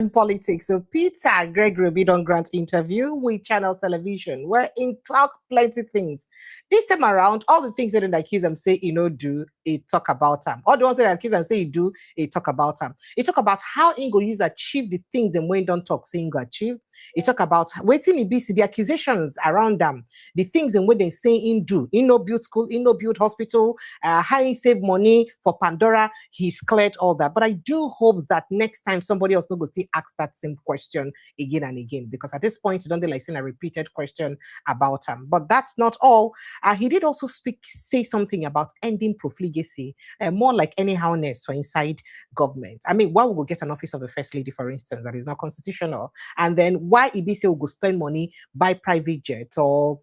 in politics. So Peter Gregory Obi don't grant interview with Channels Television, where in talk plenty things. This time around, all the things that they accuse them say do, it talk about them. All the ones that accuse them say do, it talk about them. It talk about how Ingo use achieve the things and when don't talk say Ingo achieve. It talk about waiting in BC, the accusations around them, the things and when they say in do. In no build school, in no build hospital, how he save money for Pandora, he's cleared all that. But I do hope that next time somebody else no go still ask that same question again and again, because at this point you don't like saying a repeated question about him. But that's not all. He did also say something about ending profligacy, more like anyhowness for inside government. I mean, why we will get an office of the first lady, for instance, that is not constitutional, and then why Ibise will go spend money buy private jet or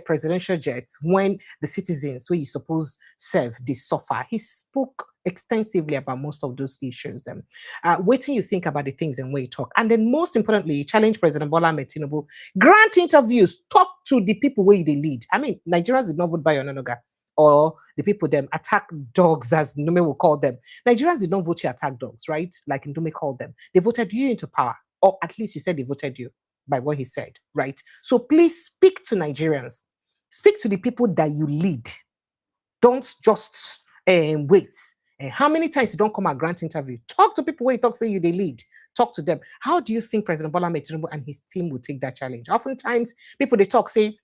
presidential jets when the citizens where you suppose serve they suffer. He spoke extensively about most of those issues. Then, wait till you think about the things and where you talk, and then most importantly, challenge President Bola Ahmed Tinubu, grant interviews, talk to the people where they lead. I mean, Nigerians did not vote by Ononoga or the people them attack dogs, as Ndume will call them. Nigerians did not vote to attack dogs, right? Like Ndume called them. They voted you into power, or at least you said they voted you by what he said, right? So please speak to Nigerians. Speak to the people that you lead. Don't just wait. How many times you don't come and grant interview? Talk to people where you talk, say you they lead. Talk to them. How do you think President Bola Ahmed Tinubu and his team will take that challenge? Oftentimes, people they talk, say,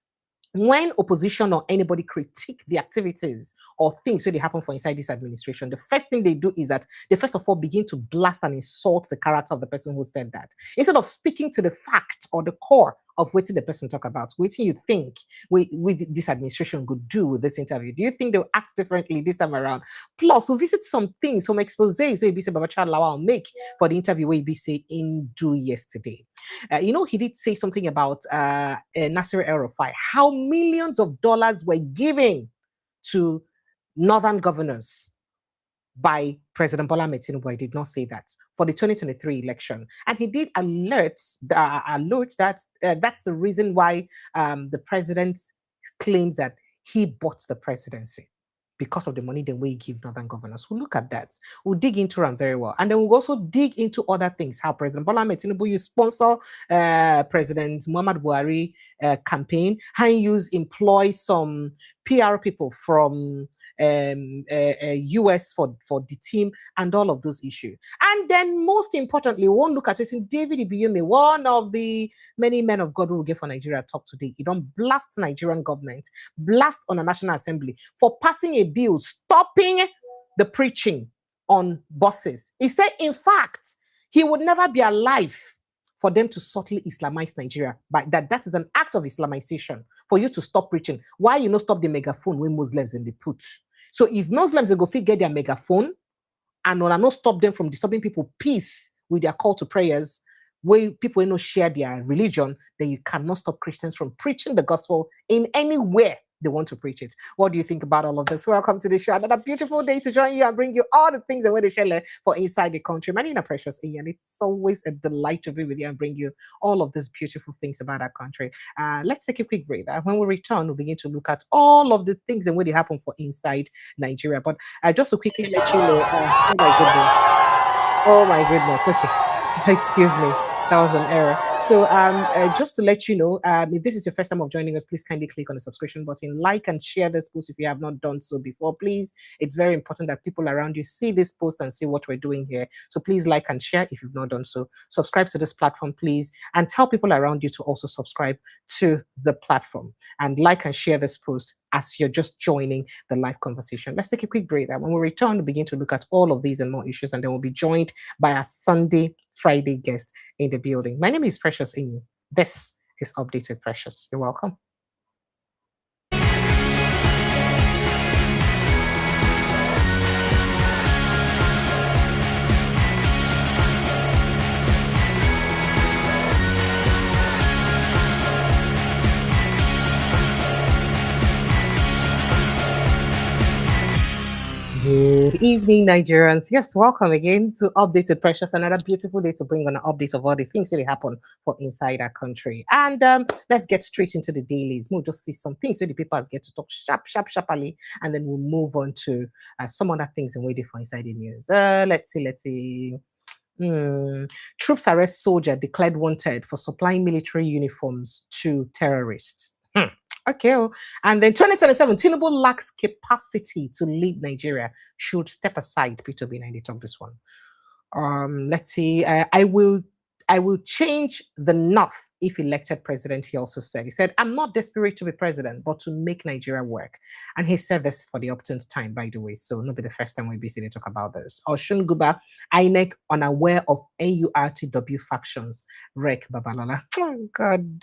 when opposition or anybody critique the activities or things that they happen for inside this administration, the first thing they do is that they first of all begin to blast and insult the character of the person who said that, instead of speaking to the fact or the core of what the person talk about. What do you think with this administration could do with this interview? Do you think they'll act differently this time around? Plus, we'll visit some things, some exposés where Ibise Babacha Lawal make for the interview where Ibise in do yesterday. He did say something about Nasir El-Rufai, how millions of dollars were given to northern governors by President Bola Ahmed Tinubu. I did not say that for the 2023 election, and he did alert that that's the reason why the president claims that he bought the presidency, because of the money the way he give northern governors. We'll look at that. We'll dig into them very well. And then we'll also dig into other things, how President Bola Ahmed Tinubu you sponsor President Muhammad Buhari campaign, how you employ some PR people from US for the team, and all of those issues. And then most importantly, we won't look at it in David Ibiyumi, one of the many men of God who will get for Nigeria talk today. He don't blast Nigerian government, blast on a National Assembly for passing a bill stopping the preaching on buses. He said, in fact, he would never be alive for them to subtly Islamize Nigeria. But that is an act of Islamization for you to stop preaching. Why you not stop the megaphone when Muslims in the put? So if Muslims they go fit get their megaphone and will not stop them from disturbing people peace with their call to prayers, where people not share their religion, then you cannot stop Christians from preaching the gospel in anywhere they want to preach it. What do you think about all of this? Welcome to the show. Another beautiful day to join you and bring you all the things that we share for inside the country. My name is Precious Ian. It's always a delight to be with you and bring you all of these beautiful things about our country. Let's take a quick break. When we return, we'll begin to look at all of the things and what they happen for inside Nigeria. But just to quickly let you know, oh my goodness. Okay, excuse me. That was an error. So just to let you know, if this is your first time of joining us, please kindly click on the subscription button, like and share this post if you have not done so before. Please, it's very important that people around you see this post and see what we're doing here. So please like and share if you've not done so. Subscribe to this platform, please, and tell people around you to also subscribe to the platform and like and share this post as you're just joining the live conversation. Let's take a quick break. And when we return, we'll begin to look at all of these and more issues, and then we'll be joined by our Friday guest in the building. My name is Precious Inyi. This is Updated Precious. You're welcome. Good evening, Nigerians. Yes, welcome again to Updated Precious. Another beautiful day to bring on an update of all the things that really happen for inside our country. And let's get straight into the dailies. We'll just see some things where the papers get to talk sharply, and then we'll move on to some other things and waiting for inside the news. Let's see. Troops arrest soldier declared wanted for supplying military uniforms to terrorists. Okay. And then 2027, Tinubu lacks capacity to lead Nigeria. Should step aside. Peter Obi, and they talk this one. Let's see. I will change the north if elected president. He also said, he said, I'm not desperate to be president, but to make Nigeria work. And he said this for the opportune time, by the way. So not be the first time we busy to talk about this. Oshun Guba, INEC unaware of NURTW factions. Rek Babalola. Oh God.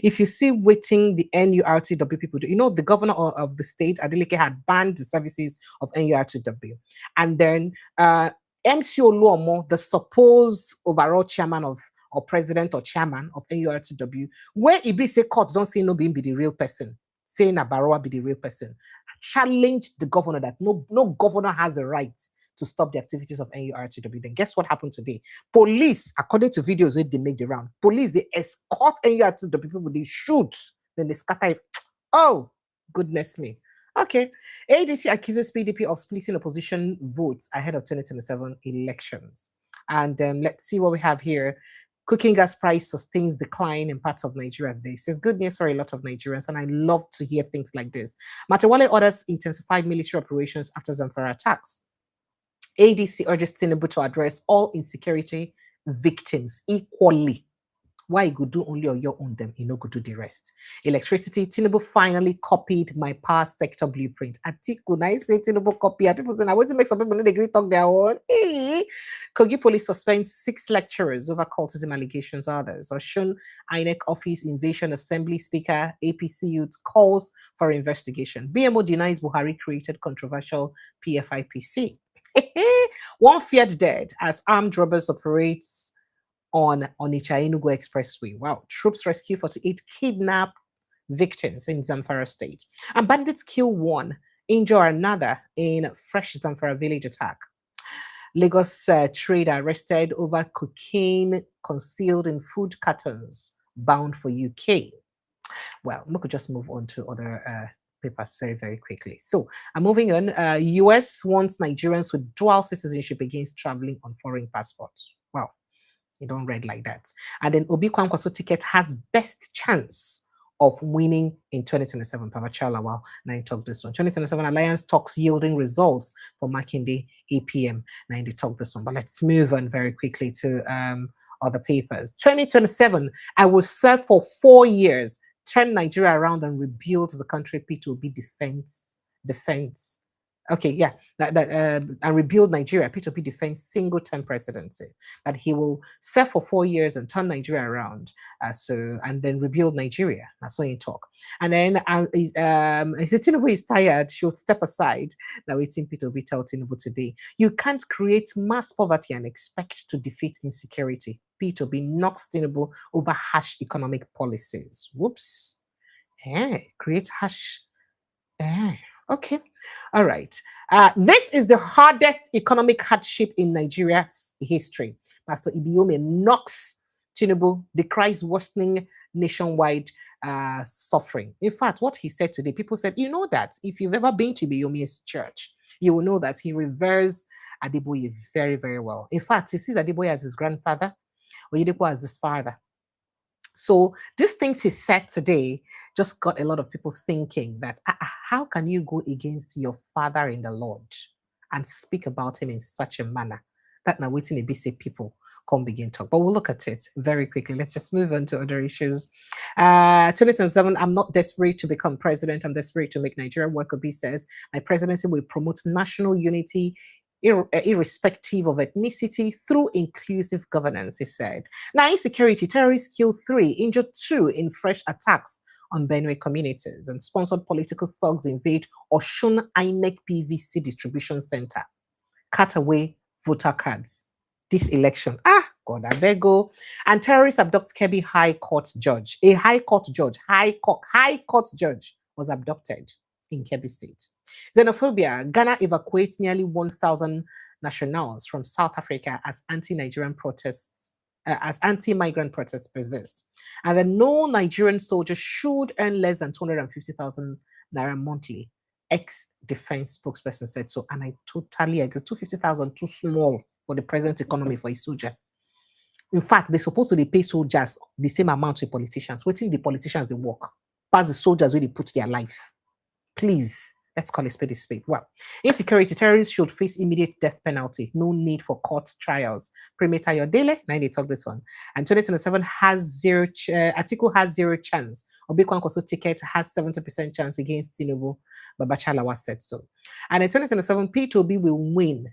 If you see waiting the NURTW people do, the governor of the state, Adeleke, had banned the services of NURTW. And then MC Oluomo, the supposed overall chairman of or president or chairman of NURTW, where Ibi say court don't say no being be the real person, saying Abaroa be the real person, challenged the governor that no governor has the right to stop the activities of NURTW. Then guess what happened today? Police, according to videos where they make the round, police, they escort NURTW people, they shoot, then they scatter it. Oh, goodness me. Okay. ADC accuses PDP of splitting opposition votes ahead of 2027 elections. And let's see what we have here. Cooking gas price sustains decline in parts of Nigeria. This is good news for a lot of Nigerians, and I love to hear things like this. Matawale orders intensified military operations after Zamfara attacks. ADC urges Tinubu to address all insecurity victims equally. Why you could do only on your own them, you know, go do the rest. Electricity, Tinubu finally copied my power sector blueprint. Atiku, I say Tinubu copy. People say, I want to make some people agree talk their own. Hey. Kogi police suspends 6 lecturers over cultism allegations. Others. Oshun INEC office invasion assembly speaker, APC youth calls for investigation. BMO denies Buhari created controversial PFIPC. One feared dead as armed robbers operates on Onitsha Enugu Expressway. Wow. Troops rescue 48 kidnapped victims in Zamfara state. And bandits kill one, injure another in fresh Zamfara village attack. Lagos trader arrested over cocaine concealed in food cartons bound for UK. Well, we could just move on to other papers very, very quickly. So I'm moving on. US wants Nigerians with dual citizenship against traveling on foreign passports. Well, you don't read like that. And then Obi Kwankwaso ticket has best chance of winning in 2027. Pavachala, well, now talk this one. 2027 Alliance talks yielding results for Makinde APM. Now they talk this one. But let's move on very quickly to other papers. 2027, I will serve for 4 years, turn Nigeria around and rebuild the country. Peter Obi defense. Okay, yeah, and rebuild Nigeria. Peter Obi defends single-term presidency, that he will serve for 4 years and turn Nigeria around, and then rebuild Nigeria. That's what you talk. And then Tinubu is tired, she'll step aside. Now it's in Peter Obi tell Tinubu today, you can't create mass poverty and expect to defeat insecurity. Peter Obi knocks Tinubu over harsh economic policies. Whoops. Create harsh. Okay. All right. This is the hardest economic hardship in Nigeria's history. Pastor Ibiome knocks Tinubu, decries worsening nationwide suffering. In fact, what he said today, people said, you know that if you've ever been to Ibiyome's church, you will know that he reveres Adeboye very, very well. In fact, he sees Adeboye as his grandfather, Oyedepo as his father. So these things he said today just got a lot of people thinking that how can you go against your father in the Lord and speak about him in such a manner? That now waiting a bit people come begin talk. But we'll look at it very quickly. Let's just move on to other issues. 2027, I'm not desperate to become president. I'm desperate to make Nigeria work. Obi says my presidency will promote national unity irrespective of ethnicity through inclusive governance, he said. Now, insecurity, terrorists killed 3, injured 2 in fresh attacks on Benue communities, and sponsored political thugs invade Oshun INEC PVC distribution center. Cut away voter cards. This election. God, I beg go. And terrorists abduct Kebbi High Court judge. A High Court judge was abducted in Kebbi State. Xenophobia. Ghana evacuates nearly 1,000 nationals from South Africa as anti-migrant protests persist. And then no Nigerian soldier should earn less than 250,000 naira monthly. Ex-defense spokesperson said so, and I totally agree. 250,000 too small. for the present economy for a soldier. In fact, they're supposed to pay soldiers the same amount to politicians. Waiting the politicians they work, pass the soldiers where they put their life. Please, let's call a spade a spade. Well, insecurity, terrorists should face immediate death penalty. No need for court trials. Premier Ayodele, now they talk this one. And 2027 has zero, Atiku has zero chance. Obikwan Koso ticket has 70% chance against Tinubu. Babachalawa said so. And in 2027, Peter Obi will win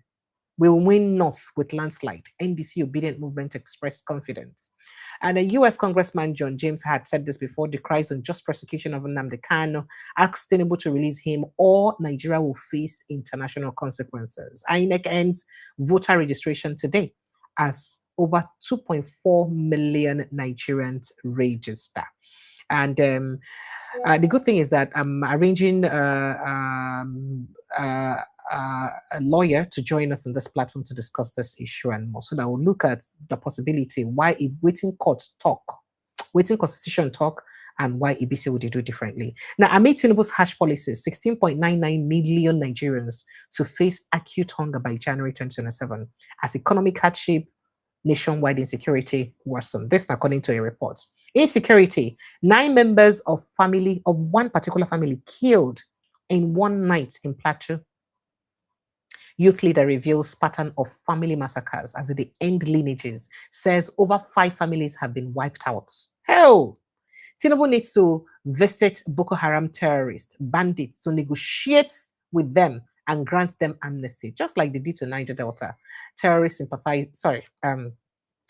North with landslide. NDC Obedient Movement expressed confidence. And a U.S. Congressman John James had said this before, decries unjust prosecution of Nnamdi Kanu, asked Tinubu to release him or Nigeria will face international consequences. INEC ends voter registration today as over 2.4 million Nigerians register. And the good thing is that I'm arranging a lawyer to join us on this platform to discuss this issue and more, so that we'll look at the possibility why a waiting constitution talk, and why EBC would do differently. Now, amid Tinubu's harsh policies, 16.99 million Nigerians to face acute hunger by January 2027 as economic hardship, nationwide insecurity worsen. This according to a report. Insecurity, 9 members of one particular family killed in one night in Plateau. Youth leader reveals pattern of family massacres as they end lineages, says over 5 families have been wiped out. Hell! Tinubu needs to visit Boko Haram terrorists, bandits, to negotiate with them and grant them amnesty, just like they did to Niger Delta. Terrorist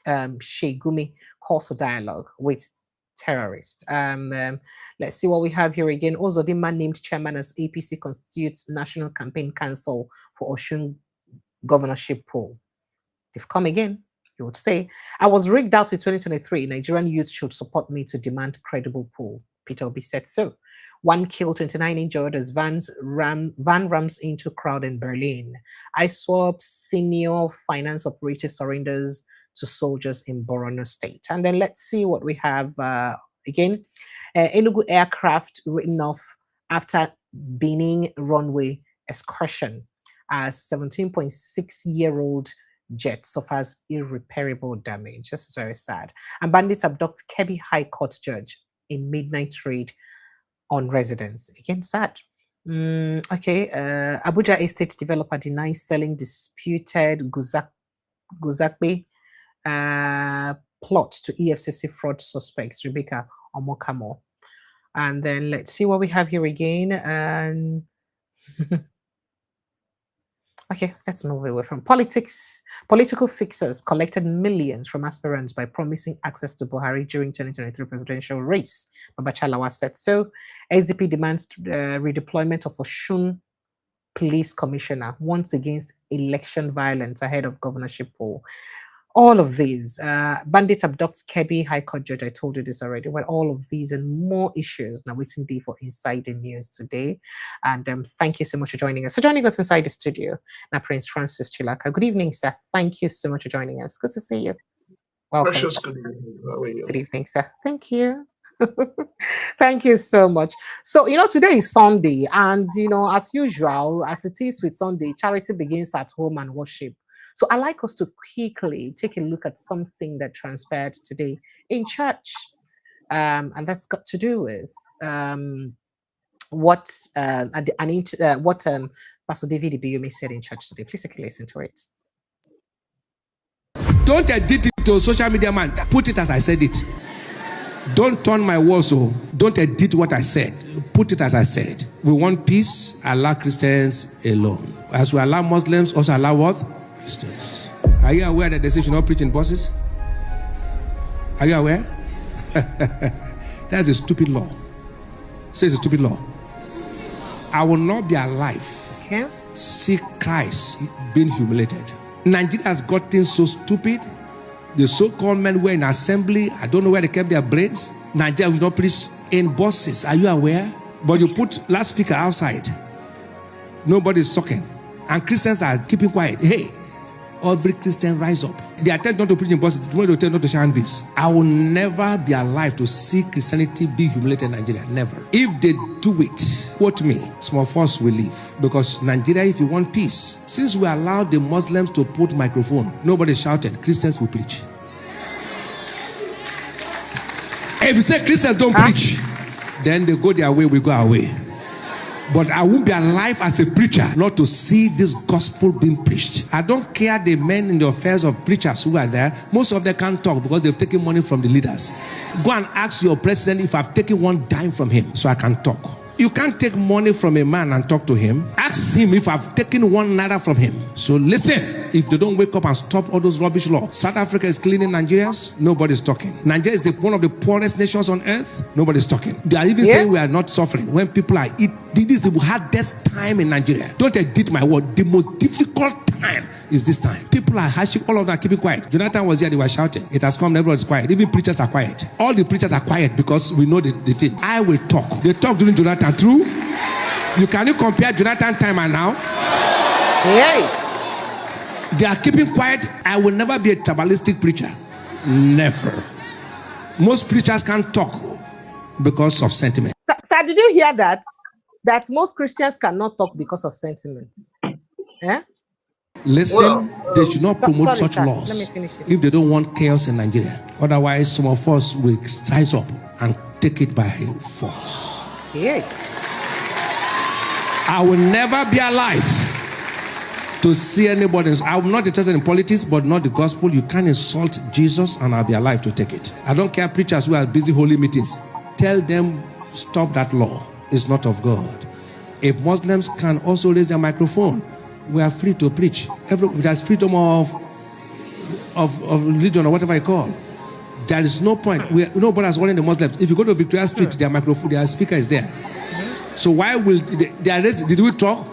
Shegumi calls for dialogue with terrorists. Let's see what we have here again. Ozodinma named chairman as APC constitutes National Campaign Council for Osun governorship poll. They've come again. You would say, I was rigged out in 2023. Nigerian youth should support me to demand credible poll. Peter Obi said so. 1 killed, 29 injured as van rams into crowd in Berlin. ISWAP senior finance operative surrenders to soldiers in Borno State. And then let's see what we have again. Enugu aircraft written off after Benin runway excursion. As 17.6-year-old jet suffers irreparable damage. This is very sad. And bandits abduct Kebbi High Court judge in midnight raid on residents. Again, sad. Abuja estate developer denies selling disputed Guzakbe plot to EFCC fraud suspect Rebecca Omokamo. And then let's see what we have here again. And okay, let's move away from politics. Political fixers collected millions from aspirants by promising access to Buhari during 2023 presidential race. Babachalawa said so. SDP demands redeployment of Osun police commissioner, once against election violence ahead of governorship poll. All of these, bandits abduct Kebbi High Court judge, I told you this already. Well, all of these and more issues now waiting there for Inside the News today. And thank you so much for joining us. So joining us inside the studio, now Prince Francis Chilaka. Good evening, sir. Thank you so much for joining us. Good to see you. Welcome. Precious, good evening. How are you? Good evening, sir. Thank you. Thank you so much. So, today is Sunday, and, as usual, as it is with Sunday, charity begins at home and worship. So I'd like us to quickly take a look at something that transpired today in church. And that's got to do with what Pastor David Ibiyumi said in church today. Please take a listen to it. Don't edit it to social media, man. Put it as I said it. Don't turn my words, so don't edit what I said. Put it as I said. We want peace. Allow Christians alone. As we allow Muslims, also allow what? Christians. Are you aware that they say you should not preach in buses? Are you aware? That's a stupid law. Say it's a stupid law. I will not be alive. Okay. See Christ being humiliated. Nigeria has gotten so stupid. The so-called men were in assembly. I don't know where they kept their brains. Nigeria will not preach in buses. Are you aware? But you put loudspeaker outside. Nobody's talking. And Christians are keeping quiet. Hey, every Christian rise up. They attempt not to preach in buses. Tomorrow they attempt not to shine this. I will never be alive to see Christianity be humiliated in Nigeria. Never. If they do it, quote me, some of us will leave. Because Nigeria, if you want peace, since we allowed the Muslims to put microphone, nobody shouted, Christians will preach. If you say Christians don't preach, then they go their way, we go our way. But I won't be alive as a preacher not to see this gospel being preached. I don't care the men in the affairs of preachers who are there. Most of them can't talk because they've taken money from the leaders. Go and ask your president if I've taken one dime from him so I can talk. You can't take money from a man and talk to him. Ask him if I've taken one naira from him. So listen, if they don't wake up and stop all those rubbish laws. South Africa is cleaning Nigerians. Nobody's talking. Nigeria is one of the poorest nations on earth. Nobody's talking. They are even saying we are not suffering. When people are eating, this is the hardest time in Nigeria. Don't edit my word. The most difficult time is this time. People are hashing, all of them are keeping quiet. Jonathan was here, they were shouting. It has come, everyone's quiet. Even preachers are quiet. All the preachers are quiet because we know the thing. I will talk. They talk during Jonathan. True? Can you compare Jonathan time and now? Hey. They are keeping quiet. I will never be a tribalistic preacher. Never. Most preachers can't talk because of sentiment. Sir, did you hear that? That most Christians cannot talk because of sentiments. Listen, they should not promote such sir. laws Let me finish it. if they don't want chaos in Nigeria. Otherwise, some of us will rise up and take it by force. Yeah. I will never be alive to see anybody. I'm not interested in politics, but not the gospel. You can't insult Jesus and I'll be alive to take it. I don't care preachers who are busy holy meetings. Tell them, stop that law. It's not of God. If Muslims can also raise their microphone, we are free to preach. There's freedom of religion or whatever I call. There is no point. Nobody has warning the Muslims. If you go to Victoria Street, their microphone, their speaker is there. So why will did we talk?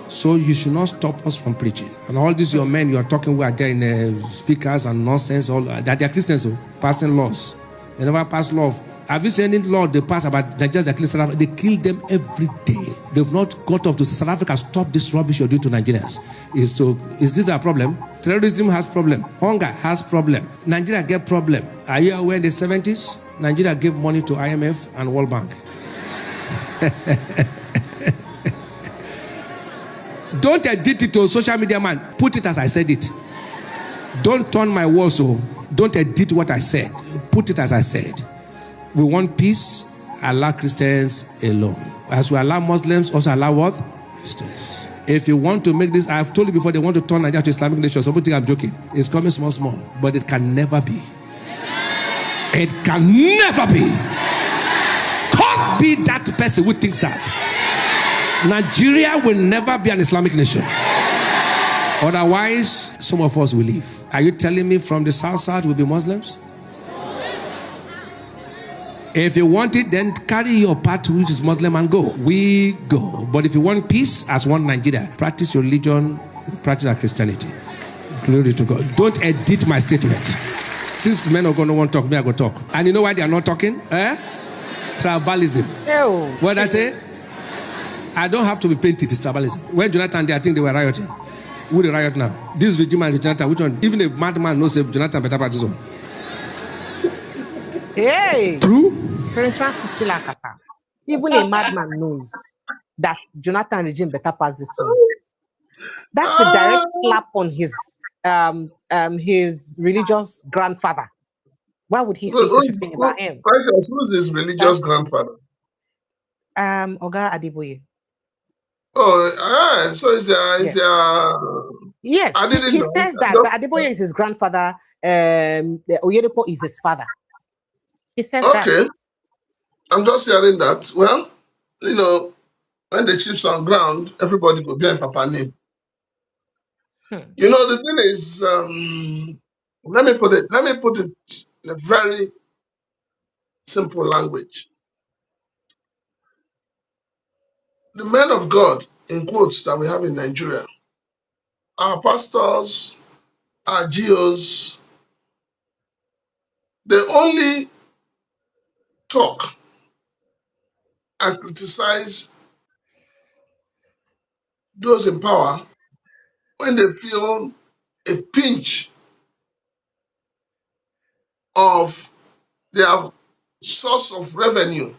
So you should not stop us from preaching. And all these your men you are talking who are there in speakers and nonsense, all that they are Christians passing laws. They never pass law. Have you seen any law they pass about Nigerians that kill South Africa? They kill them every day. They've not got up to South Africa. Stop this rubbish you're doing to Nigerians. Is this a problem? Terrorism has problem. Hunger has problem. Nigeria get problem. Are you aware in the 70s? Nigeria gave money to IMF and World Bank. Don't edit it to a social media man. Put it as I said it. Don't turn my words so. Don't edit what I said. Put it as I said. We want peace. Allow Christians alone. As we allow Muslims, also allow what? Christians. If you want to make this, I've told you before, they want to turn Nigeria to Islamic nation. Some people think I'm joking. It's coming small, but it can never be. It can never be. Can't be that person who thinks that. Nigeria will never be an Islamic nation. Otherwise, some of us will leave. Are you telling me from the south side will be Muslims? If you want it, then carry your part which is Muslim and go. We go. But if you want peace as one Nigeria, practice your religion, practice our Christianity. Glory to God. Don't edit my statement. Since men are going to want to talk, me I go talk. And you know why they are not talking? Tribalism. Ew. What did I say? I don't have to be painted. It's tribalism. When Jonathan did, I think they were rioting. Who they riot now? This regime and Jonathan, which one? Even a madman knows if Jonathan better practice on. Hey. True? Prince Francis Chilakasa. Even a madman knows that Jonathan regime better pass this one. That's a direct slap on his religious grandfather. Why would he say such a thing about him? Who's his religious grandfather? Oga Adeboye. Oh, so is yes. I didn't He know. says that Adeboye is his grandfather. Oyedepo is his father. He says that. Okay. I'm just hearing that. Well, when the chips on ground, everybody go behind Papa name. The thing is, let me put it in a very simple language. The men of God, in quotes, that we have in Nigeria, our pastors, our GOs, they only talk and criticize those in power when they feel a pinch of their source of revenue,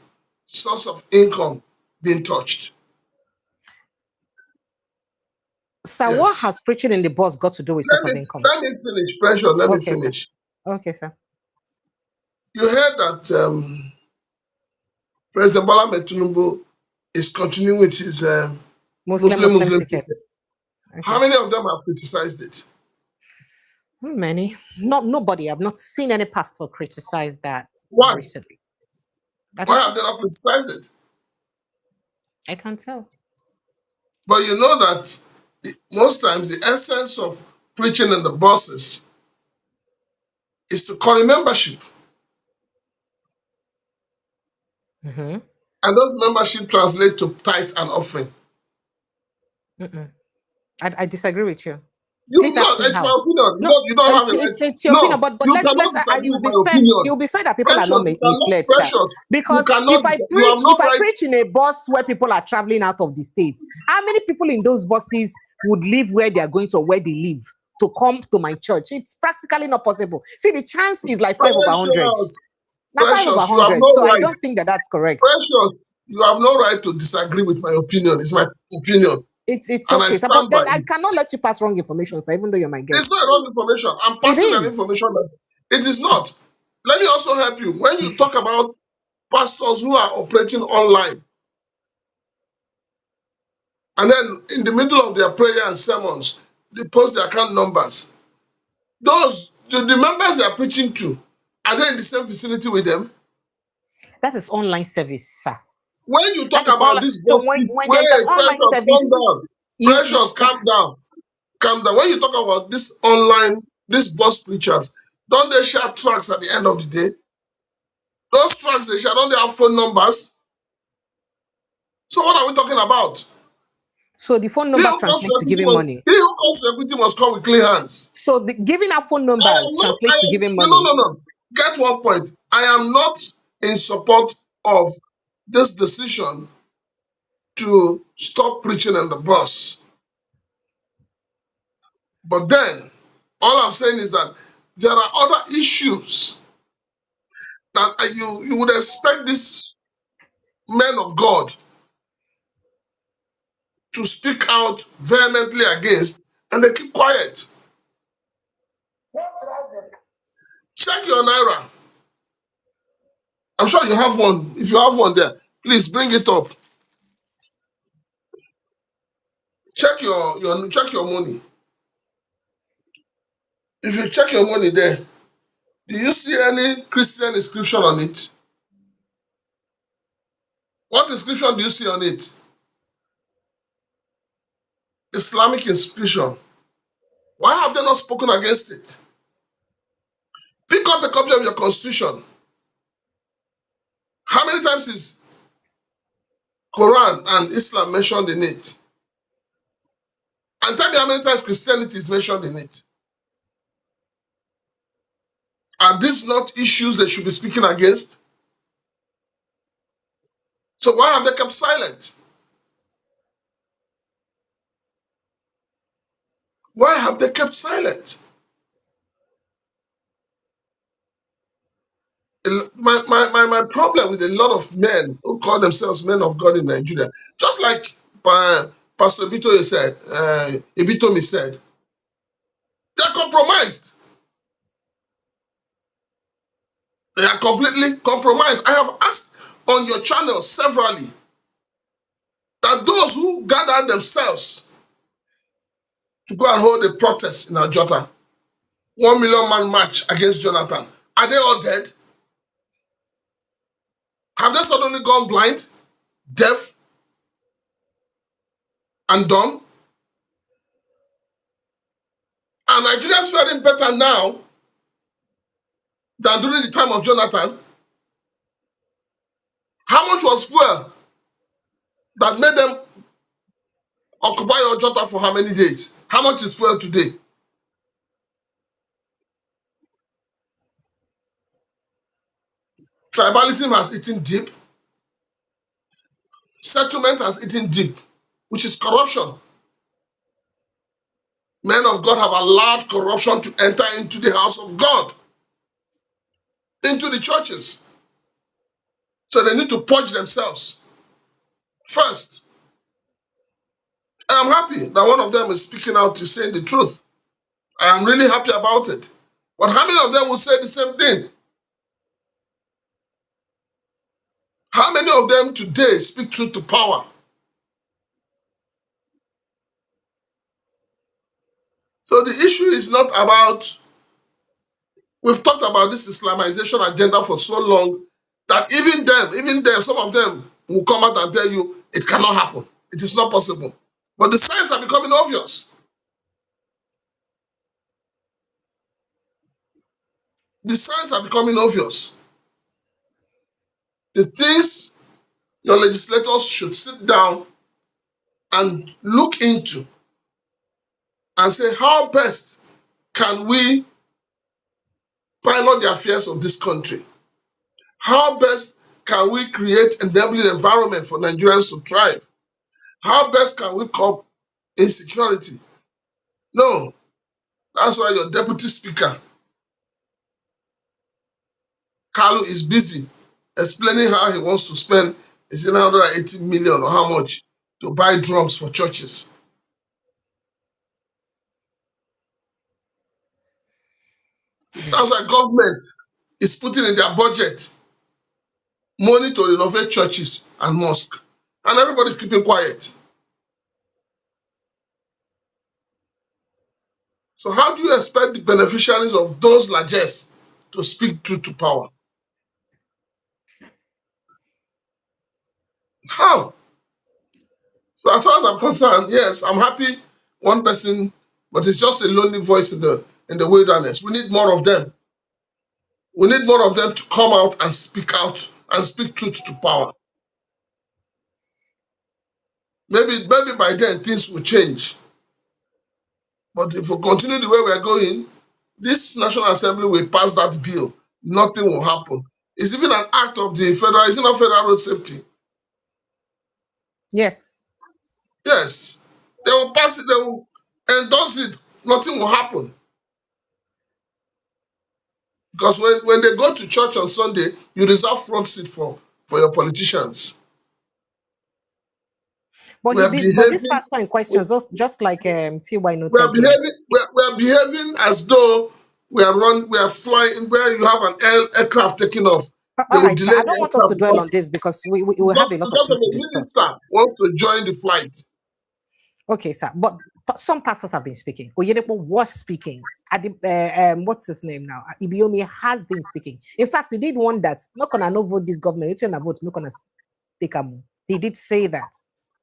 source of income being touched. Sir, what Yes. has preaching in the bus got to do with source of income? Let me finish. Pressure. Let me Okay, sir. finish. Okay, sir. You heard that President Tinubu is continuing with his Muslim Ticket. ticket. Okay. How many of them have criticized it? Many. Nobody. I've not seen any pastor criticize that Why? recently. Why have they not criticized it? I can't tell. But you know that most times the essence of preaching in the buses is to call a membership. Mm-hmm. And those membership translate to tithe and offering. I disagree with you. You Please no, ask me it's how. my opinion. No, You don't have a right. it's your opinion, No, but you let's cannot disagree you'll with my be fair. opinion. You'll be fair that people are Precious, not you cannot, misled, sir. precious. Because You cannot. if You have no I right. preach in a bus where people are traveling out of the states, how many people in those buses would live where they are going to or where they live to come to my church? It's practically not possible. See, the chance is like 5 over 100. Now 5 over Precious, you have 100. no So I right. don't think that that's correct. Precious, you have no right to disagree with my opinion. It's my opinion. It's And I okay, sir, stand but then by I it. cannot let you pass wrong information, sir, even though you're my guest. It's not wrong information. I'm It passing an is. information that it is not. Let me also help you. When you talk about pastors who are operating online, and then in the middle of their prayer and sermons, they post their account numbers. The members they are preaching to, are they in the same vicinity with them? That is online service, sir. When you talk That is about online. this So gospel, when there's an wait, online Precious, calm service, down. Precious, calm down. Calm down. When you talk about this online, these bus preachers, don't they share tracks at the end of the day? Those tracks they share, don't they have phone numbers? So what are we talking about? so the phone He numbers who comes translate to to equity giving must, money. he who comes to equity must come with clean hands. So giving out phone I numbers am not, translates to giving money. no. Get one point. I am not in support of this decision to stop preaching in the bus. But then, all I'm saying is that there are other issues that you would expect these men of God to speak out vehemently against, and they keep quiet. Check your Naira. I'm sure you have one. If you have one there, please bring it up. Check your money. If you check your money there, do you see any Christian inscription on it? What inscription do you see on it? Islamic inscription. Why have they not spoken against it? Pick up a copy of your constitution. How many times is Quran and Islam mentioned in it? And tell me how many times Christianity is mentioned in it. Are these not issues they should be speaking against? So why have they kept silent? Why have they kept silent? My problem with a lot of men who call themselves men of God in Nigeria, just like Pastor Ebitomi said, they're compromised. They are completely compromised. I have asked on your channel severally that those who gather themselves to go and hold a protest in Ajota, 1 million man march against Jonathan, are they all dead? Have they suddenly gone blind, deaf, and dumb? Are Nigerians faring better now than during the time of Jonathan? How much was fuel that made them occupy Ojota for how many days? How much is fuel today? Tribalism has eaten deep. Settlement has eaten deep, which is corruption. Men of God have allowed corruption to enter into the house of God, into the churches. So they need to purge themselves First, I am happy that one of them is speaking out to saying the truth. I am really happy about it. But how many of them will say the same thing? How many of them today speak truth to power? So the issue is not about, we've talked about this Islamization agenda for so long that even them, some of them will come out and tell you it cannot happen. It is not possible. But the signs are becoming obvious. The signs are becoming obvious. The things your legislators should sit down and look into and say, how best can we pilot the affairs of this country? How best can we create an enabling environment for Nigerians to thrive? How best can we curb insecurity? No, that's why your deputy speaker, Kalu, is busy explaining how he wants to spend his 980 million or how much to buy drums for churches. That's why government is putting in their budget money to renovate churches and mosques. And everybody's keeping quiet. So how do you expect the beneficiaries of those largesse to speak truth to power? How? So as far as I'm concerned, yes, I'm happy one person, but it's just a lonely voice in the wilderness. We need more of them. We need more of them to come out and speak truth to power. Maybe by then things will change. But if we continue the way we are going, this National Assembly will pass that bill. Nothing will happen. It's even an act of the federal, is it not federal road safety? Yes. Yes. They will pass it, they will endorse it. Nothing will happen. Because when they go to church on Sunday, you reserve front seat for your politicians. But this pastor in question, just like TY noted, we are behaving as though we are flying where you have an aircraft taking off. All right, sir, I don't want us to dwell on this because we will have a lot of things to discuss. The minister wants to join the flight. Okay, sir, but some pastors have been speaking. Oyedepo was speaking. What's his name now? Ibiomi has been speaking. In fact, he did one that not gonna no vote this government. It's gonna vote. Not gonna take a move. He did say that.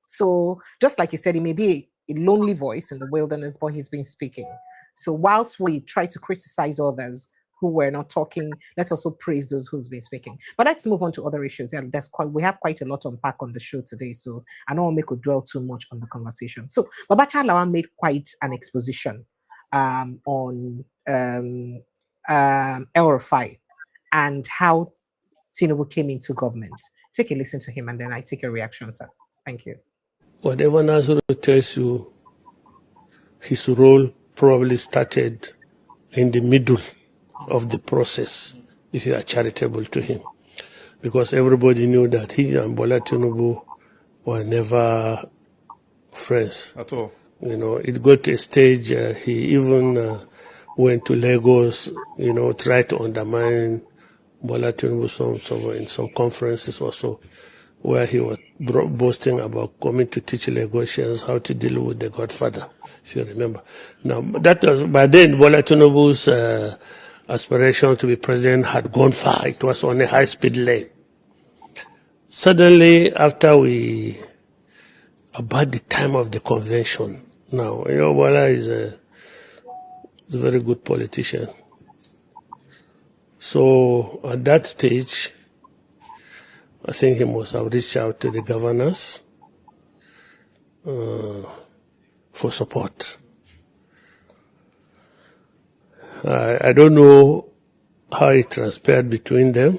So just like he said, he may be a lonely voice in the wilderness, but he's been speaking. So whilst we try to criticize others who were not talking, let's also praise those who's been speaking. But let's move on to other issues. Yeah, we have quite a lot to unpack on the show today, so I don't want to make us dwell too much on the conversation. So Babacha Lawan made quite an exposition on El-Rufai and how Tinubu came into government. Take a listen to him and then I take a reaction, sir. Thank you. Whatever Nazaro tells you, his role probably started in the middle of the process, if you are charitable to him. Because everybody knew that he and Bola Tinubu were never friends. At all. You know, it got to a stage, he even went to Lagos, you know, tried to undermine Bola Tinubu in some conferences or so, where he was boasting about coming to teach Lagosians how to deal with the Godfather, if you remember. Now, that was, by then, Bola Tinubu's aspiration to be president had gone far. It was on a high-speed lane. Suddenly, about the time of the convention, now, you know, Bola is a very good politician. So, at that stage, I think he must have reached out to the governors for support. I don't know how it transpired between them,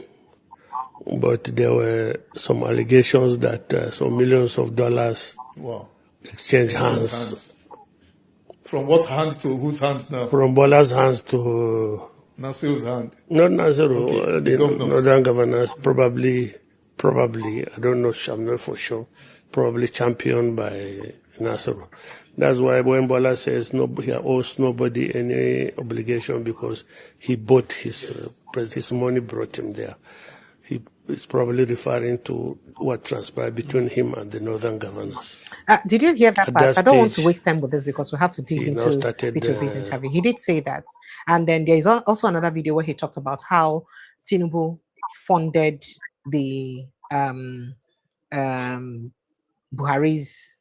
but there were some allegations that some millions of dollars exchanged hands. From what hand to whose hand now? From Bola's hands to Nasiru's hand. Not Nasiru, Okay, the northern governors, probably, I don't know, I'm not for sure. probably championed by Nasser. That's why when Bola says he owes nobody any obligation because he bought his money brought him there. He is probably referring to what transpired between him and the northern governors. Did you hear that At part? that I don't want to stage, waste time with this because we have to dig he now into started. Peter Obi's interview. He did say that. And then there is also another video where he talked about how Tinubu funded the Buhari's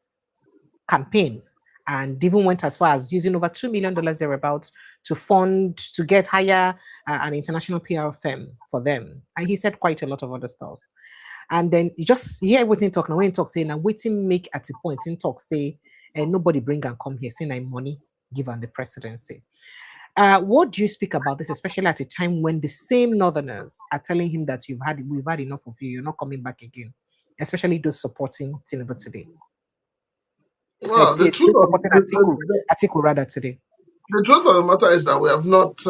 campaign and even went as far as using over $2 million thereabouts to get hire an international PR firm for them. And he said quite a lot of other stuff. And then you just hear everything talk. Now when he talk say now waiting make at a point in talk say nobody bring and come here saying I'm money given the presidency. What do you speak about this, especially at a time when the same northerners are telling him that we've had enough of you, you're not coming back again, especially those supporting Tinubu today? Well, the truth Those of supporting Atiku rather today. the truth of the matter is that we have not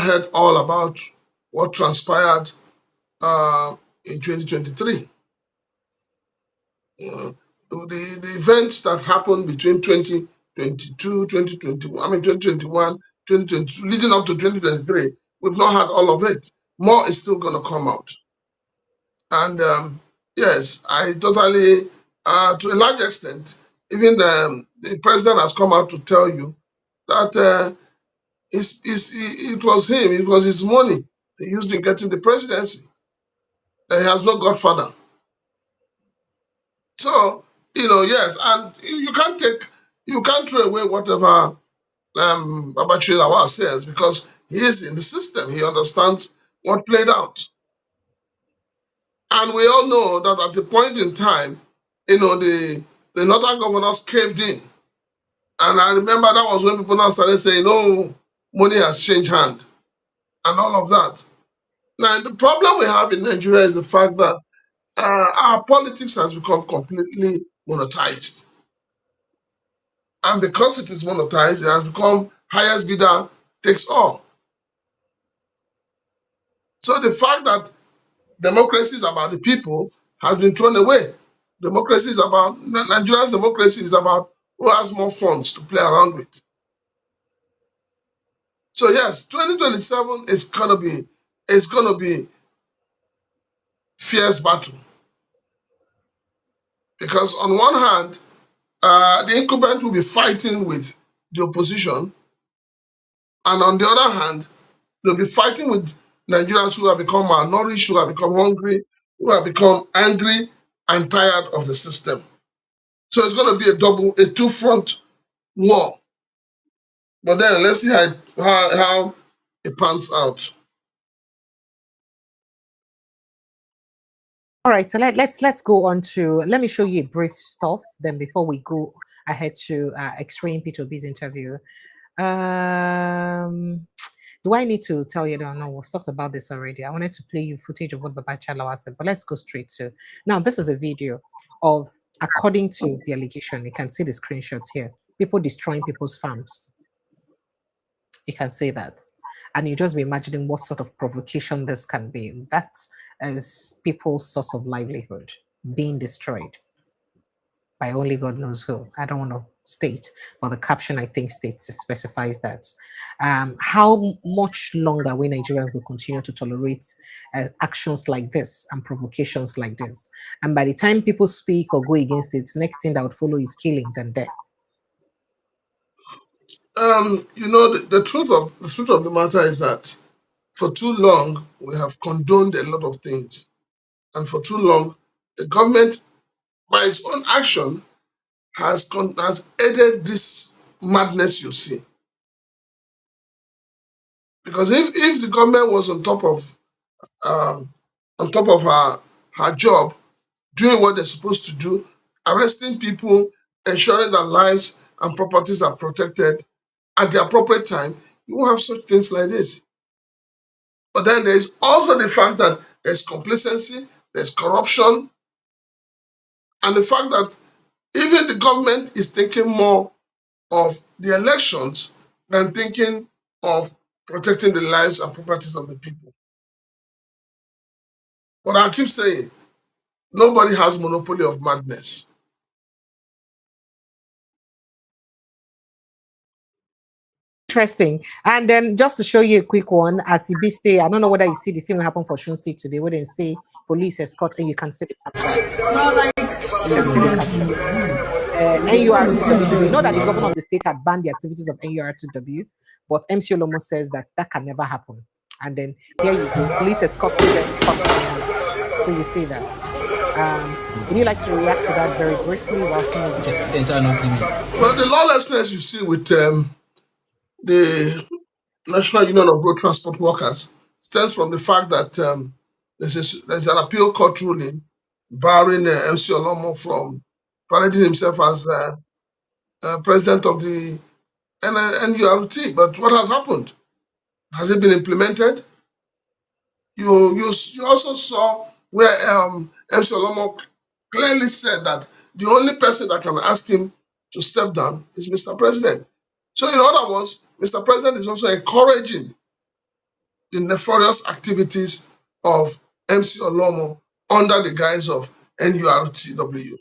heard all about what transpired in 2023. The events that happened between 2022, 2021, 2022, leading up to 2023, we've not had all of it. More is still going to come out. And yes, I totally, to a large extent, even the president has come out to tell you that it was him, it was his money he used in getting the presidency. He has no godfather. So, yes, and you can't throw away whatever Babachir Lawal says because he is in the system. He understands what played out. And we all know that at the point in time, the northern governors caved in. And I remember that was when people now started saying, oh, money has changed hand and all of that. Now, the problem we have in Nigeria is the fact that our politics has become completely monetized. And because it is monetized, it has become highest bidder takes all. So the fact that democracy is about the people has been thrown away. Nigeria's democracy is about who has more funds to play around with. So yes, 2027 is gonna be fierce battle. Because on one hand, the incumbent will be fighting with the opposition, and on the other hand, they'll be fighting with Nigerians who have become malnourished, who have become hungry, who have become angry and tired of the system. So it's going to be a two-front war. But then let's see how it pans out. All right, so let's go on to, let me show you a brief stuff. Then before we go ahead to extreme Peter Obi's interview, do I need to tell you that? No, we've talked about this already. I wanted to play you footage of what Babachir Lawal said, but let's go straight to, now this is a video of, according to the allegation, you can see the screenshots here, people destroying people's farms. You can say that. And you just be imagining what sort of provocation this can be. That is people's source of livelihood being destroyed by only God knows who. I don't want to state, but the caption I think specifies that. How much longer we Nigerians will continue to tolerate actions like this and provocations like this? And by the time people speak or go against it, next thing that would follow is killings and death. The truth of the matter is that for too long we have condoned a lot of things, and for too long the government, by its own action, has aided this madness you see. Because if the government was on top of her job, doing what they're supposed to do, arresting people, ensuring that lives and properties are protected at the appropriate time, you won't have such things like this. But then there's also the fact that there's complacency, there's corruption, and the fact that even the government is thinking more of the elections than thinking of protecting the lives and properties of the people. But I keep saying, Nobody has monopoly of madness. Interesting. And then just to show you a quick one, as he be say, I don't know whether you see the same will happen for Shun State today, where they say police escort and you can see the caption. You can see the caption. NURTW. We know that the governor of the state had banned the activities of NURTW, but MC Olomo says that can never happen. And then here you go, police escorting them. So you say that. Would you like to react to that very briefly while someone will just Well, the lawlessness you see with the National Union of Road Transport Workers stems from the fact that there's an appeal court ruling barring MC Olomo from parading himself as president of the NURT. But what has happened? Has it been implemented? You also saw where MC Olomo clearly said that the only person that can ask him to step down is Mr. President. So in other words, Mr. President is also encouraging the nefarious activities of MC Olomo under the guise of NURTW.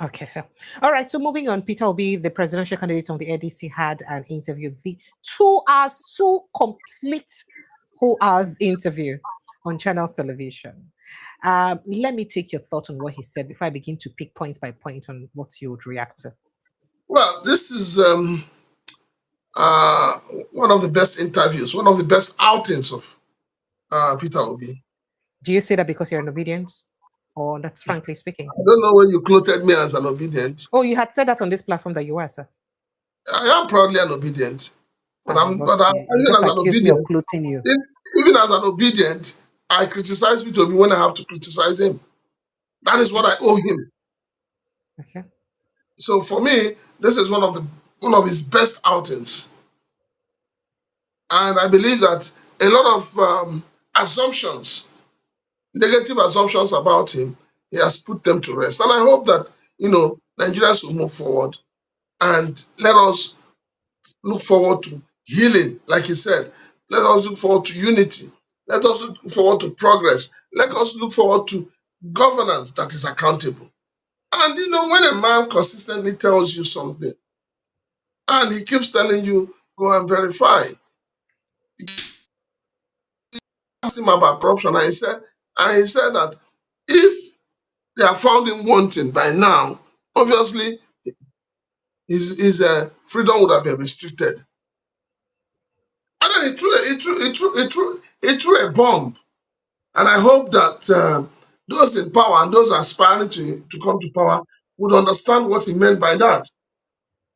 Okay, so all right. So moving on, Peter Obi, the presidential candidate on the ADC, had an interview, the 2 hours, 2 complete whole hours interview on Channels Television. Let me take your thought on what he said before I begin to pick point by point on what you would react to. Well, this is one of the best interviews, one of the best outings of Peter Obi. Do you say that because you're an obedience? Or that's frankly speaking? I don't know when you quoted me as an obedient. Oh, you had said that on this platform that you were, sir. I am proudly an obedient. But I'm even as an obedient. You. Even as an obedient, I criticize Peter Obi when I have to criticize him. That is what I owe him. Okay. So for me, this is one of his best outings. And I believe that a lot of assumptions, negative assumptions about him, he has put them to rest. And I hope that, Nigerians will move forward and let us look forward to healing, like he said. Let us look forward to unity. Let us look forward to progress. Let us look forward to governance that is accountable. And, when a man consistently tells you something and he keeps telling you, go and verify. Asked him about corruption and he said that if they are found him wanting by now, obviously his freedom would have been restricted. And then he threw a bomb. And I hope that those in power and those aspiring to come to power would understand what he meant by that.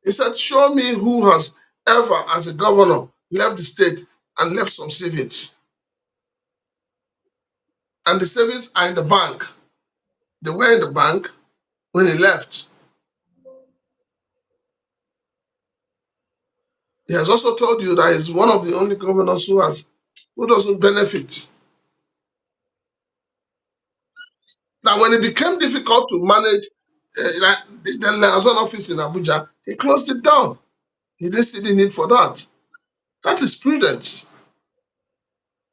He said, show me who has ever, as a governor, left the state and left some savings. And the savings are in the bank. They were in the bank when he left. He has also told you that he's one of the only governors who doesn't benefit. Now, when it became difficult to manage the liaison office in Abuja, he closed it down. He didn't see the need for that. That is prudence.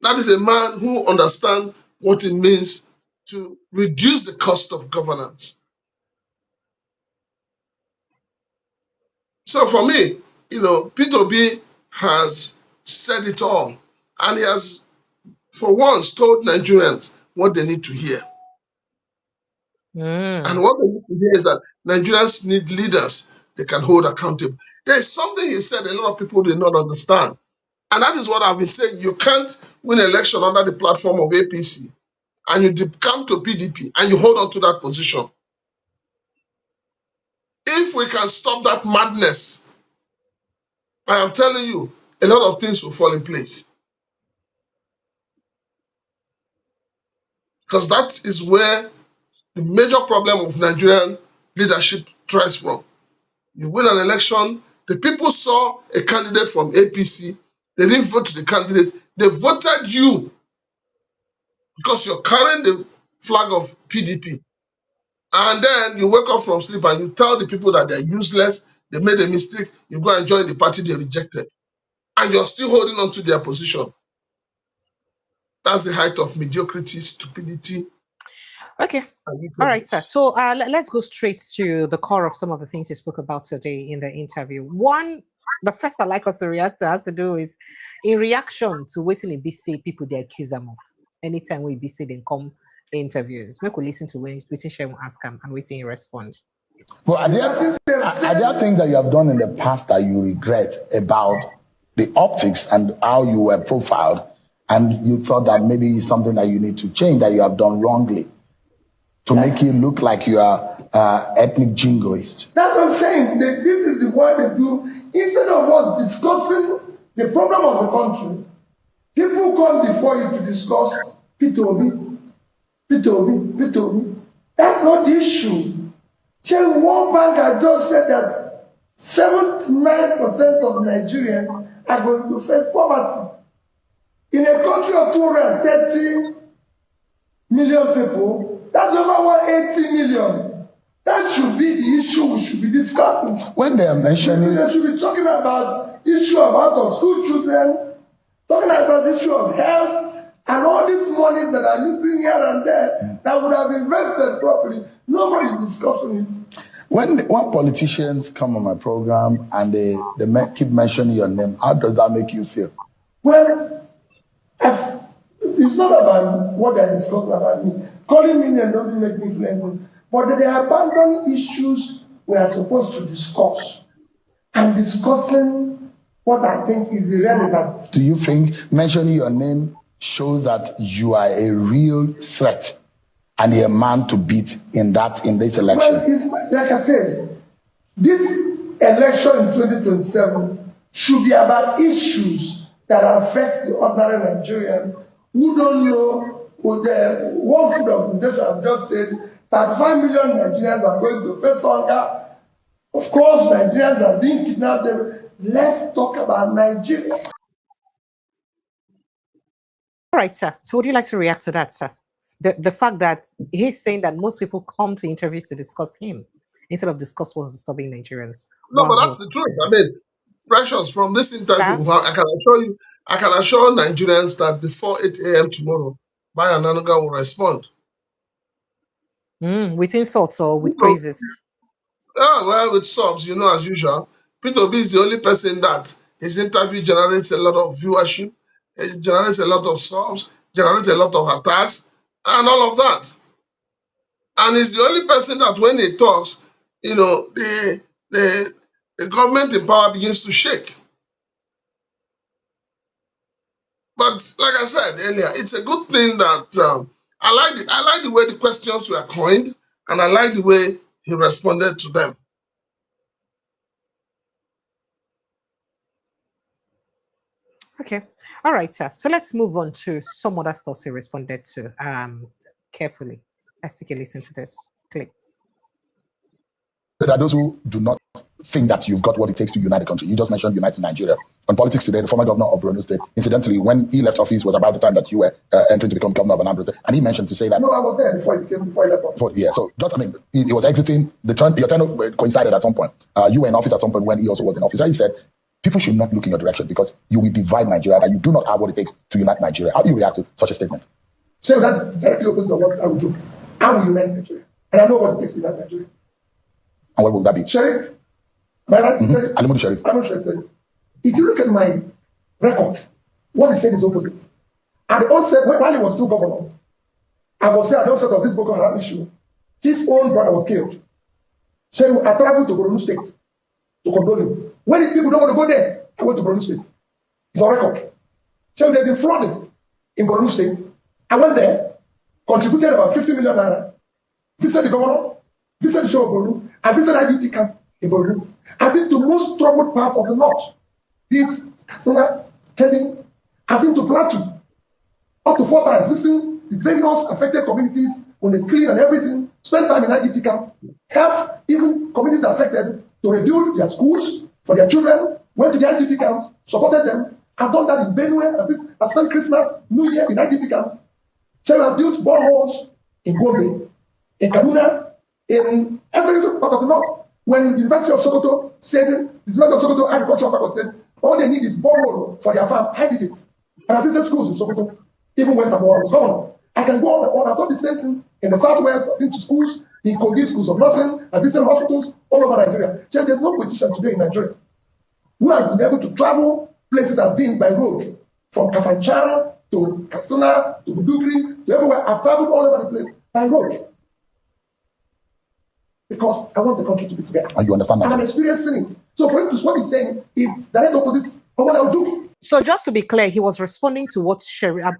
That is a man who understands what it means to reduce the cost of governance. So for me, Peter Obi has said it all. And he has, for once, told Nigerians what they need to hear. And what they need to hear is that Nigerians need leaders they can hold accountable. There is something he said a lot of people did not understand. And that is what I've been saying. You can't win an election under the platform of APC and you come to PDP and you hold on to that position. If we can stop that madness, I am telling you, a lot of things will fall in place. Because that is where the major problem of Nigerian leadership thrives from. You win an election, the people saw a candidate from APC, they didn't vote to the candidate, they voted you because you're carrying the flag of PDP. And then you wake up from sleep and you tell the people that they're useless, they made a mistake, you go and join the party they rejected. And you're still holding on to their position. That's the height of mediocrity, stupidity. Okay. All right, sir. So let's go straight to the core of some of the things you spoke about today in the interview. One, the first I'd like us to react to has to do with in reaction to waiting in BC people they accuse them of. Anytime we BC they come interviews, make we listen to when waiting share will ask them and waiting in response. Well, are there things that you have done in the past that you regret about the optics and how you were profiled, and you thought that maybe something that you need to change that you have done wrongly to make you look like you are ethnic jingoist? That's what I'm saying. This is the way they do. Instead of us discussing the problem of the country, people come before you to discuss Peter Obi. That's not the issue. World Bank has just said that 79% of Nigerians are going to face poverty. In a country of 230 million people, that's over 180 million. That should be the issue we should be discussing. When they are mentioning... They should be talking about issue of out-of-school children, talking about the issue of health, and all these monies that are missing here and there that would have invested properly. Nobody is discussing it. When politicians come on my program and they keep mentioning your name, how does that make you feel? Well, it's not about what they're discussing about me. Calling me name doesn't make me feel anything. But they abandon issues we are supposed to discuss. And discussing what I think is irrelevant. Do you think mentioning your name shows that you are a real threat and a man to beat in this election? Well, like I said, this election in 2027 should be about issues that affect the ordinary Nigerian who don't know who the World Food Organization have just said 35 million Nigerians are going to face hunger. Of course, Nigerians are being kidnapped. Let's talk about Nigeria. All right, sir. So would you like to react to that, sir? The fact that he's saying that most people come to interviews to discuss him instead of discuss what's disturbing Nigerians. No, but that's the truth. I mean, Precious, from this interview, I can assure Nigerians that before 8 a.m. tomorrow, Maya Nanuga will respond. With insults or with praises? Well, with subs, as usual. Peter Obi is the only person that his interview generates a lot of viewership, it generates a lot of subs, generates a lot of attacks, and all of that. And he's the only person that when he talks, the government in power begins to shake. But like I said earlier, it's a good thing that I like the way the questions were coined, and I like the way he responded to them. Okay. All right, sir. So let's move on to some other stuff he responded to carefully. Let's take a listen to this clip. There are those who do not think that you've got what it takes to unite the country. You just mentioned uniting Nigeria. On politics today, the former governor of Borno State, incidentally, when he left office was about the time that you were entering to become governor of Anambra State, and he mentioned to say that... No, I was there before he left office. So he was exiting, your turn coincided at some point. You were in office at some point when he also was in office. And he said, people should not look in your direction because you will divide Nigeria and you do not have what it takes to unite Nigeria. How do you react to such a statement? So that's directly opposite of what I would do. I will unite Nigeria. And I know what it takes to unite Nigeria. And what will that be? Sheriff. Am I right? Alimudu Sheriff. Sheriff. If you look at my record, what he said is opposite. At the onset, while he was still governor, I was there at the onset of this Boko Haram issue. His own brother was killed. So I traveled to Borno State to condole him. When these people don't want to go there, I went to Borno State. It's on record. So they've been flooded in Borno State. I went there, contributed about 50 million naira, visited the governor, visited the show of Borno, and visited IDP camp in Borno. I've been to most troubled parts of the north. Be it Katsina, Kebbi. I've been to Plateau up to 4 times, visiting the various affected communities on the screen and everything. Spend time in IDP camp, help even communities affected to rebuild their schools for their children. Went to the IDP camps, supported them. I've done that in Benue. I spent Christmas, New Year in IDP camps. So I've built boreholes in Gombe, in Kaduna, in every part of the north. When the University of Sokoto said, the University of Sokoto Agricultural Faculty said, all they need is borehole for their farm, I did it. And I visited schools in Sokoto, even when I was governor. I can go on and on. I've done the same thing in the Southwest. I've been to schools, in Kogi schools of nursing, I've visited hospitals all over Nigeria. There's no politician today in Nigeria who has been able to travel places I've been by road, from Kafanchan to Katsina to Budugri to everywhere. I've traveled all over the place by road. Because I want the country to be together. And you understand that? And I'm experiencing it. So for him to what he's saying is direct opposite of what I'll do. So just to be clear, he was responding to what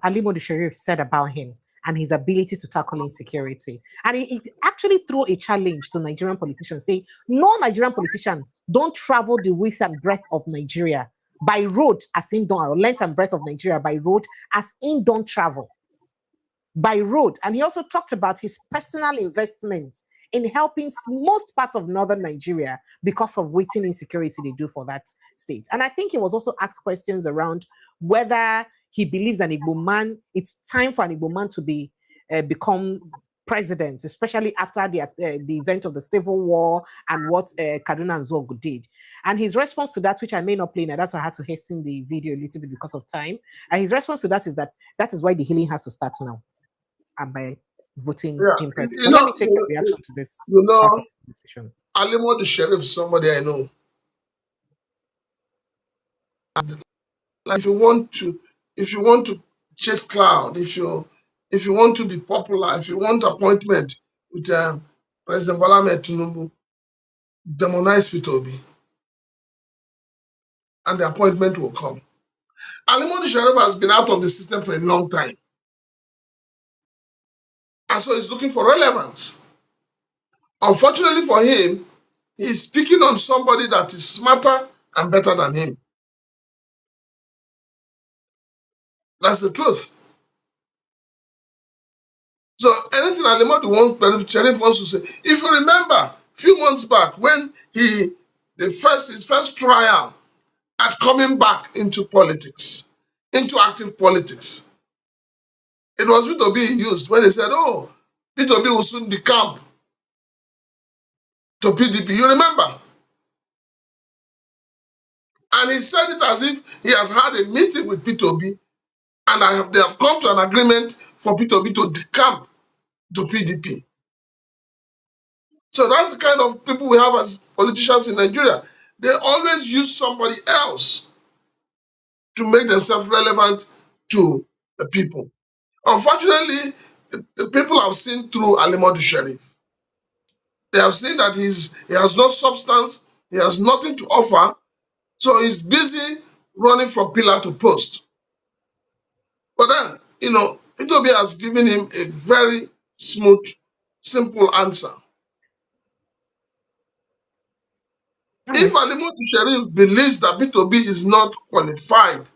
Ali Modu Sharif said about him and his ability to tackle insecurity. And he actually threw a challenge to Nigerian politicians, saying, no Nigerian politician don't travel the width and breadth of Nigeria by road as in don't, or length and breadth of Nigeria by road as in don't travel by road. And he also talked about his personal investments in helping most parts of northern Nigeria because of waiting insecurity they do for that state. And I think he was also asked questions around whether he believes an Igbo man, it's time for an Igbo man to be become president, especially after the event of the Civil War and what Kaduna and Zogu did. And his response to that, which I may not play now, that's why I had to hasten the video a little bit because of time. And his response to that is that is why the healing has to start now. And by voting in president. Let me take your reaction to this. Ali Modu Sharif is somebody I know. And like if you want to chase cloud, if you want to be popular, if you want appointment with President Tinubu, demonize Peter Obi, and the appointment will come. Ali Modu Sharif has been out of the system for a long time. And so he's looking for relevance. Unfortunately for him, he's speaking on somebody that is smarter and better than him. That's the truth. So anything Ali Modu Sharif wants to say, if you remember, a few months back, when his first trial at coming back into politics, into active politics, it was Peter Obi used when he said, oh, Peter Obi will soon decamp to PDP. You remember? And he said it as if he has had a meeting with Peter Obi and they have come to an agreement for Peter Obi to decamp to PDP. So that's the kind of people we have as politicians in Nigeria. They always use somebody else to make themselves relevant to the people. Unfortunately, the people have seen through Ali Modu Sharif. They have seen that he has no substance, he has nothing to offer, so he's busy running from pillar to post. But then, Peter Obi has given him a very smooth, simple answer. If Ali Modu Sharif believes that Peter Obi is not qualified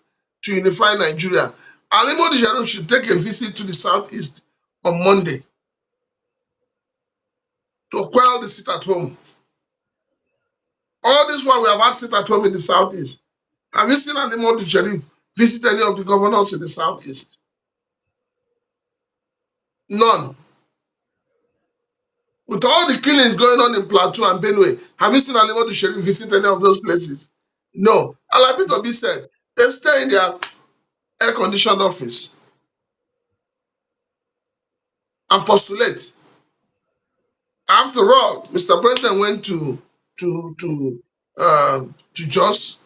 to unify Nigeria, Ali Modu Sharif should take a visit to the Southeast on Monday to quell the sit at home. All this while we have had sit at home in the Southeast. Have you seen Ali Modu Sharif visit any of the governors in the Southeast? None. With all the killings going on in Plateau and Benue, have you seen Ali Modu Sharif visit any of those places? No. And like Peter Obi said, they stay in their air-conditioned office and postulate. After all, Mr. President went to Jos.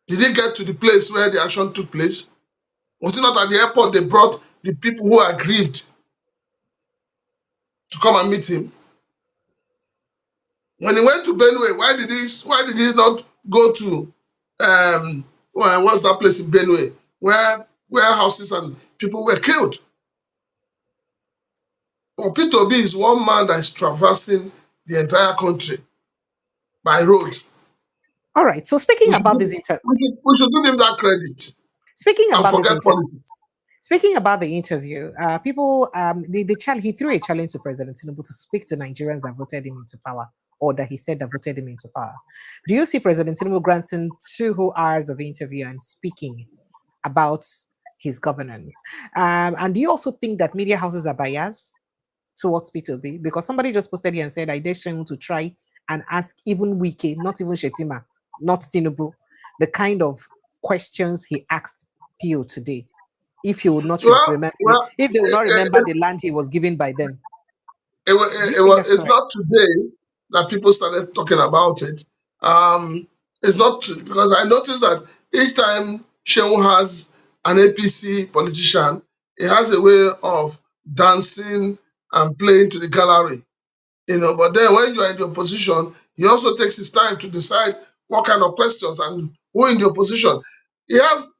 Did he get to the place where the action took place? Was it not at the airport they brought the people who are aggrieved to come and meet him? When he went to Benue, why did he not go to what's that place in Benue where warehouses and people were killed? Well, Peter Obi is one man that is traversing the entire country by road. All right. So speaking about this interview, we should give him that credit. Speaking about forget politics. Speaking about the interview, people he threw a challenge to President Tinubu to speak to Nigerians that voted him into power, or that he said that voted him into power. Do you see President Tinubu granting 2 whole hours of interview and speaking about his governance? And do you also think that media houses are biased towards Peter Obi? Because somebody just posted here and said, I dare him to try and ask even Wike, not even Shetima, not Tinubu, the kind of questions he asked Pio today. if he would not Well, remember, well, if they would not remember the land he was given by them. it's not today that people started talking about it. It's not because I noticed that each time Shehu has an APC politician, he has a way of dancing and playing to the gallery. But then when you are in the opposition, he also takes his time to decide what kind of questions and who in the opposition.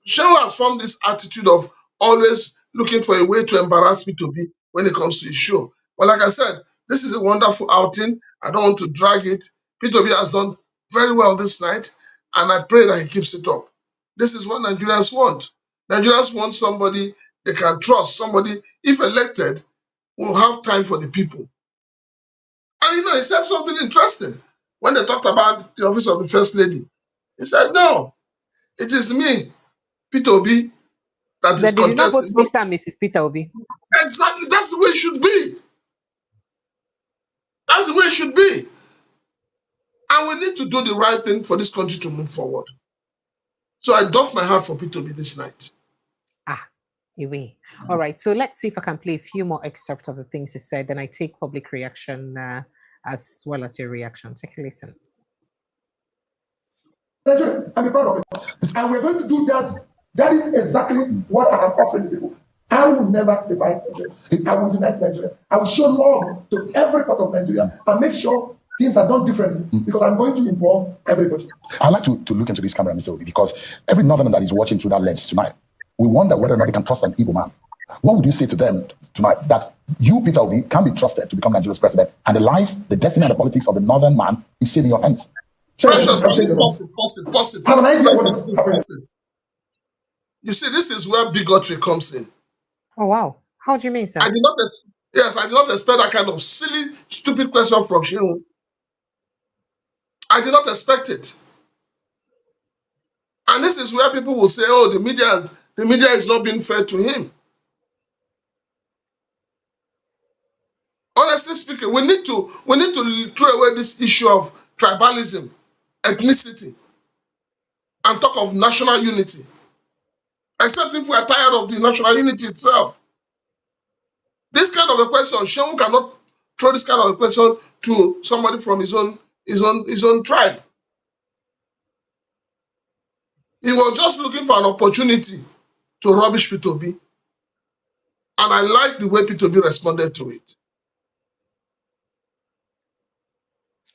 Shehu has formed this attitude of always looking for a way to embarrass P2B when it comes to his show. But like I said, this is a wonderful outing. I don't want to drag it. P2B has done very well this night, and I pray that he keeps it up. This is what Nigerians want. Nigerians want somebody they can trust, somebody, if elected, will have time for the people. And he said something interesting when they talked about the office of the First Lady. He said, no, it is me, Peter Obi, that is Did you not vote contesting. Mr. and Mrs. Peter Obi? Exactly, that's the way it should be. That's the way it should be. And we need to do the right thing for this country to move forward. So I doff my heart for Peter Obi this night. Away. All right, so let's see if I can play a few more excerpts of the things he said, then I take public reaction as well as your reaction. Take a listen. I'm proud of it. And we're going to do that. That is exactly what I am offering people. I will never divide Nigeria. I will unite Nigeria. I will show love to every part of Nigeria and make sure things are done differently because I'm going to involve everybody. I'd like to look into this camera, Mr. Obi, because every Northerner that is watching through that lens tonight, we wonder whether or not they can trust an evil man. What would you say to them tonight that you, Peter Obi, can be trusted to become Nigeria's president and the lives, the destiny and the politics of the Northern man is still in your hands? Precious, pause it. Have an idea. You see, this is where bigotry comes in. Oh, wow. How do you mean, sir? I did not expect that kind of silly, stupid question from Shehu. I did not expect it. And this is where people will say, oh, the media is not being fair to him. Honestly speaking, we need to throw away this issue of tribalism, ethnicity, and talk of national unity. Except if we are tired of the national unity itself. This kind of a question, Shehu cannot throw this kind of a question to somebody from his own tribe. He was just looking for an opportunity to rubbish Peter Obi. And I like the way Peter Obi responded to it.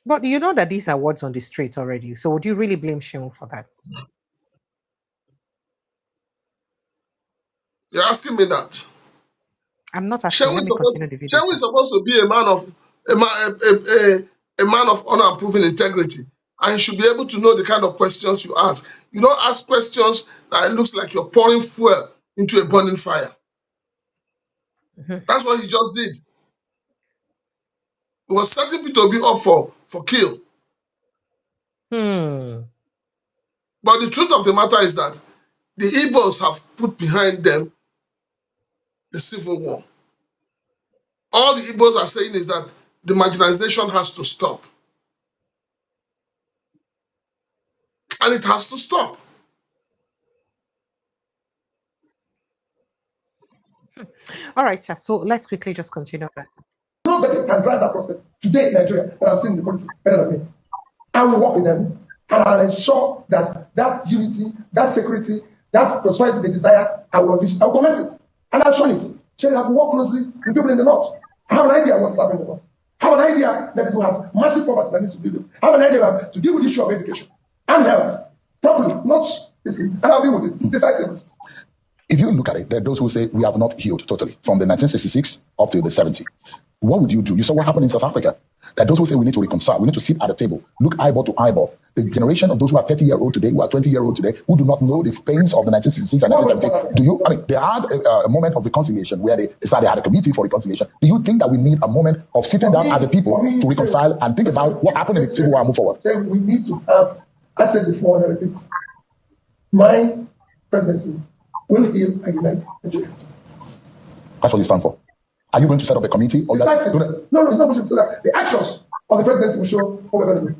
But you know that these are words on the street already. So would you really blame Shehu for that? You're asking me that? I'm not asking. Shehu is supposed to be a man of honor and proven integrity. And you should be able to know the kind of questions you ask. You don't ask questions that it looks like you're pouring fuel into a burning fire. Mm-hmm. That's what he just did. He was setting Peter Obi up for kill. But the truth of the matter is that the Igbos have put behind them the civil war. All the Igbos are saying is that the marginalization has to stop. And it has to stop. All right, sir. So let's quickly just continue that. Nobody can drive that process today in Nigeria that I've seen in the politics better than me. I will work with them and I'll ensure that unity, that security, that prosperity they desire, I will commence it. And I'll show it. I will work closely with people in the north. I have an idea of what's happening in the north. I have an idea that people have massive poverty that needs to be built. I have an idea to deal with the issue of education and health properly, not this thing. And I'll deal with it decisively. If you look at it, there are those who say we have not healed totally from the 1966 up to the 70. What would you do? You saw what happened in South Africa. There are those who say we need to reconcile. We need to sit at a table, look eyeball to eyeball. The generation of those who are 30-year-old today, who are 20-year-old today, who do not know the pains of the 1966 and 1970. They had a moment of reconciliation where they had a committee for reconciliation. Do you think that we need a moment of sitting down as a people to reconcile and think about what happened in the Civil War and move forward? We need to have, I said before, and I repeat, my presidency will heal and unite Nigeria. That's what you stand for. Are you going to set up a committee? Or no, it's not going to say that. The actions of the presidency will show what we're going to do.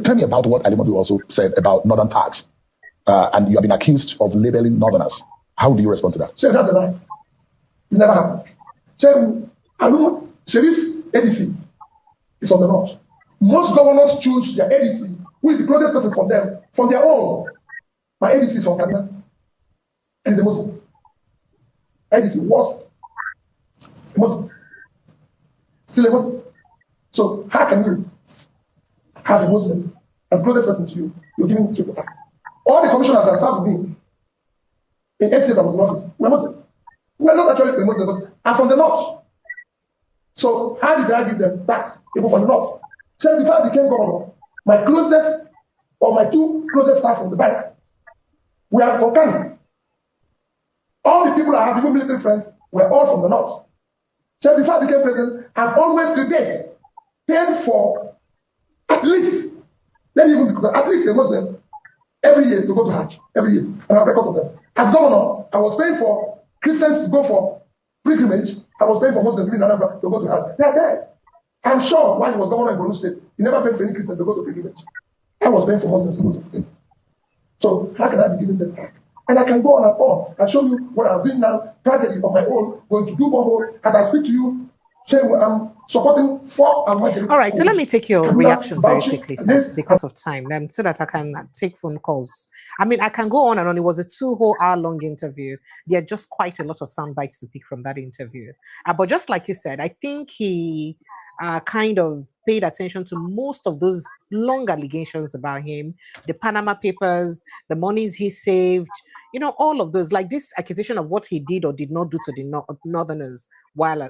Tell me about what Alimodu also said about northern tax. And you have been accused of labeling northerners How do you respond to that? So that's a lie. It never happened. So I know Sheriff's ADC is on the north. Most governors choose their ADC, who is the closest person from them, from their own. My ADC is from Kaduna, and he's a Muslim. ADC was a Muslim, still a Muslim. So how can you have a Muslim as closest person to you? You're giving triple attack. All the commissioners that served me in 8 years I was in office were Muslims. We're not actually Muslims, I'm from the north. So how did I give them tax? People from the north. So before I became governor, my closest or my 2 closest staff from the bank were from Kano. All the people I have, even military friends, were all from the north. So before I became president, I've always to date paid for at least, let me even because at least a Muslim every year to go to Hajj, every year, and I have records of them. As governor, I was paying for Christians to go for pilgrimage. I was paying for Muslims in Anambra to go to Hajj. They are there. I'm sure while he was governor in Borno State, he never paid for any Christians to go to pilgrimage. I was paying for Muslims to go to pilgrimage. So how can I be giving them back? And I can go on and on and show you what I'm doing now, privately on my own, going to do borehole. As I speak to you, I'm supporting 4 and All right, so let me take your reaction very quickly, sir, because of time, so that I can take phone calls. I mean, I can go on and on. It was a 2 whole hour long interview. There are just quite a lot of sound bites to pick from that interview. But just like you said, I think he kind of paid attention to most of those long allegations about him, the Panama Papers, the monies he saved, you know, all of those, like this accusation of what he did or did not do to the Northerners while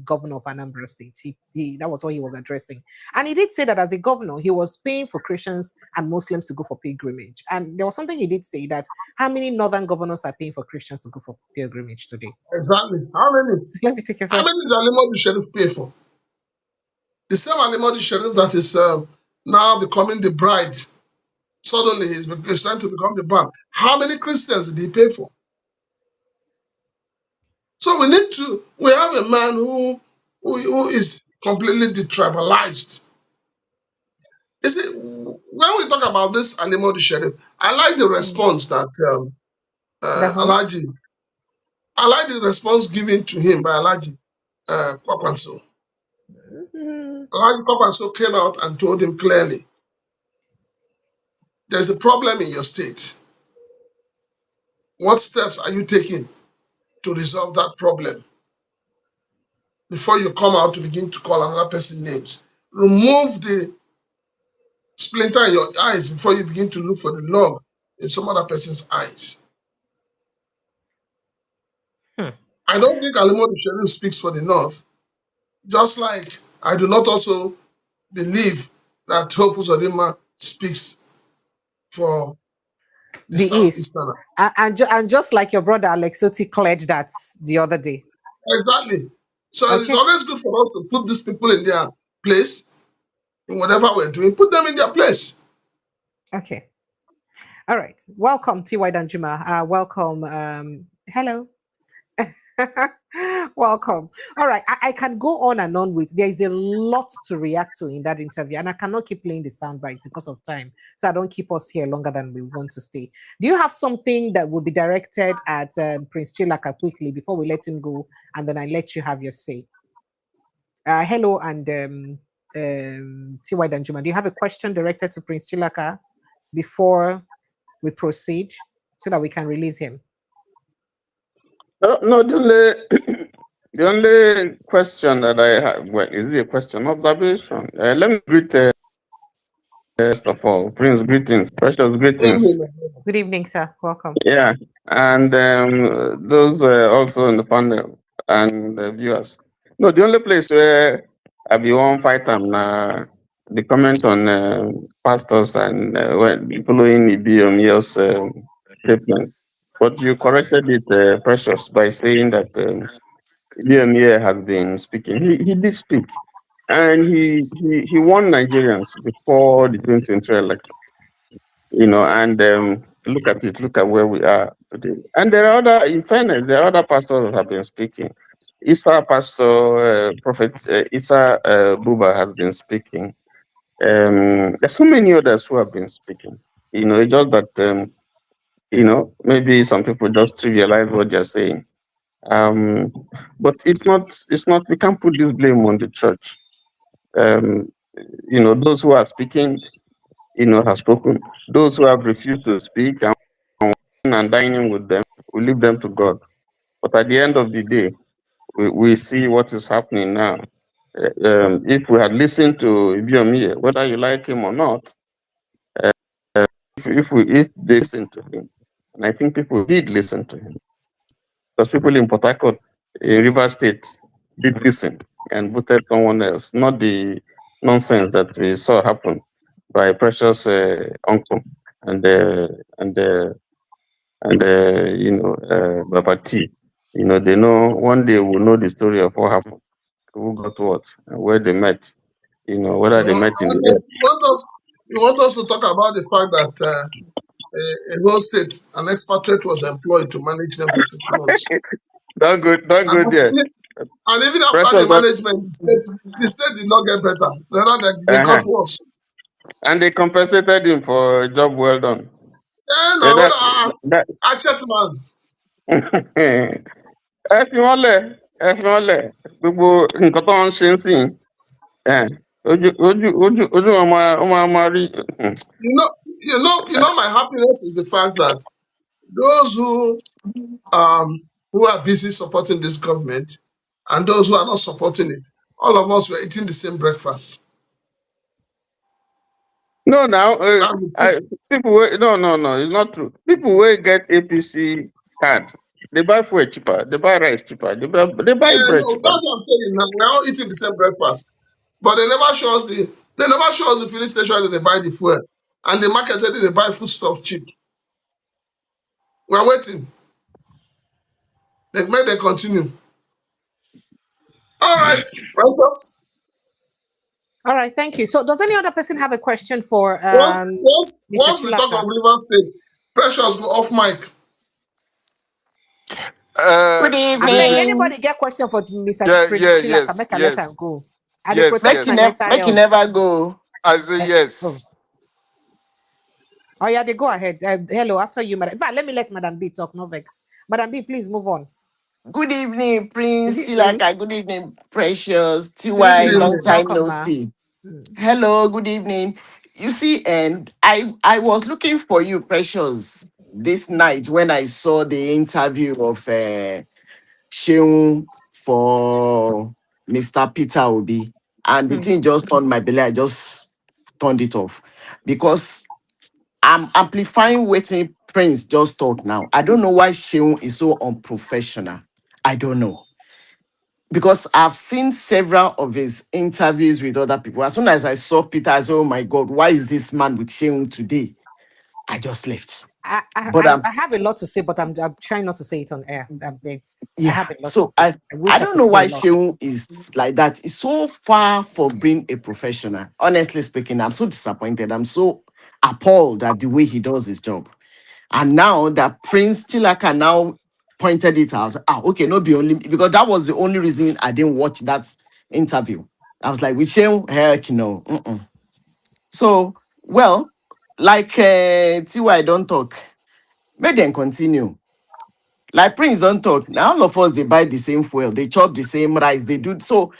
governor of Anambra State. That was what he was addressing. And he did say that as a governor, he was paying for Christians and Muslims to go for pilgrimage. And there was something he did say, that how many northern governors are paying for Christians to go for pilgrimage today? Exactly. How many? Let me take your How first. many did Alimodi Sheriff pay for? The same Alimodi Sheriff that is now becoming the bride. Suddenly he's trying to become the bride. How many Christians did he pay for? So we have a man who is completely detribalized. You see, when we talk about this Alimodi Sheriff, I like the response that Alhaji, I like the response given to him by Alhaji Kwakwanso. Alhaji Kwakwanso came out and told him clearly, there's a problem in your state. What steps are you taking to resolve that problem? Before you come out to begin to call another person names. Remove the splinter in your eyes before you begin to look for the log in some other person's eyes. I don't think Alimodi Sheriff speaks for the North, just like I do not also believe that Hope Uzodinma speaks for the Southeasterners. And just like your brother Alex Oti cleared that the other day. Exactly. So it's always good for us to put these people in their place, in whatever we're doing, put them in their place. Okay. All right. Welcome, T.Y. Danjuma. Welcome. Hello. Welcome. All right. I can go on and on with, there is a lot to react to in that interview, and I cannot keep playing the sound bites because of time. So I don't keep us here longer than we want to stay. Do you have something that would be directed at Prince Chilaka quickly before we let him go, and then I let you have your say? Hello, and T.Y. Danjuma, do you have a question directed to Prince Chilaka before we proceed so that we can release him? No, the only question that I have, well, is it a question observation? Let me greet, first of all, Prince, greetings, precious greetings. Good evening, sir. Welcome. Yeah, and those also in the panel and the viewers. No, the only place where I be one fight them the comment on pastors and following Ibiomio's statement. But you corrected it, Precious, by saying that Ibiomio has been speaking. He did speak, and he warned Nigerians before the 2023 election. You know, and look at it. Look at where we are today. And there are other, in fairness, there are other pastors that have been speaking. Prophet Issa Buba has been speaking. There's so many others who have been speaking. You know, it's just that Maybe some people just trivialize what you're saying. But it's not. We can't put this blame on the church. Those who are speaking, have spoken. Those who have refused to speak and dining with them, we leave them to God. But at the end of the day, we see what is happening now. If we had listened to Ibiomi, whether you like him or not, if they listened to him, and I think people did listen to him, because people in Port Harcourt, in River State, did listen and voted someone else, not the nonsense that we saw happen by Precious uncle and Baba T. They know one day we'll know the story of what happened, who got what, and where they met. Whether they met in the air. You want us to talk about the fact that a whole state, an expatriate was employed to manage them for 6 months. Don't go there. And even after Precious the management, the state did not get better. Rather, they got worse. And they compensated him for a job well done. Yeah, no, Achet man. Ẹ fi wọ́n lẹ̀ gbogbo nǹkan tó ń ṣe ń sìn ojú wọn máa rí. My happiness is the fact that those who are busy supporting this government and those who are not supporting it, all of us were eating the same breakfast. No, now people no, it's not true. People will get APC card. They buy food cheaper. They buy rice cheaper. They buy bread cheaper. That's what I'm saying. Now we're all eating the same breakfast, but they never show us the filling station that they buy the fuel, and the market where they buy food stuff cheap. We're waiting. They continue. All right, Precious. All right, thank you. So, does any other person have a question for? Once we talk of River State, Precious, go off mic. Good evening. Anybody get question for Mr. Yes. Make a let him go. Make you never go. I say yes. Oh yeah, they go ahead. Hello, after you, madam. In fact, let me let Madam B talk. No vex. Madam B, please move on. Good evening, Prince Silaka. Good evening, Precious. TY, long time no see. Hello, good evening. You see, and I was looking for you, Precious, this night when I saw the interview of Sheung for Mr. Peter Obi, and the thing just turned my belly. I just turned it off because I'm amplifying waiting Prince just talk now. I don't know why Sheung is so unprofessional. I don't know. Because I've seen several of his interviews with other people. As soon as I saw Peter, I said, oh my God, why is this man with Sheung today? I just left. I have a lot to say, but I'm trying not to say it on air. I don't know why Sheung is like that. It's so far from being a professional. Honestly speaking, I'm so disappointed. I'm so appalled at the way he does his job. And now that Prince Tilaka now pointed it out. Okay, not be only because that was the only reason I didn't watch that interview. I was like, with Sheung, heck no. So, well, like TY don't talk. Make them continue. Like Prince don't talk. Now all of us they buy the same fuel, they chop the same rice, they do so.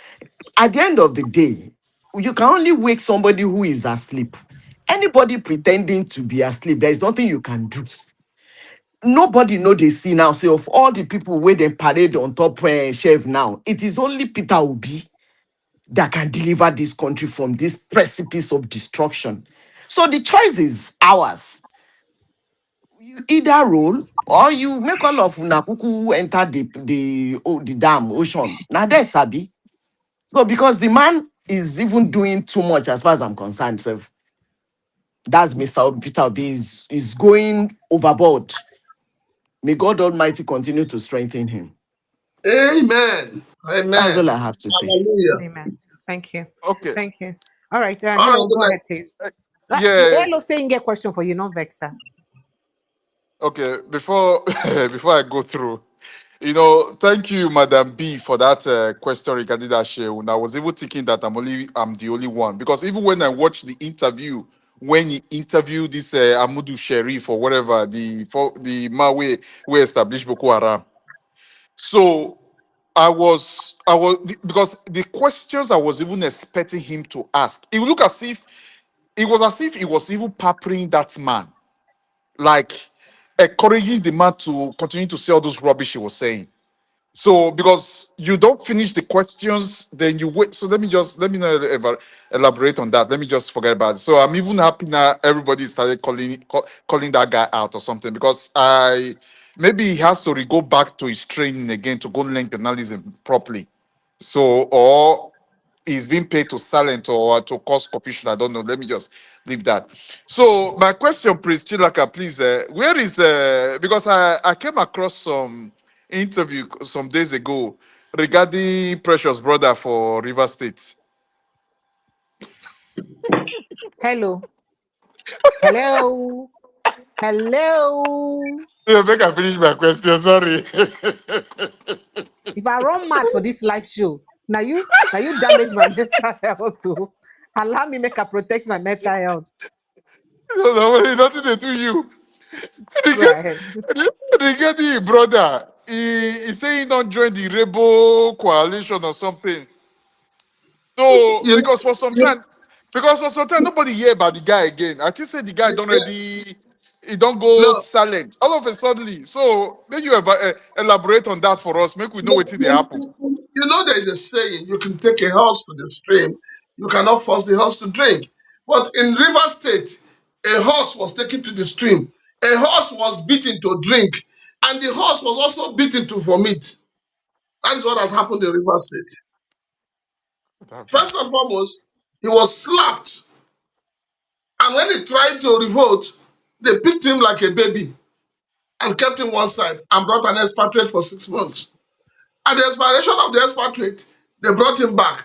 At the end of the day, you can only wake somebody who is asleep. Anybody pretending to be asleep, there is nothing you can do. Nobody know they see now. So of all the people where they parade on top shelf now, it is only Peter Obi that can deliver this country from this precipice of destruction. So the choice is ours. You either roll or you make all of Nakuku enter the dam ocean. Now that's Sabi. So because the man is even doing too much as far as I'm concerned. So that's Mr. Peter Obi is going overboard. May God Almighty continue to strengthen him. Amen. That's all I have to say. Hallelujah. Amen. Thank you. Okay. Thank you. All right. Hello, go ahead, please. Hello, saying a question for you, not Vexa. Okay. Before I go through, thank you, Madam B, for that question regarding that Sheung. I was even thinking that I'm the only one because even when I watched the interview when he interviewed this Amudu Sharif or whatever, the man we established Boko Haram. So because the questions I was even expecting him to ask, it would look as if it was as if he was even pampering that man, like encouraging the man to continue to say all those rubbish he was saying. So because you don't finish the questions, then you wait. So let me not elaborate on that. Let me just forget about it. So I'm even happy now everybody started calling that guy out or something, because maybe he has to go back to his training again to go learn journalism properly. So, or he's being paid to silent or to cause confusion. I don't know. Let me just leave that. So, my question, please, Chilaka, please, where is because I came across some interview some days ago regarding Precious brother for River State. Hello. Hello. Hello. Yeah, make I finish my question. Sorry. If I run mad for this live show, now you damage my mental health too. Allow me make I protect my mental health. No, worry, nothing to do you. Go ahead. Regarding your brother, he say he don't join the Rebel coalition or something. So You, because for some time nobody hear about the guy again. I think say the guy don't already he don't go no, silent all of a suddenly. So maybe you elaborate on that for us. Make we know what they happen. you know there is a saying, you can take a horse to the stream, you cannot force the horse to drink. But in River State, a horse was taken to the stream. A horse was beaten to drink, and the horse was also beaten to vomit. That is what has happened in River State. First and foremost, he was slapped, and when he tried to revolt, they picked him like a baby and kept him one side and brought an expatriate for 6 months. At the expiration of the expatriate, they brought him back.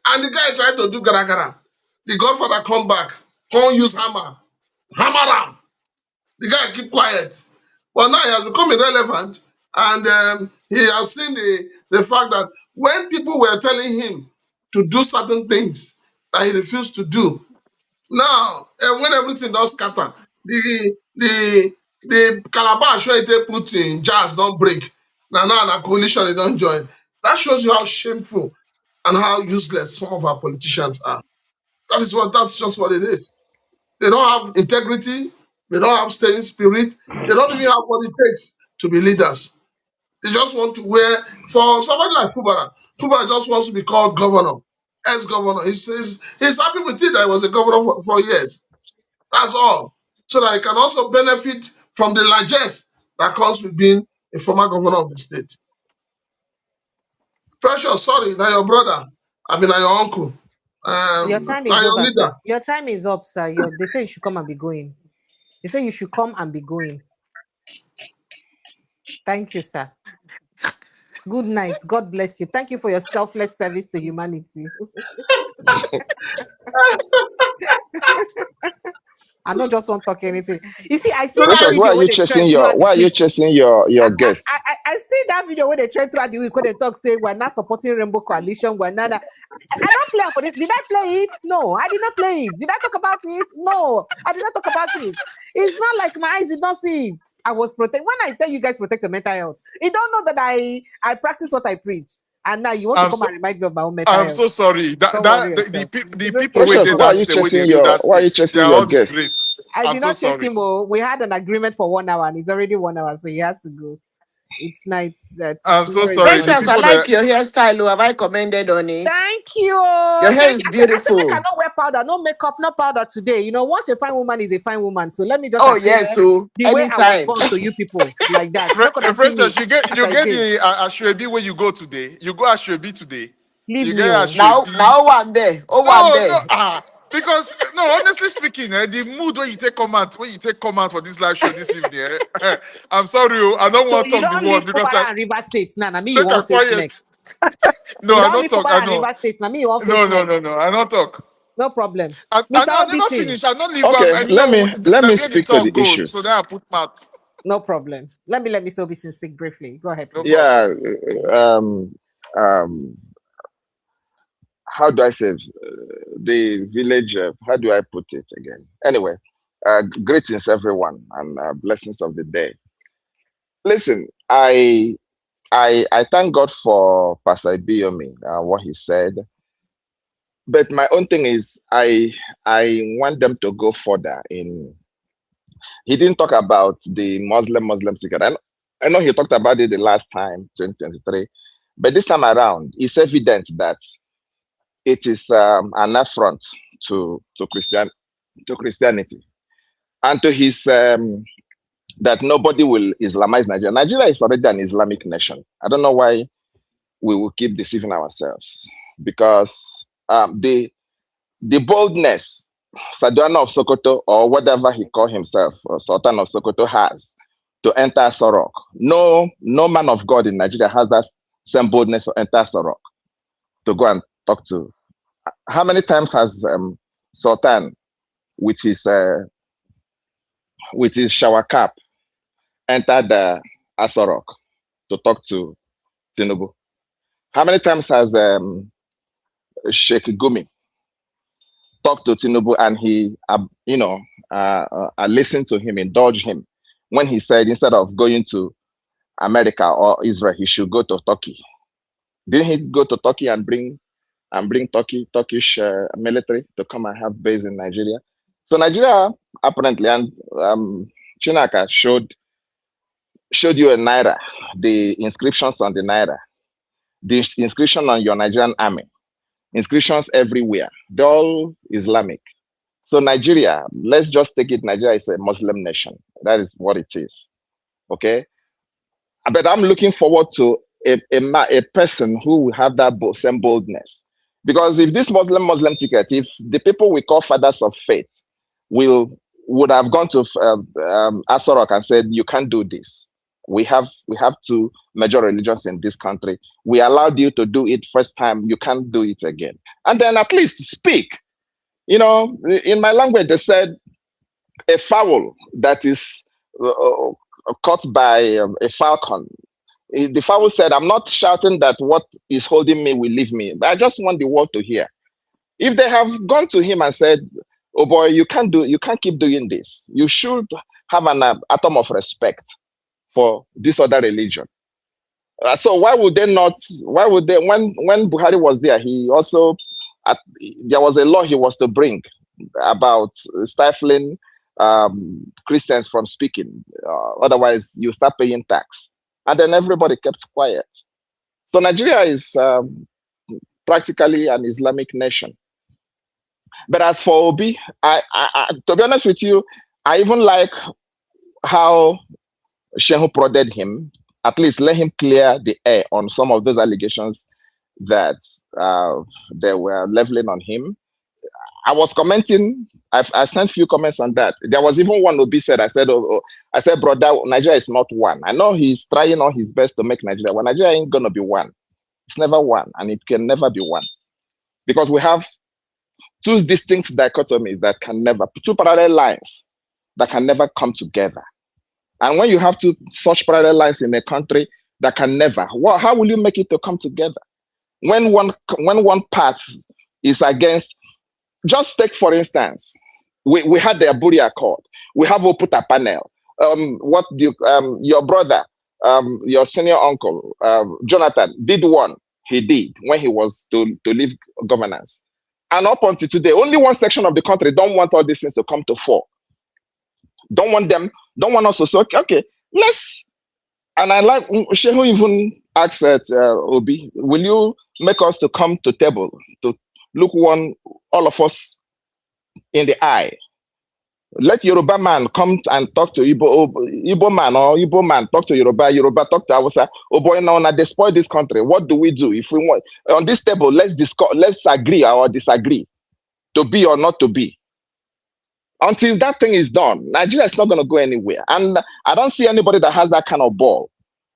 And the guy tried to do gara gara. The godfather come back, can't use hammer him. The guy keep quiet. But now he has become irrelevant, and he has seen the fact that when people were telling him to do certain things that he refused to do, now when everything does scatter, the calabash where they put in jars don't break. Now a coalition they don't join. That shows you how shameful and how useless some of our politicians are. That's just what it is. They don't have integrity, they don't have staying spirit, they don't even have what it takes to be leaders. They just want to wear, for somebody like Fubara, Fubara just wants to be called governor, ex-governor. He's happy with it that he was a governor for 4 years. That's all. So that he can also benefit from the largesse that comes with being a former governor of the state. Precious, sorry, now your brother. I mean, now your uncle. Your time Now is your over, leader. sir. Your time is up, sir. They say you should come and be going. They say you should come and be going. Thank you, sir. Good night. God bless you. Thank you for your selfless service to humanity. I don't just want to talk anything. You see, I see that Precious, video why are where you they chasing trend throughout the week. your guest? I see that video where they trend throughout the week where they talk, say we're not supporting Rainbow Coalition, we're not. I don't play for this. Did I play it? No, I did not play it. Did I talk about it? No, I did not talk about it. It's not like my eyes did not see it. I was protect. When I tell you guys protect your mental health, you don't know that I practice what I preach. And now you want to come and remind me of my own mental I'm health. so sorry. Don't worry The yourself. It's people okay. who Precious, did why are that you state, where they chasing do that state, they are all guest? disgrace. I I'm did so not chase sorry. him. Oh, we had an agreement for 1 hour, and it's already 1 hour, so he has to go. It's nights. I'm so Tomorrow is sorry. The Precious, I people Monday. like that your hairstyle. Have I commented on it? Thank you. Your hair Thank is you. I said, make I beautiful. not wear powder, no makeup, no powder today. You know, once a fine woman is a fine woman. So let me just Oh, appear yes, so the way I was anytime. born to you people, like that. Not gonna see me Precious, you get as I did. the Ashwebi where you go today. You go Ashwebi today. Leave You me. get Oh. Ashwebi. Now one there. Oh, one No, there. because no, honestly speaking, the mood when you take command for this live show this evening, I'm sorry, I don't So want to you talk the don't word leave because I Fubara and River States. Nah, me you make a want face quiet. next. No, You I don't don't leave talk. I Fubara and know. River States. Now me you want face No, next. I don't talk. No problem. And Mr. I never Obisin, finish. I don't leave. Okay, let me Where the speak to the talk go. So issues. then I put mouth. no problem. Let me Mr. Obisin speak briefly. Go ahead, No please. problem. Yeah, um, how do I say the village? How do I put it again? Anyway, greetings everyone and blessings of the day. Listen, I thank God for Pastor Ibiyomi, what he said. But my own thing is, I want them to go further in. He didn't talk about the Muslim ticket. I know he talked about it the last time, 2023, but this time around, it's evident that it is an affront to Christianity and to his that nobody will Islamize Nigeria. Nigeria is already an Islamic nation. I don't know why we will keep deceiving ourselves, because the boldness Sadiana of Sokoto, or whatever he called himself, or Sultan of Sokoto, has to enter Sorok. No man of God in Nigeria has that same boldness to enter Sorok, to go and talk to. How many times has Sultan with his shower cap entered Asorok to talk to Tinubu? How many times has Sheikh Gumi talked to Tinubu and he, listened to him, indulged him when he said instead of going to America or Israel, he should go to Turkey? Didn't he go to Turkey and bring Turkish military to come and have base in Nigeria? So Nigeria apparently, and Chinaka showed you a naira, the inscriptions on the naira, the inscription on your Nigerian army, inscriptions everywhere. They're all Islamic. So Nigeria, let's just take it. Nigeria is a Muslim nation. That is what it is. Okay. But I'm looking forward to a person who will have that same boldness. Because if this Muslim ticket, if the people we call fathers of faith would have gone to Asorok and said, you can't do this. We have two major religions in this country. We allowed you to do it first time. You can't do it again. And then at least speak. In my language, they said a fowl that is caught by a falcon. The fowl said, I'm not shouting that what is holding me will leave me, but I just want the world to hear. If they have gone to him and said, oh boy, you can't keep doing this. You should have an atom of respect for this other religion. So why would they, when Buhari was there, he also, there was a law he was to bring about stifling Christians from speaking. Otherwise, you start paying tax. And then everybody kept quiet. So Nigeria is practically an Islamic nation. But as for Obi, I, to be honest with you, I even like how Shehu prodded him. At least let him clear the air on some of those allegations that they were leveling on him. I was commenting. I sent a few comments on that. There was even one Obi said. I said, brother, Nigeria is not one. I know he's trying all his best to make Nigeria one. Nigeria ain't gonna be one. It's never one, and it can never be one, because we have two distinct dichotomies that can never, two parallel lines that can never come together. And when you have two such parallel lines in a country that can never, how will you make it to come together? When one part is against, just take for instance, we had the Aburi Accord, we have Oputa panel. Your brother, your senior uncle, Jonathan, did one. He did when he was to leave governance. And up until today, only one section of the country don't want all these things to come to fore. Don't want us to say, okay, let's, and I like, Shehu even asked Obi, will you make us to come to table, to look all of us in the eye? Let Yoruba man come and talk to Igbo man, or Igbo man talk to Yoruba talk to Hausa. Oh boy, now they spoil this country. What do we do? If we want on this table, let's discuss, let's agree or disagree to be or not to be. Until that thing is done, Nigeria is not going to go anywhere. And I don't see anybody that has that kind of ball.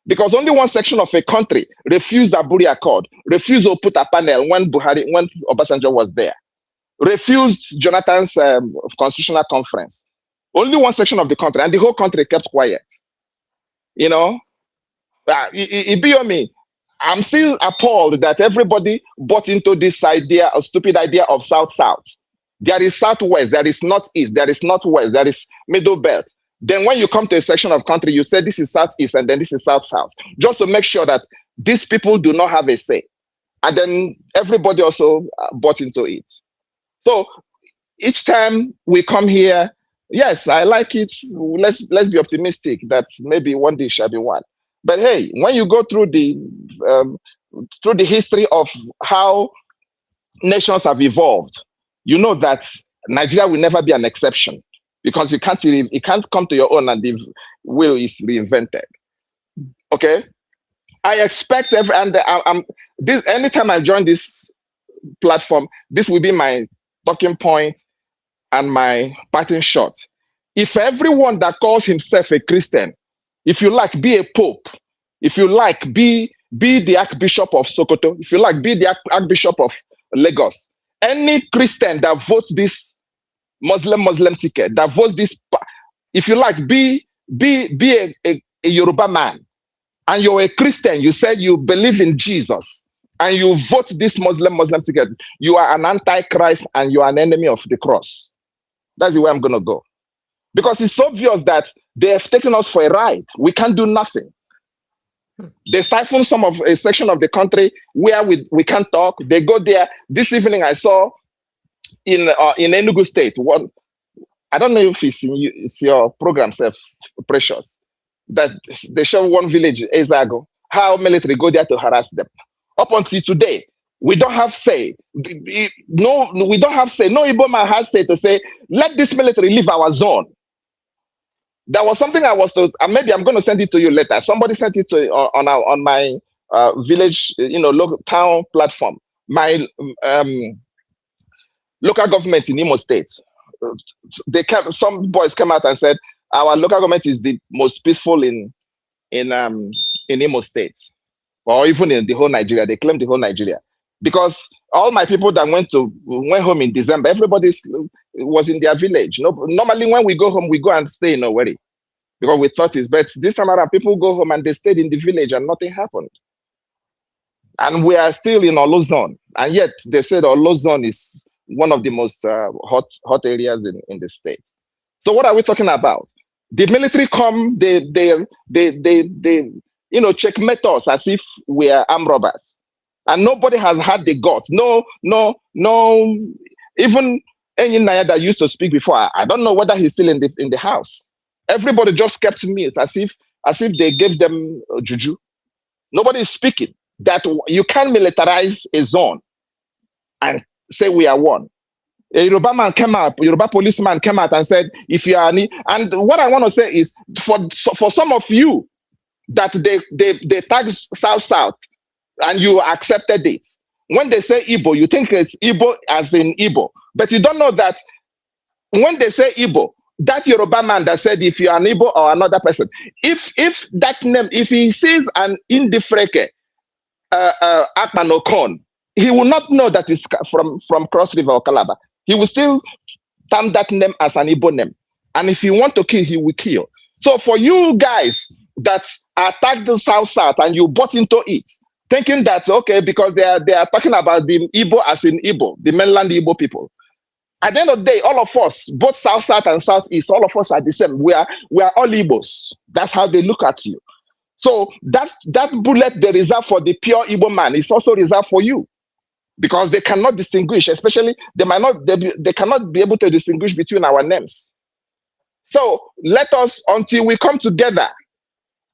Because only one section of a country refused the Aburi Accord, refused to put a panel when Obasanjo was there, refused Jonathan's constitutional conference. Only one section of the country, and the whole country kept quiet. Ibiyomi, I'm still appalled that everybody bought into this idea, a stupid idea of South-South. There is Southwest, there is Northeast, there is Northwest, there is Middle Belt. Then when you come to a section of country, you say this is Southeast and then this is South-South, just to make sure that these people do not have a say. And then everybody also bought into it. So each time we come here, yes, I like it. Let's be optimistic that maybe one day shall be one. But hey, when you go through the history of how nations have evolved, you know that Nigeria will never be an exception, because you can't come to your own and the wheel is reinvented. Okay, I expect anytime I join this platform, this will be my talking point and my parting shot. If everyone that calls himself a Christian, if you like, be a pope, if you like, be the Archbishop of Sokoto, if you like, be the Archbishop of Lagos, any Christian that votes this Muslim ticket, that votes this, if you like, be a Yoruba man, and you're a Christian, you said you believe in Jesus, and you vote this Muslim ticket, you are an antichrist and you are an enemy of the cross. That's the way I'm going to go. Because it's obvious that they have taken us for a ride. We can't do nothing. They stifle a section of the country where we can't talk. They go there. This evening I saw in Enugu State, I don't know if it's your program, Precious, that they show one village, Ezago, how military go there to harass them. Up until today, we don't have say. No, we don't have say. No Igbo man has say to say, let this military leave our zone. There was something I was told, and maybe I'm going to send it to you later. Somebody sent it to on my village, local town platform. My local government in Imo State. Some boys came out and said our local government is the most peaceful in Imo State, or even in the whole Nigeria. They claim the whole Nigeria, because all my people that went home in December, everybody was in their village. Normally when we go home, we go and stay in Owerri, because we thought it's better. This time around, people go home and they stayed in the village and nothing happened. And we are still in Olo zone, and yet they said Olo zone is one of the most hot areas in the state. So what are we talking about? The military come, they checkmate us as if we are armed robbers, and nobody has had the gut. No. Even Enyi Naya that used to speak before, I don't know whether he's still in the house. Everybody just kept mute, as if they gave them juju. Nobody is speaking. That you can't militarize a zone and say we are one. A Yoruba man came out, Yoruba policeman came out and said, if you are any, and what I want to say is, for some of you that they tag South and you accepted it. When they say Igbo, you think it's Igbo as in Igbo, but you don't know that when they say Igbo, that Yoruba man that said if you are an Igbo or another person, if that name, if he sees an Indifreke, Akmanokon, he will not know that it's from Cross River or Calabar. He will still term that name as an Igbo name. And if he want to kill, he will kill. So for you guys that attacked the South and you bought into it, thinking that, okay, because they are talking about the Igbo as in Igbo, the mainland Igbo people. At the end of the day, all of us, both South and Southeast, all of us are the same. We are all Igbos. That's how they look at you. So that bullet they reserve for the pure Igbo man is also reserved for you, because they cannot distinguish, especially they cannot be able to distinguish between our names. So let us, until we come together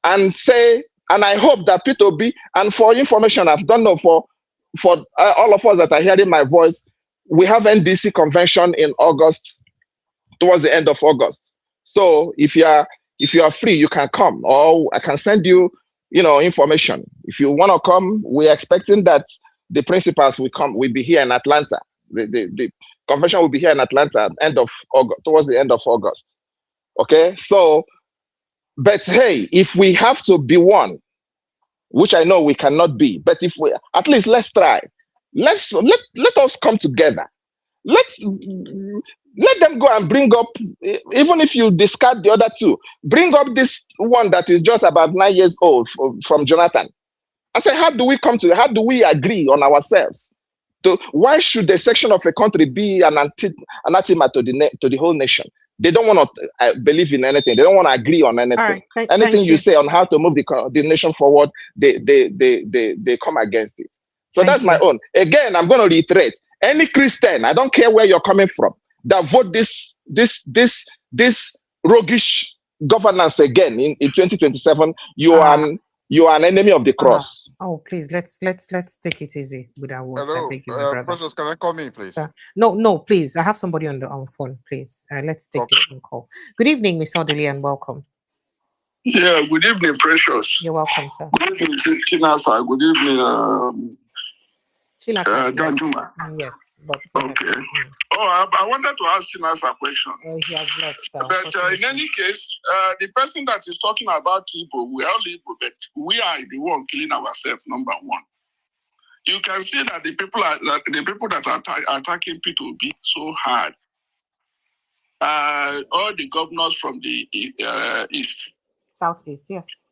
and say, and I hope that Peter Obi, and for information, I've done know for all of us that are hearing my voice, we have NDC convention in August, towards the end of August. So if you are free, you can come, or I can send you, information. If you want to come, we're expecting that the principals will be here in Atlanta. The convention will be here in Atlanta towards the end of August. Okay, so, but hey, if we have to be one, which I know we cannot be, but if we, at least let's try. Let us come together. Let them go and bring up, even if you discard the other two, bring up this one that is just about 9 years old from Jonathan. I said, how do we agree on ourselves? Why should a section of a country be an anathema to the whole nation? They don't want to believe in anything. They don't want to agree on anything. All right. Anything you say on how to move the nation forward, they come against it. So that's my own. Again, I'm going to reiterate. Any Christian, I don't care where you're coming from, that vote this roguish governance again in 2027, you are an enemy of the cross. Oh, please, let's take it easy with our words. Hello, I beg you, my brother. Precious, can I come in, please? No, please. I have somebody on the phone, please. Let's take the phone call. Good evening, Miss Odili, and welcome. Yeah, good evening, Precious. You're welcome, sir. Good evening, Chinasa. Good evening, Danjuma. Yes, but okay. I wanted to ask Chinasa a question. He has left, sir. But in any case, the person that is talking about Igbo, we are all Igbo, but we are the one killing ourselves. Number one, you can see that the people that are attacking Peter Obi so hard. All the governors from the east, southeast, yes.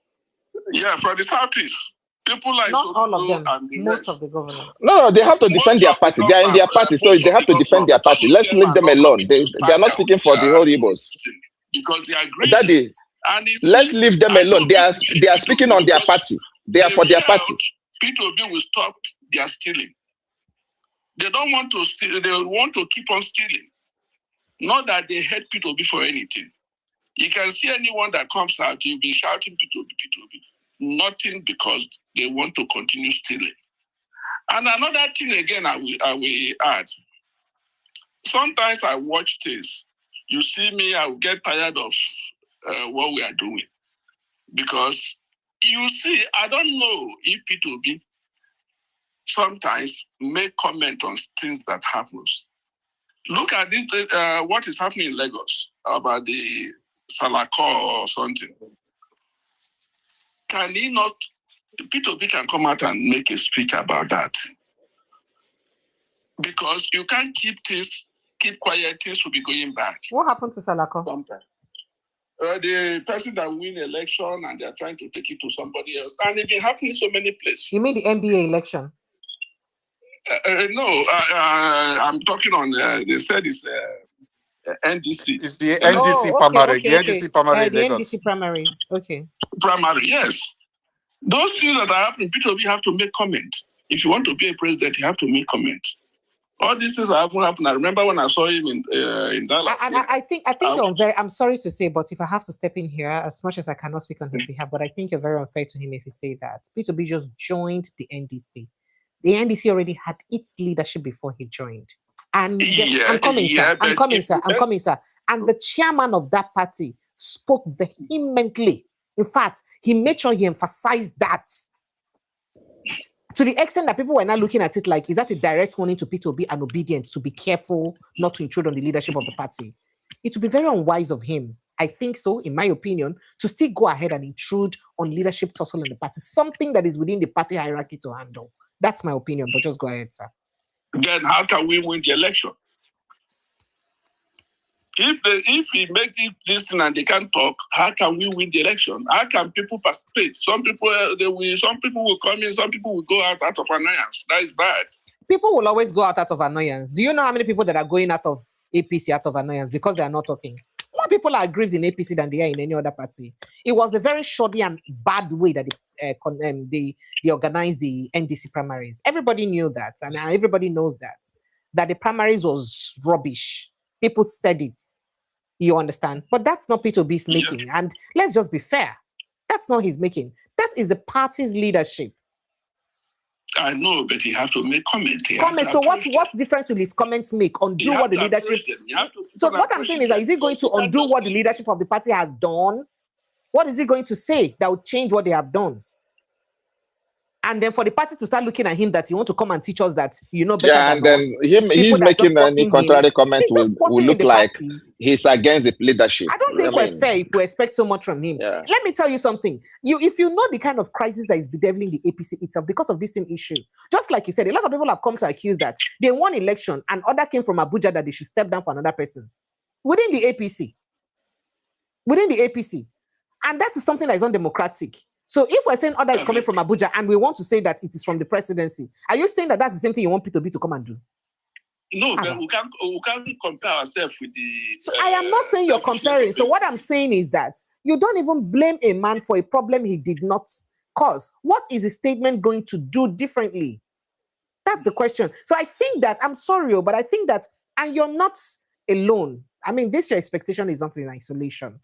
Yeah, from the southeast. People like not all of them, most rest. of the governors. No, they have to defend their party. They are in their party, so they have to defend their party. Let's leave them alone. They are not speaking for the whole Igbos. Because they agree. Daddy, let's leave them alone. They are speaking on their party. They are for their party. Peter Obi will stop their stealing. They don't want to steal. They want to keep on stealing. Not that they hate Peter Obi for anything. You can see anyone that comes out, you'll be shouting Peter Obi, Peter Obi. Nothing, because they want to continue stealing. And another thing again I will add. Sometimes I watch this. You see me, I will get tired of what we are doing. Because you see, I don't know if Peter Obi sometimes make comment on things that happens. Look at this, what is happening in Lagos about the Salako or something. Can he not, Peter Obi can come out and make a speech about that? Because you can't keep quiet, things will be going bad. What happened to Salako? Sometimes. The person that win election and they're trying to take it to somebody else. And it's been happening in so many places. You mean the NBA election? No, I'm talking on, they said it's NDC. It's the NDC primary. Okay. The NDC primary. The NDC primaries. Okay. Primary, yes. Those things that are happening, Peter Obi have to make comments. If you want to be a president, you have to make comments. All these things happen. I remember when I saw him in Dallas. I think you're very. I'm sorry to say, but if I have to step in here, as much as I cannot speak on his behalf, but I think you're very unfair to him if you say that. Peter Obi just joined the NDC. The NDC already had its leadership before he joined. And I'm coming, sir. And the chairman of that party spoke vehemently. In fact, he made sure he emphasized that. To the extent that people were now looking at it like, is that a direct warning to Peter Obi and obedient to be careful not to intrude on the leadership of the party? It would be very unwise of him, I think so, in my opinion, to still go ahead and intrude on leadership tussle in the party, something that is within the party hierarchy to handle. That's my opinion, but just go ahead, sir. Then how can we win the election? If we make this thing and they can't talk, how can we win the election? How can people participate? Some people will come in, some people will go out of annoyance. That is bad. People will always go out of annoyance. Do you know how many people that are going out of APC out of annoyance because they are not talking? More people are aggrieved in APC than they are in any other party. It was a very shoddy and bad way that they organized the NDC primaries. Everybody knew that, and everybody knows that the primaries was rubbish. People said it. You understand? But that's not Peter Obi's making. Yeah. And let's just be fair. That's not his making. That is the party's leadership. I know, but he has to make comments. So what difference will his comments make? Undo what the leadership... So what I'm saying is he going to undo what the leadership of the party has done? What is he going to say that will change what they have done? And then for the party to start looking at him that you want to come and teach us that you know better. Yeah, and then he's making any contrary comments will look like he's against the leadership. I don't think we're fair if we expect so much from him. Yeah. Let me tell you something. If you know the kind of crisis that is bedeviling the APC itself because of this same issue, just like you said, a lot of people have come to accuse that they won election and order came from Abuja that they should step down for another person within the APC. And that is something that is undemocratic. So if we're saying order is coming from Abuja and we want to say that it is from the presidency, are you saying that that's the same thing you want Peter Obi to come and do? No, but we can't compare ourselves with the. So I am not saying you're comparing. So what I'm saying is that you don't even blame a man for a problem he did not cause. What is his statement going to do differently? That's the question. So I think that, I'm sorry, but I think that, and you're not alone. I mean, this your expectation is not in isolation.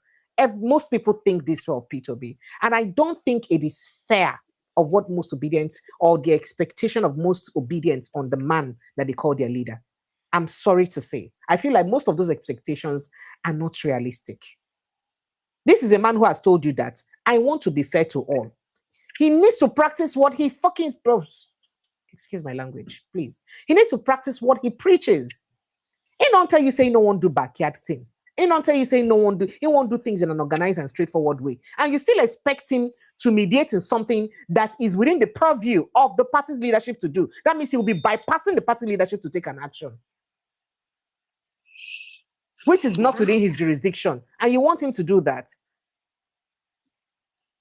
Most people think this way of P2B. And I don't think it is fair of what most obedience or the expectation of most obedience on the man that they call their leader. I'm sorry to say. I feel like most of those expectations are not realistic. This is a man who has told you that I want to be fair to all. He needs to practice what he fucking... Excuse my language, please. He needs to practice what he preaches. He don't tell you say no one do backyard thing. He don't tell you say no one do. He won't do things in an organized and straightforward way. And you still expect him to mediate in something that is within the purview of the party's leadership to do. That means he will be bypassing the party leadership to take an action, which is not within his jurisdiction. And you want him to do that.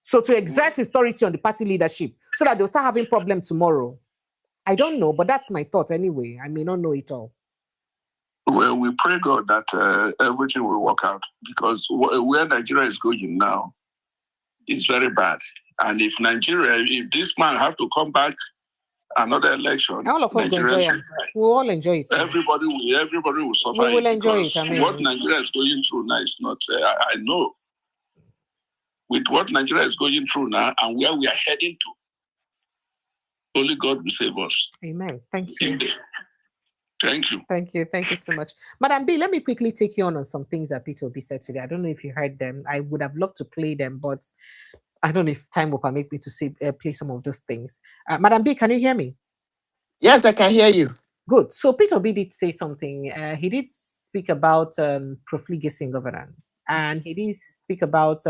So to exert his authority on the party leadership so that they'll start having problems tomorrow. I don't know, but that's my thought anyway. I may not know it all. Well, we pray God that everything will work out, because where Nigeria is going now is very bad. And if this man have to come back another election, all of us will enjoy it. We'll all enjoy it. Everybody will suffer. We will enjoy it. I mean, what Nigeria is going through now is not. I know. With what Nigeria is going through now and where we are heading to, only God will save us. Amen. Thank you. Thank you. Thank you. Thank you so much. Madam B, let me quickly take you on some things that Peter Obi said today. I don't know if you heard them. I would have loved to play them, but I don't know if time will permit me to play some of those things. Madam B, can you hear me? Yes, I can hear you. Good. So Peter Obi did say something. He did speak about profligacy in governance, and he did speak about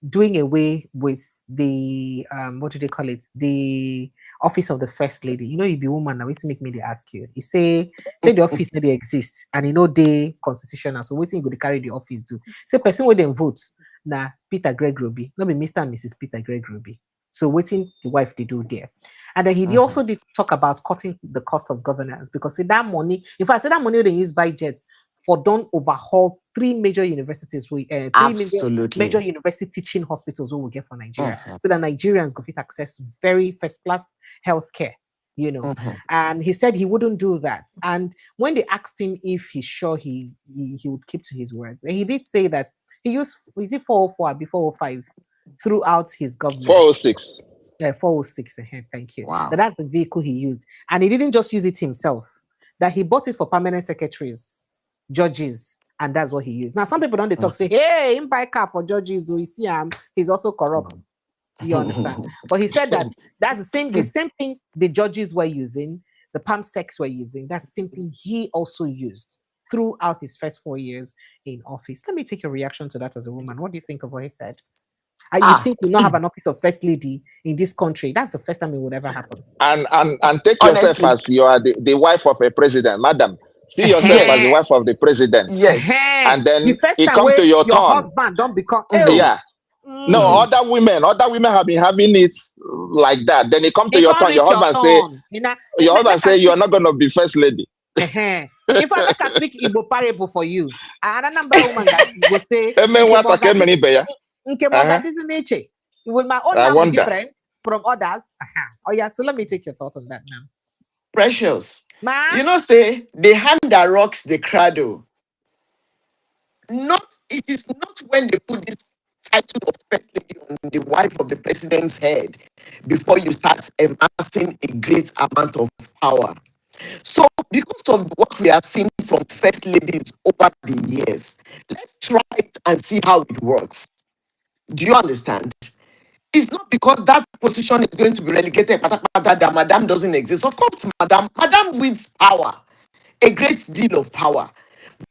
doing away with the what do they call it? The office of the first lady. You know, you be woman now. It's make me ask you. He say the office that exists, and you know they constitutional. So waiting you go to carry the office do. Say person with them votes na Peter Greg Ruby, not be Mr. and Mrs. Peter Greg Ruby. So waiting the wife they do there. And then he also did talk about cutting the cost of governance, because that money, if I say that money they use by jets for don't overhaul 3 major universities, major university teaching hospitals we will get for Nigeria, so that Nigerians go fit access very first class healthcare, you know. And he said he wouldn't do that. And when they asked him if he's sure he would keep to his words, and he did say that he used, is it 404 or 405 throughout his government? 406. 406. Thank you. Wow. That's the vehicle he used. And he didn't just use it himself, that he bought it for permanent secretaries, judges, and that's what he used. Now, some people don't talk, say, hey, him buy car for judges, so you see he's also corrupt. You understand? But he said that that's the same thing the judges were using, the palm sex were using, that's the same thing he also used throughout his first 4 years in office. Let me take your reaction to that as a woman. What do you think of what he said? You think we not have an office of first lady in this country? That's the first time it would ever happen. And take yourself as you are the wife of a president, madam. See yourself as the wife of the president. Yes. And then the first it time comes to your turn. Husband don't become. Yeah. No, other women have been having it like that. Then it comes to your turn. Your husband say you are not going to be first lady. If I make a speak Igbo parable for you, another number of women that will say, will my own now be different from others? Oh yeah, so let me take your thought on that now. Precious. Ma? You know, say the hand that rocks the cradle. It is not when they put this title of first lady on the wife of the president's head before you start amassing a great amount of power. So, because of what we have seen from first ladies over the years, let's try it and see how it works. Do you understand? It's not because that position is going to be relegated that Madam doesn't exist. Of course, Madam wields power, a great deal of power,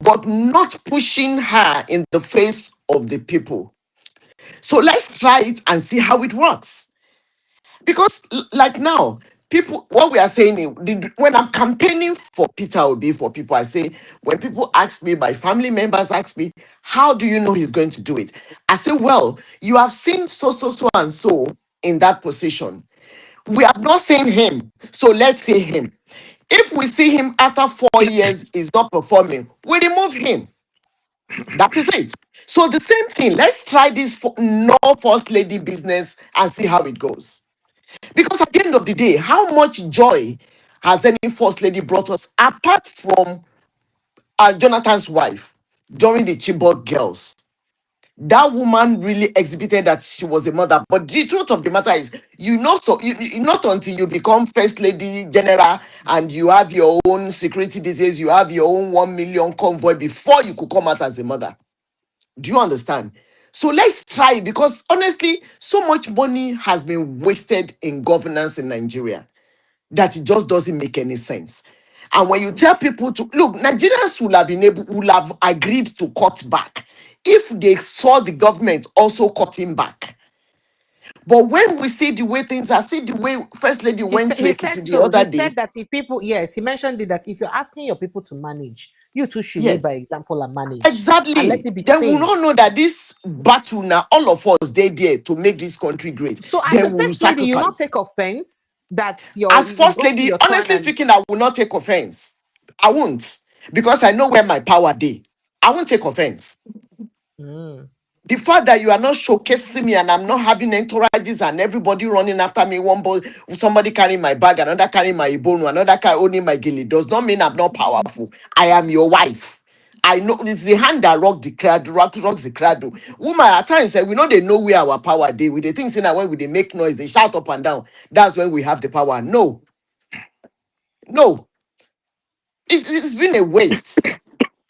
but not pushing her in the face of the people. So let's try it and see how it works. Because like now, people, what we are saying is, when I'm campaigning for Peter Obi for people, I say, when people ask me, my family members ask me, how do you know he's going to do it? I say, well, you have seen so and so in that position. We have not seen him, so let's see him. If we see him after 4 years is not performing, we remove him. That is it. So the same thing. Let's try this no first lady business and see how it goes. Because at the end of the day, how much joy has any first lady brought us apart from Jonathan's wife during the Chibok girls? That woman really exhibited that she was a mother. But the truth of the matter is, not until you become first lady general and you have your own security details, you have your own 1 million convoy before you could come out as a mother. Do you understand? So let's try, because honestly, so much money has been wasted in governance in Nigeria that it just doesn't make any sense. And when you tell people to look, Nigerians will have agreed to cut back if they saw the government also cutting back. But when we see the way things are, see the way First Lady went to Ekiti the other day. He said that the people, yes, he mentioned it, that if you're asking your people to manage, you too should lead by Yes. example and manage. Exactly. And let it be Then we seen. will not know that this battle now, all of us, they there to make this country great. So as then a we will first lady, you not sacrifice. take offense that your As first going to lady, your turn honestly and speaking, I will not take offense. I won't, because I know where my power dey. I won't take offense. The fact that you are not showcasing me and I'm not having entourages and everybody running after me, one boy, somebody carrying my bag, another carrying my ibonu, another owning my gilly, does not mean I'm not powerful. I am your wife. I know it's the hand that rocks the cradle. Woman, at times, we know they know where our power dey. With the things in that when they make noise, they shout up and down. That's when we have the power. No. It's been a waste.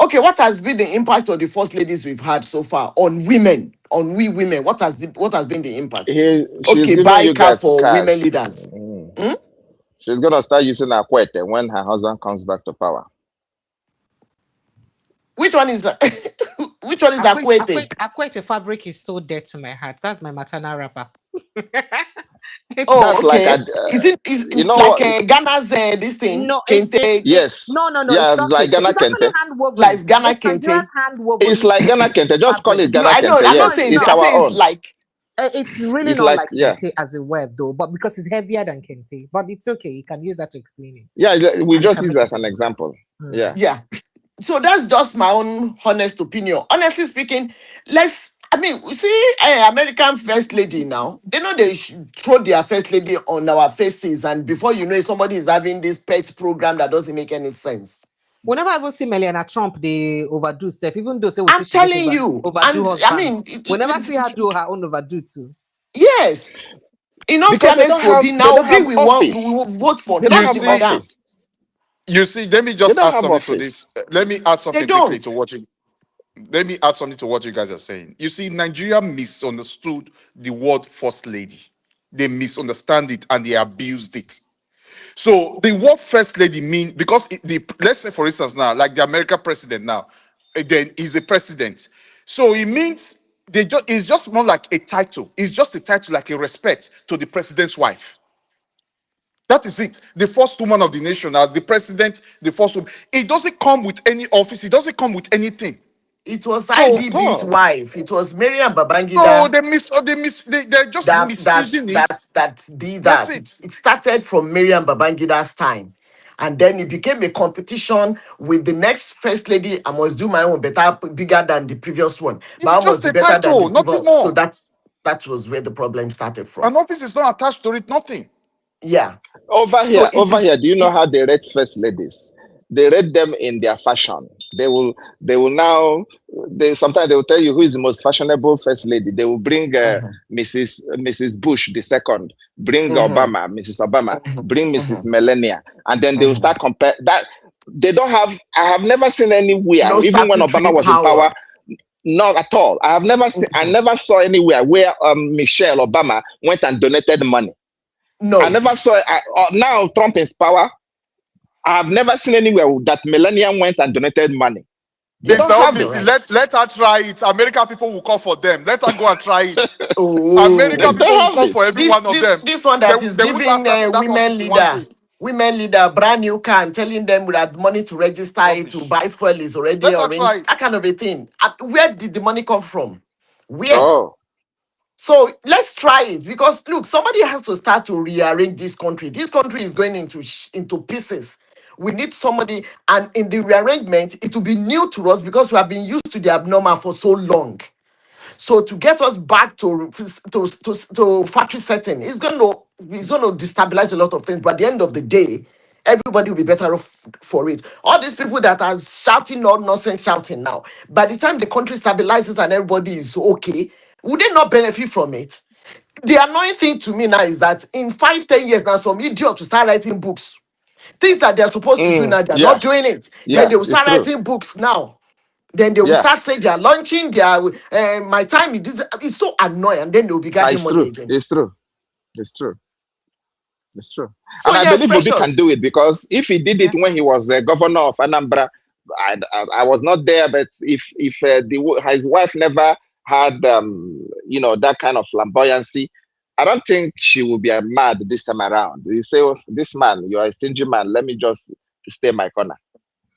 Okay, what has been the impact of the first ladies we've had so far on women, on we women? What has been the impact? She's Okay, giving buy you car guys for women cars. leaders. She's gonna start using Akwete when her husband comes back to power. Which one is Akwete? Akwete fabric is so dear to my heart. That's my maternal wrapper. Oh, That's okay. like Is it you know like what? Ghana's this thing? No, Kente? Yes. no, Yeah, it's not like kente. Ghana It's actually Kente. hand woven. Like Ghana It's Nigeria's Kente. hand woven. It's like Ghana Kente. Just call it Ghana I know. Kente. I'm not Yes, saying it's I'm our saying it's own. like. It's really It's not like, like yeah. kente as a word though, but because it's heavier than kente. But it's okay. You can use that to explain it. Yeah, we And just can use make it as it an example. Yeah. Yeah. So that's just my own honest opinion. Honestly speaking, we see American first lady now. They know they should throw their first lady on our faces, and before you know it, somebody is having this pet program that doesn't make any sense. Whenever I even see Melania Trump, they overdo stuff. Even though say I'm telling you, overdo and husband. Whenever I see her do her own overdo too. yes. In all Because fairness to Obi, they now don't Obi have we office. will vote for They to don't You have sit see, down. office. you see. Let me They just don't add have something to office. this. Let me add They something quickly don't. to what you. Let me add something to what you guys are saying. You see, Nigeria misunderstood the word first lady. They misunderstand it and they abused it. So the word first lady mean, because let's say for instance now, like the American president now, then he's a president. So it means it's just more like a title. It's just a title, like a respect to the president's wife. That is it. The first woman of the nation, the president, the first woman. It doesn't come with any office. It doesn't come with anything. It was So, IDB's wife. It was Miriam so Babangida they're just misusing it. that did That's that. it. It started from Miriam Babangida's time. And then it became a competition with the next first lady. I must do my own better, bigger than the previous one. It's But I must just be a better than the title, nothing previous. So more. that was where the problem started from. An office is not attached to it, nothing. Yeah. Over So it here, is. do you know how they rate first ladies? They rate them in their fashion. They will now, sometimes they will tell you who is the most fashionable first lady. They will bring Mrs. Bush the second, bring Obama, Mrs. Obama, bring Mrs. Melania, and then they will start compare that. They don't have. I have never seen anywhere, No even when statutory Obama was in power. power. Not at all. I have never seen. I never saw anywhere where Michelle Obama went and donated money. No. I never saw. Now Trump is power. I have never seen anywhere that Melania went and donated money. They don't Mr. have the Obisi, right. let her try it. American people will call for them. Let her go and try it. They American Oh, people will have call it. for every one of them. this one that is They won't giving last that women office in one leader, day. brand new car and telling them that money to register it to Rubbish. buy fuel is already Let her try arranged. it. That kind of a thing. And where did the money come from? Where? Oh, So let's try it because look, somebody has to start to rearrange this country. This country is going into pieces. We need somebody, and in the rearrangement, it will be new to us because we have been used to the abnormal for so long. So to get us back to factory setting, it's going to destabilize a lot of things. But at the end of the day, everybody will be better off for it. All these people that are shouting all nonsense shouting now, by the time the country stabilizes and everybody is okay, would they not benefit from it? The annoying thing to me now is that in 5, 10 years now, some idiot will start writing books. Things that they're supposed to do now, they're not yeah, doing it. Then yeah, they will it's start true. writing books now. Then they will Yeah, start saying they are launching their my time. It's so annoying, and then they will be getting it's money true. again. It's true. It's true. It's true. So And I yes, believe Obi can precious. do it because if he did it Yeah. when he was governor of Anambra, I was not there, but if his wife never had that kind of flamboyancy, I don't think she will be mad this time around. You say, oh, this man, you are a stingy man. Let me just stay in my corner.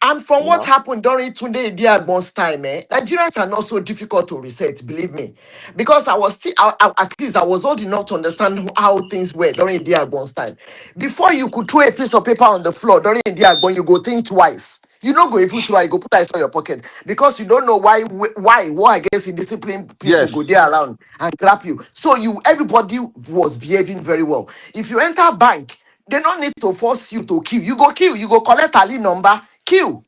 And from You what know. happened during Tunde Idiagbon's time, Nigerians are not so difficult to reset, believe me. Because I was still, at least I was old enough to understand how things were during Idiagbon's time. Before you could throw a piece of paper on the floor during Idiagbon, you go think twice. You don't go if you try, you go put that in your pocket because you don't know why war against indisciplined people go Yes, there around and grab you. So everybody was behaving very well. If you enter bank, they don't need to force you to kill. You go collect Ali number, kill.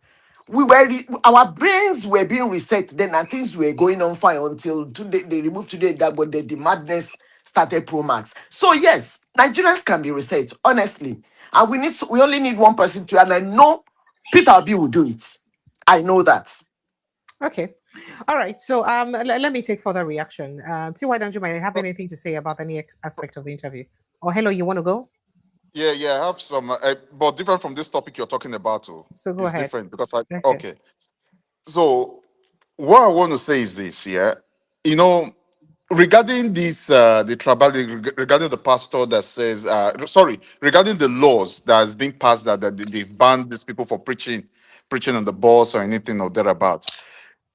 Our brains were being reset then and things were going on fine until today they removed today that but the madness started pro max. So yes, Nigerians can be reset, honestly. And we only need one person to, and I know Peter Obi will do it. I know that. Okay. All right. So let me take further reaction. T.Y. Don't you might have anything to say about any aspect of the interview? Or hello, you want to go? Yeah, I have some, but different from this topic you're talking about. Too. So go It's ahead. different because Okay. okay. So what I want to say is this, yeah. You know, regarding this, the tribal, regarding the pastor that says, sorry, regarding the laws that has been passed that they've banned these people for preaching on the bus or anything or thereabouts.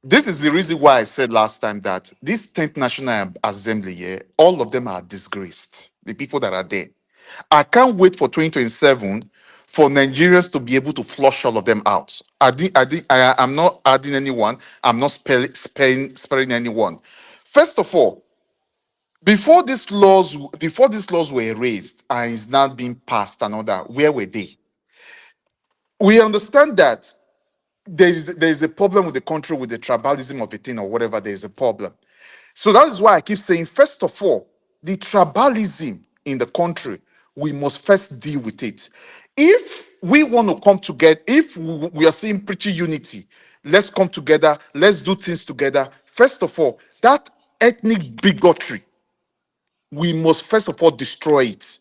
This is the reason why I said last time that this 10th National Assembly, yeah, all of them are disgraced. The people that are there. I can't wait for 2027 for Nigerians to be able to flush all of them out. I'm not adding anyone. I'm not sparing anyone. First of all, before these laws were raised and is now being passed and all that, where were they? We understand that there is a problem with the country with the tribalism of a thing or whatever. There is a problem. So that is why I keep saying, first of all, the tribalism in the country, we must first deal with it. If we want to come together, if we are seeing preaching unity, let's come together, let's do things together. First of all, that ethnic bigotry, we must first of all destroy it.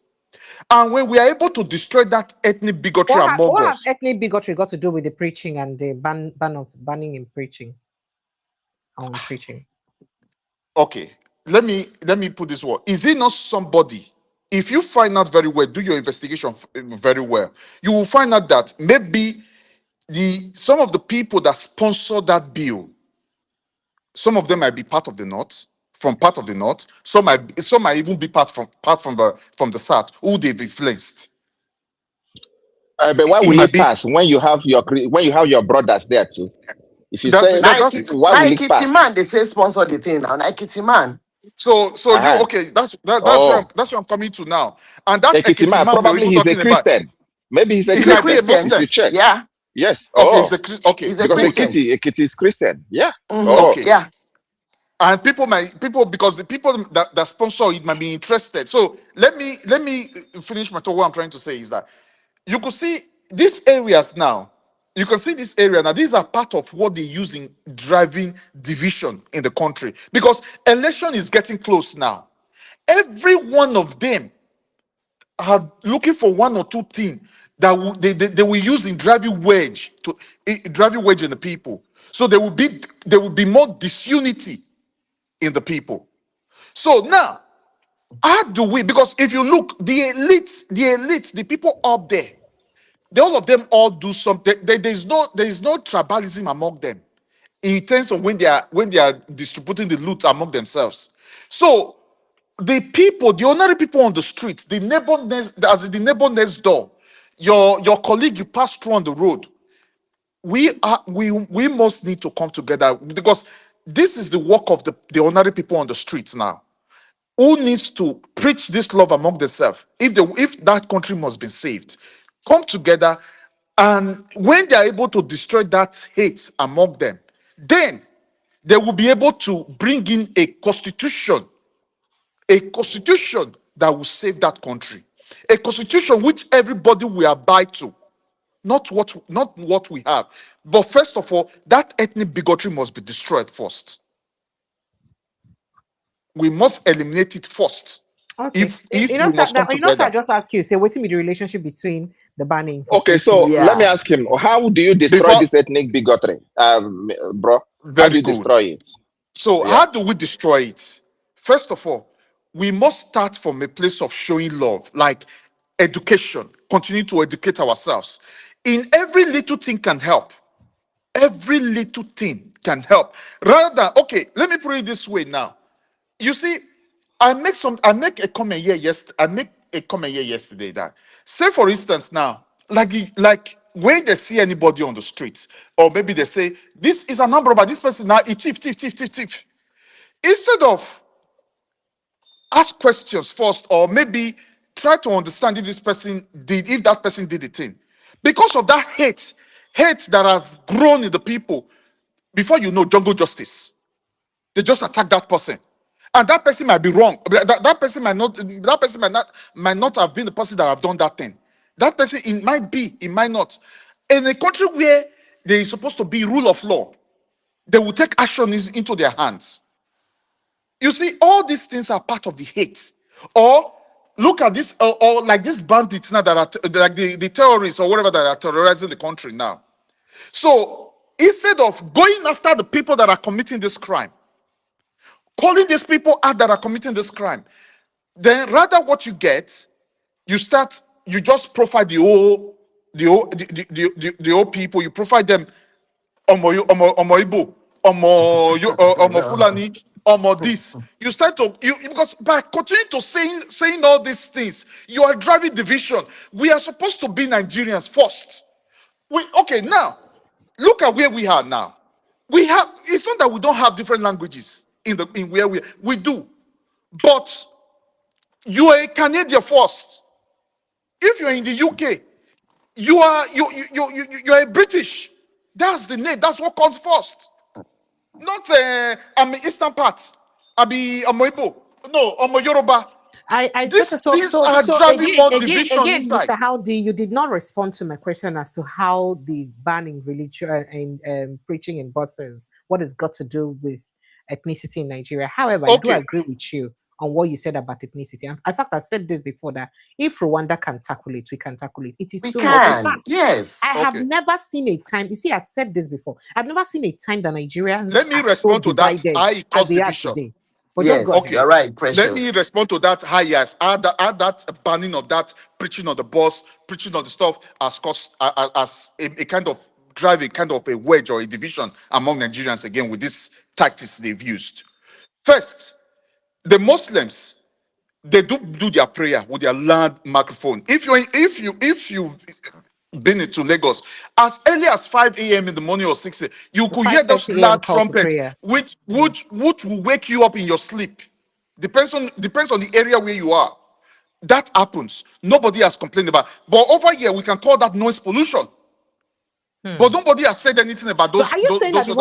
And when we are able to destroy that ethnic bigotry among What has us, ethnic bigotry got to do with the preaching and the banning in preaching on preaching? okay, let me put this word. Is it not somebody? If you find out very well, do your investigation very well, you will find out that maybe some of the people that sponsor that bill, some of them might be part of the north, from part of the north. Some might even be part from the south, who they've influenced. but why It will might it be pass when you have your brothers there too? If you that's say, that, that's why will it Nike pass? man, they say sponsor the thing now. Nike man. so you Uh-huh. okay. Oh, That's where I'm coming to now. And that Ekiti Ekitima, man we're probably even he's a talking about, Christian. Maybe he's a he He's a might be a Christian. Christian. If Muslim. you check. Yeah, Yes. Okay, Oh, okay, he's a because so Christian. Ekiti is Christian. Yeah. Oh, okay. Yeah. And people because the people that sponsor it might be interested. So let me finish my talk. What I'm trying to say is that you could see these areas now. You can see this area now. These are part of what they use in driving division in the country because election is getting close now. Every one of them are looking for one or two things they will use in driving wedge in the people. So there will be more disunity in the people. So now, how do we? Because if you look, the elites, the people up there, all of them all do something. There is no tribalism among them in terms of when they are distributing the loot among themselves. So the people, the ordinary people on the street, the neighbor next door, your colleague you pass through on the road, we must need to come together, because this is the work of the ordinary people on the streets now, who needs to preach this love among themselves. If that country must be saved, come together, and when they are able to destroy that hate among them, then they will be able to bring in a constitution that will save that country, a constitution which everybody will abide to, not what we have. But first of all, that ethnic bigotry must be destroyed first. We must eliminate it first. Okay. If you know, we must come you know, sir, I together. just ask you, say, what's the relationship between the banning? For Okay, so Yeah. let me ask him, how do you destroy this ethnic bigotry, bro? How do you destroy it? So Yeah. how do we destroy it? First of all, we must start from a place of showing love, like education, continue to educate ourselves. In every little thing can help. Every little thing can help. Rather than, okay, let me put it this way now. You see, I make a comment here yesterday that, say for instance now, like when they see anybody on the streets, or maybe they say, this is a number, but this person now is thief. Instead of ask questions first, or maybe try to understand if that person did the thing. Because of that hate that has grown in the people, before you know, jungle justice. They just attack that person. And that person might be wrong. That person might not have been the person that have done that thing. That person, it might be, it might not. In a country where there is supposed to be rule of law, they will take action into their hands. You see, all these things are part of the hate. Or look at this, or like these bandits now that are like the terrorists or whatever that are terrorizing the country now. So instead of going after the people that are committing this crime, calling these people out that are committing this crime, then rather what you get, you just profile the old people. You profile them, omo Igbo, omo Fulani, omo this. You start to because by continuing to saying all these things, you are driving division. We are supposed to be Nigerians first. Now look at where we are now. It's not that we don't have different languages in where we do, but you are a Canadian first. If you're in the UK, you are a British. That's the name. That's what comes first. Not I'm Eastern part. I be Igbo. No, I'm Yoruba. These are driving more division again, inside. Mr. Howdy, you did not respond to my question as to how the banning religion and preaching in buses, what has got to do with ethnicity in Nigeria. However, I do agree with you on what you said about ethnicity. In fact, I said this before, that if Rwanda can tackle it, we can tackle it. It is too much. In fact, yes. I have never seen a time. You see, I've said this before. I've never seen a time that Nigerians let me respond to that high cost division. Today. But yes, just you're right, Precious. Let me respond to that high yes. Add that banning of that preaching on the bus, preaching on the stuff as a kind of driving kind of a wedge or a division among Nigerians again with these tactics they've used. First, the Muslims, they do their prayer with their loud microphone. If you've been into Lagos, as early as 5 a.m. in the morning or 6 a.m., you could hear those loud trumpets, which will wake you up in your sleep. Depends on the area where you are. That happens. Nobody has complained about. But over here, we can call that noise pollution. But nobody has said anything about those. So are you saying that the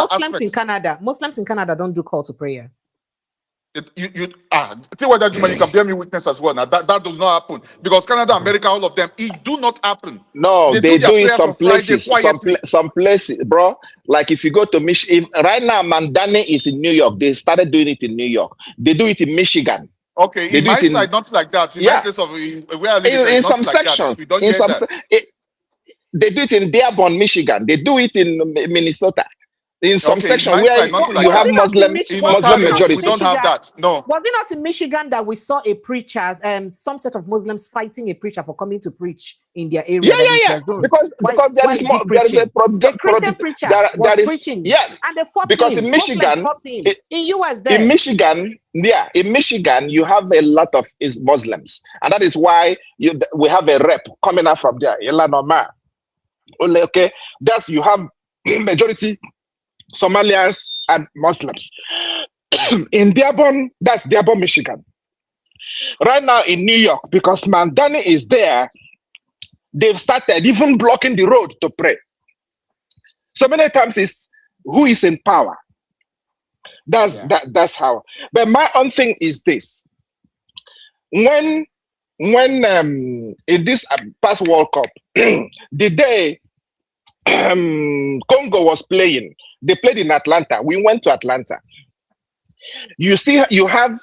Muslims in Canada don't do call to prayer? Tell whether you can bear me witness as well. Now that does not happen because Canada, America, all of them, it do not happen. No, they do in some places. Friday, some places, bro. Like if you go to Michigan, right now Mandane is in New York. They started doing it in New York. They do it in Michigan. Okay, in my side, not like that. In my place of where I live, in some sections, They do it in Dearborn, Michigan. They do it in Minnesota. In some Okay, in section my where side, nothing you like Was have it that. not in In Muslim Ontario, we majority. don't have that. No. Was it not in Michigan that we saw a preacher, some set of Muslims fighting a preacher for coming to preach in their area, that is Yeah. their zone? Because there Why is is he more. There is a preaching? A Christian preacher was there is preaching, and they fought because him. in Muslims Michigan, fought him. In US in there. Michigan, you have a lot of Muslims, and that is why we have a rep coming out from there, Ilanoma. Okay, that's you have majority Somalians and Muslims. In Dearborn, that's Dearborn, Michigan. Right now in New York, because Mandani is there, they've started even blocking the road to pray. So many times it's who is in power. That's how. But my own thing is this: when in this past World Cup, the day Congo was playing, they played in Atlanta. We went to Atlanta. You see, you have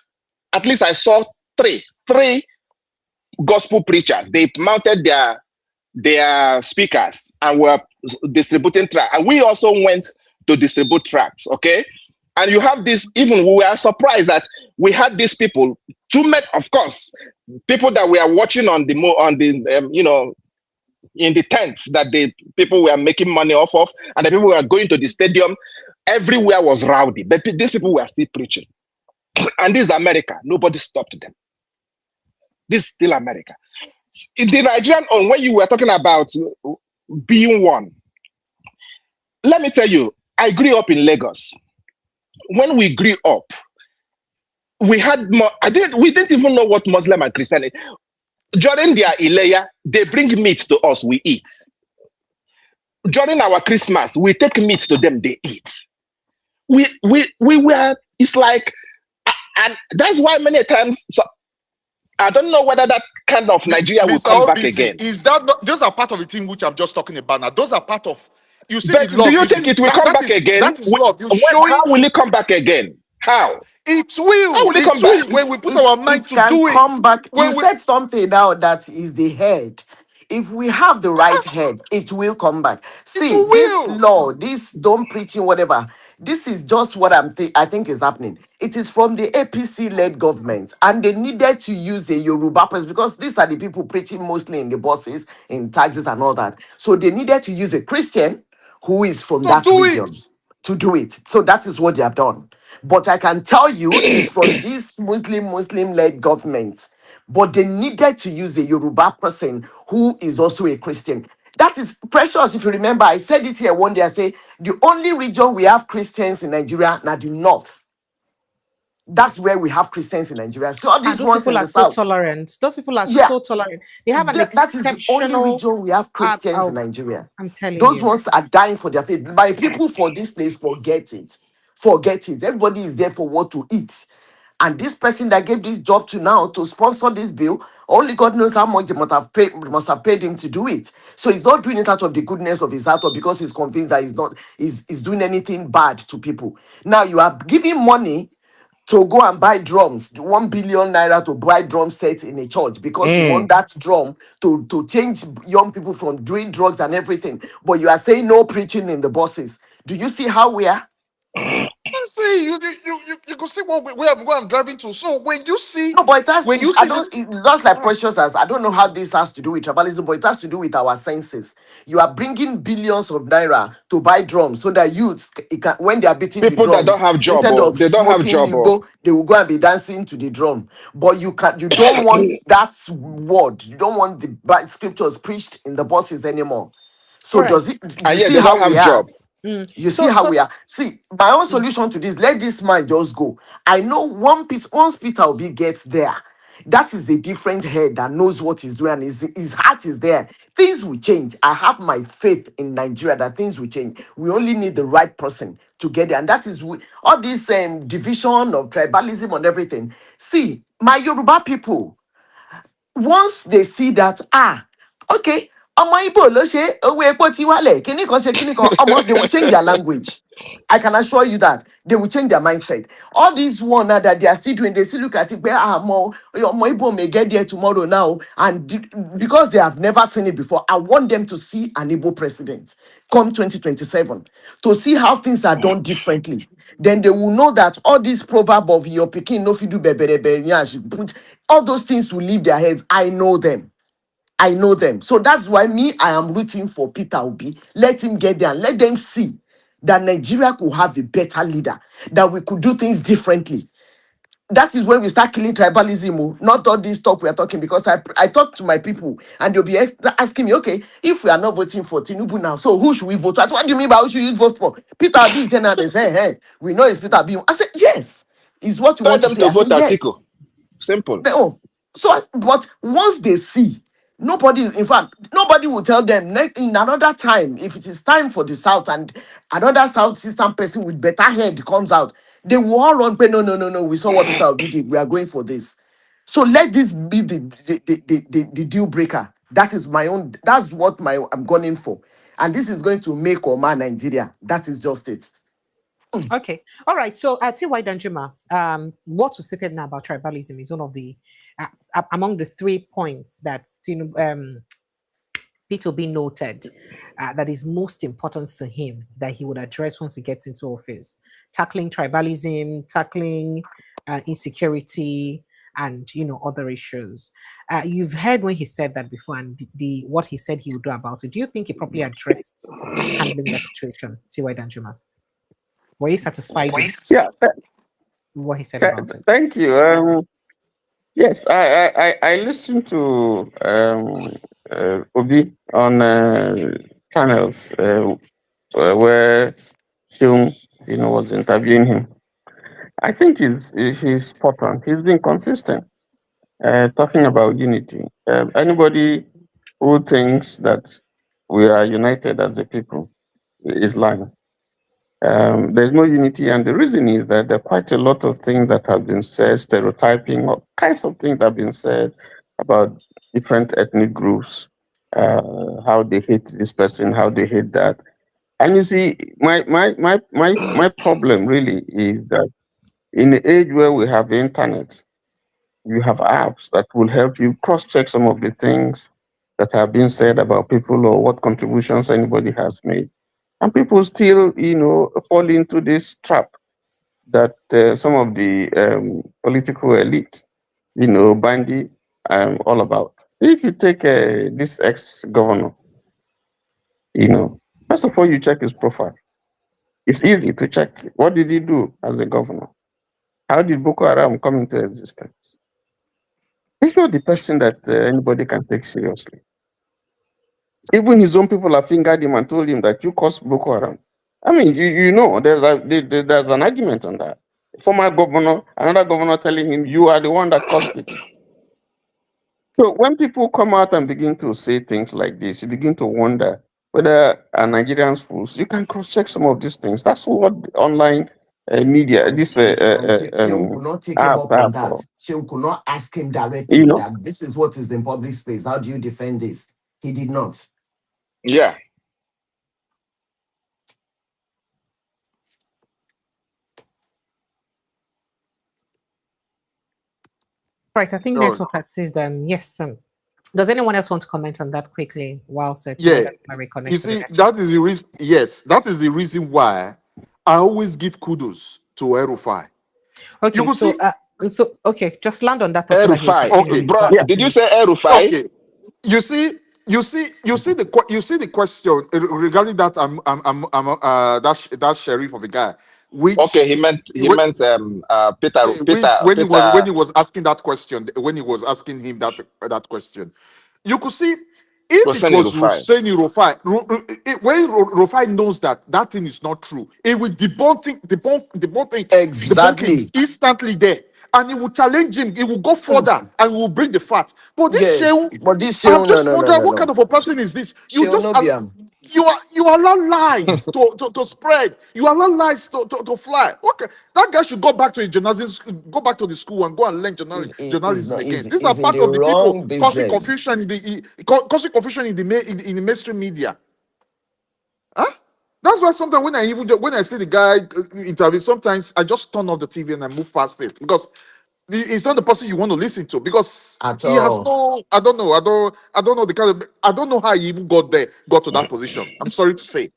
at least I saw three gospel preachers. They mounted their speakers and were distributing tracts. And we also went to distribute tracts. Okay. And you have this, even we were surprised that we had these people, of course, people that we are watching in the tents that the people were making money off of, and the people who were going to the stadium, everywhere was rowdy. But these people were still preaching. And this is America. Nobody stopped them. This is still America. In the Nigerian, when you were talking about being one, let me tell you, I grew up in Lagos. When we grew up, we had more. We didn't even know what Muslim and Christianity. During their Ileya, they bring meat to us, we eat. During our Christmas, we take meat to them, they eat. We were. It's like, and that's why many times. So, I don't know whether that kind of Nigeria will come back again. Is that not, those are part of the thing which I'm just talking about now. Those are part of, you see, But the love. do you think it will come back again? That is love. You're showing. How will it come back again? How? It will. How will it come back? When we put our mind It to can do come it. back. You When we, said something now that is the head. If we have the right head, it will come back. it See, this will. law, this don't preaching, whatever, this is just what I think is happening. It is from the APC-led government, and they needed to use a Yoruba person because these are the people preaching mostly in the buses, in taxis, and all that. So they needed to use a Christian who is from To that do it. region to do it. So that is what they have done. But I can tell you, it's from this Muslim-led government. But they needed to use a Yoruba person who is also a Christian. That is precious. If you remember, I said it here one day. I say the only region we have Christians in Nigeria, now the north. That's where we have Christians in Nigeria. So all And these those ones people in are the so south, tolerant. Those people are yeah, so tolerant. They have an that is the only exceptional. region we have Christians in Oh, Nigeria. I'm telling Those you. ones are dying for their faith. My people for this place forget it. Forget it. Everybody is there for what to eat. And this person that gave this job to now to sponsor this bill, only God knows how much they must have paid him to do it. So he's not doing it out of the goodness of his heart or because he's convinced that he's doing anything bad to people. Now you are giving money to go and buy drums, 1 billion naira to buy drum sets in a church because you want that drum to change young people from doing drugs and everything. But you are saying no preaching in the buses. Do you see how we are? See, you can see where I'm driving to. So when you see, No, but when you I see don't, this, it's just like precious as I don't know how this has to do with tribalism, but it has to do with our senses. You are bringing billions of naira to buy drums so that youths, when they are beating the People that don't drums, have job, instead oh, of they don't have smoking, job, you go, they will go and be dancing to the drum. But you don't want that word. You don't want the scriptures preached in the buses anymore. So Correct. does it? and You yet see they how don't we have are. job. You see So, how so we are. See, my own solution to this, let this man just go. I know once Peter Obi gets there, that is a different head that knows what he's doing and his heart is there. Things will change. I have my faith in Nigeria that things will change. We only need the right person to get there. And that is all this division of tribalism and everything. See, my Yoruba people, once they see that, okay, Ọmọ Igbo ló ṣe owó epo ti wálẹ̀ kíní kan ṣe kíní kan ọmọ they will change their language. I can assure you that they will change their mindset. All these one now that they are still doing, they still look at it, more Igbo may get there tomorrow now, and because they have never seen it before, I want them to see an Igbo president come 2027 to see how things are done differently. Then they will know that all this proverb of your pikin no fit do put all those things will leave their heads. I know them. I know them. So that's why me, I am rooting for Peter Obi. Let him get there and let them see that Nigeria could have a better leader, that we could do things differently. That is when we start killing tribalism, not all this talk we are talking, because I talk to my people and they'll be asking me, okay, if we are not voting for Tinubu now, so who should we vote for? What do you mean by who should we vote for? Peter Obi is there now, they say, hey, we know it's Peter Obi. I said, yes, is what you Tell want to them say. to I said, vote Atiku. yes. Simple. No. So, but once they see, nobody, in fact, nobody will tell them in another time, if it is time for the South and another South system person with better head comes out, they will all run, no, we saw what Peter Obi did, we are going for this. So let this be the deal breaker. That is my own, that's what I'm gunning for. And this is going to make or mar Nigeria. That is just it. Okay. All right. So, T.Y. Danjuma, what was stated now about tribalism is one of the, among the 3 points that Peter Obi noted that is most important to him that he would address once he gets into office. Tackling tribalism, tackling insecurity, and other issues. You've heard when he said that before, and what he said he would do about it. Do you think he properly addressed handling that situation, T.Y. Danjuma? Were you satisfied with Yeah, what he said about it? thank you. Yes, I listened to Obi on channels where Hyun, was interviewing him. I think he's spot on. He's been consistent, talking about unity. Anybody who thinks that we are united as a people is lying. There's no unity, and the reason is that there are quite a lot of things that have been said, stereotyping, all kinds of things that have been said about different ethnic groups, how they hate this person, how they hate that. And you see, my problem really is that in the age where we have the internet, you have apps that will help you cross-check some of the things that have been said about people or what contributions anybody has made. And people still, fall into this trap that some of the political elite, bandy, all about. If you take this ex-governor, first of all, you check his profile. It's easy to check. What did he do as a governor? How did Boko Haram come into existence? He's not the person that anybody can take seriously. Even his own people have fingered him and told him that you caused Boko Haram. I mean, there's an argument on that. Former governor, another governor telling him, you are the one that caused it. So when people come out and begin to say things like this, you begin to wonder whether Nigerians fools. You can cross-check some of these things. That's what online media, this Shehu could not take him up on that. Shehu could not ask him directly that this is what is in public space. How do you defend this? He did not. Yeah. Right. I think network says them. Yes. Does anyone else want to comment on that quickly while Yeah. You see, that is the reason. Yes, that is the reason why I always give kudos to Erufai. Okay, you so okay, just land on that. Erufai. Okay, bro. Yeah. Did you say Erufai? Okay. You see the question regarding that that sheriff of a guy. Which okay, he meant Peter. When he was asking that question, when he was asking him that question, you could see if it was Husseini Rufai, when Rufai knows that thing is not true, it will debunk exactly it instantly there, and it will challenge him. It will go further and will bring the fact. But this Shehu, I'm just wondering what kind of a person is this? you allow lies to spread. You allow lies to fly. Okay, that guy should go back to his journalism, go back to the school and go and learn journalism Not again. easy. These are Is in part the of the people wrong causing business. confusion causing confusion in the mainstream media. Huh? That's why sometimes when I see the guy interview, sometimes I just turn off the TV and I move past it because it's not the person you want to listen to because At he has all. no. I don't know the kind of. I don't know how he even got to that position. I'm sorry to say.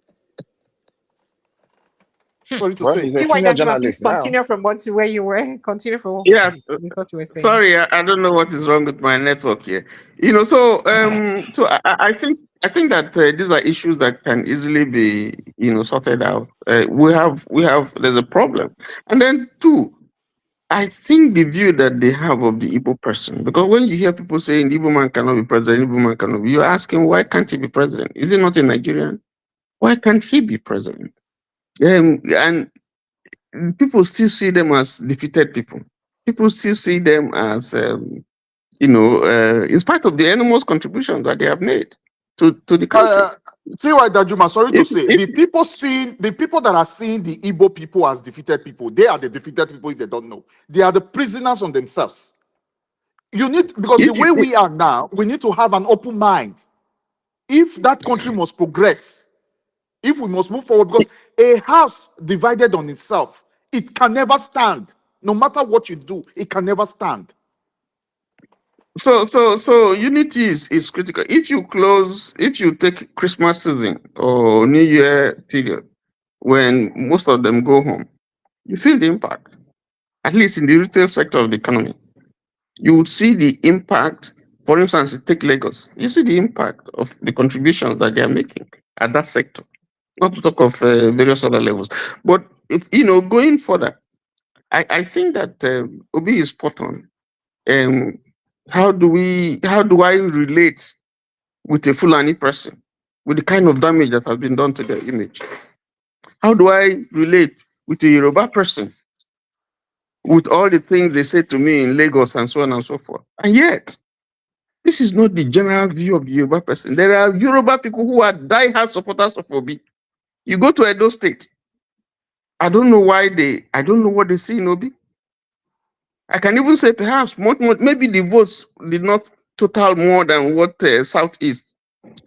Sorry to Well, say. he's a See why senior that you please journalist now. continue from where you were. Continue from what Yes. you thought you were saying. Sorry, I don't know what is wrong with my network here. So I think that these are issues that can easily be sorted out. There's a problem, and then two, I think the view that they have of the Igbo person, because when you hear people saying the Igbo man cannot be president, Igbo man cannot be, you're asking why can't he be president? Is he not a Nigerian? Why can't he be president? And people still see them as defeated people. People still see them as in spite of the enormous contributions that they have made to the country. See why Dajuma, sorry to If, say, if, the people that are seeing the Igbo people as defeated people, they are the defeated people if they don't know. They are the prisoners on themselves. Because the if you, way we are now, we need to have an open mind. If that country must progress, if we must move forward, because a house divided on itself, it can never stand. No matter what you do, it can never stand. so unity is critical. If you take Christmas season or New Year period, when most of them go home, you feel the impact. At least in the retail sector of the economy, you would see the impact. For instance, take Lagos. You see the impact of the contributions that they are making at that sector. Not to talk of various other levels, but if going further, I think that Obi is spot on. Um, how do I relate with a Fulani person with the kind of damage that has been done to their image? How do I relate with a Yoruba person with all the things they say to me in Lagos and so on and so forth? And yet, this is not the general view of the Yoruba person. There are Yoruba people who are die-hard supporters of Obi. You go to Edo State, I don't know what they see in Obi. I can even say perhaps maybe the votes did not total more than what Southeast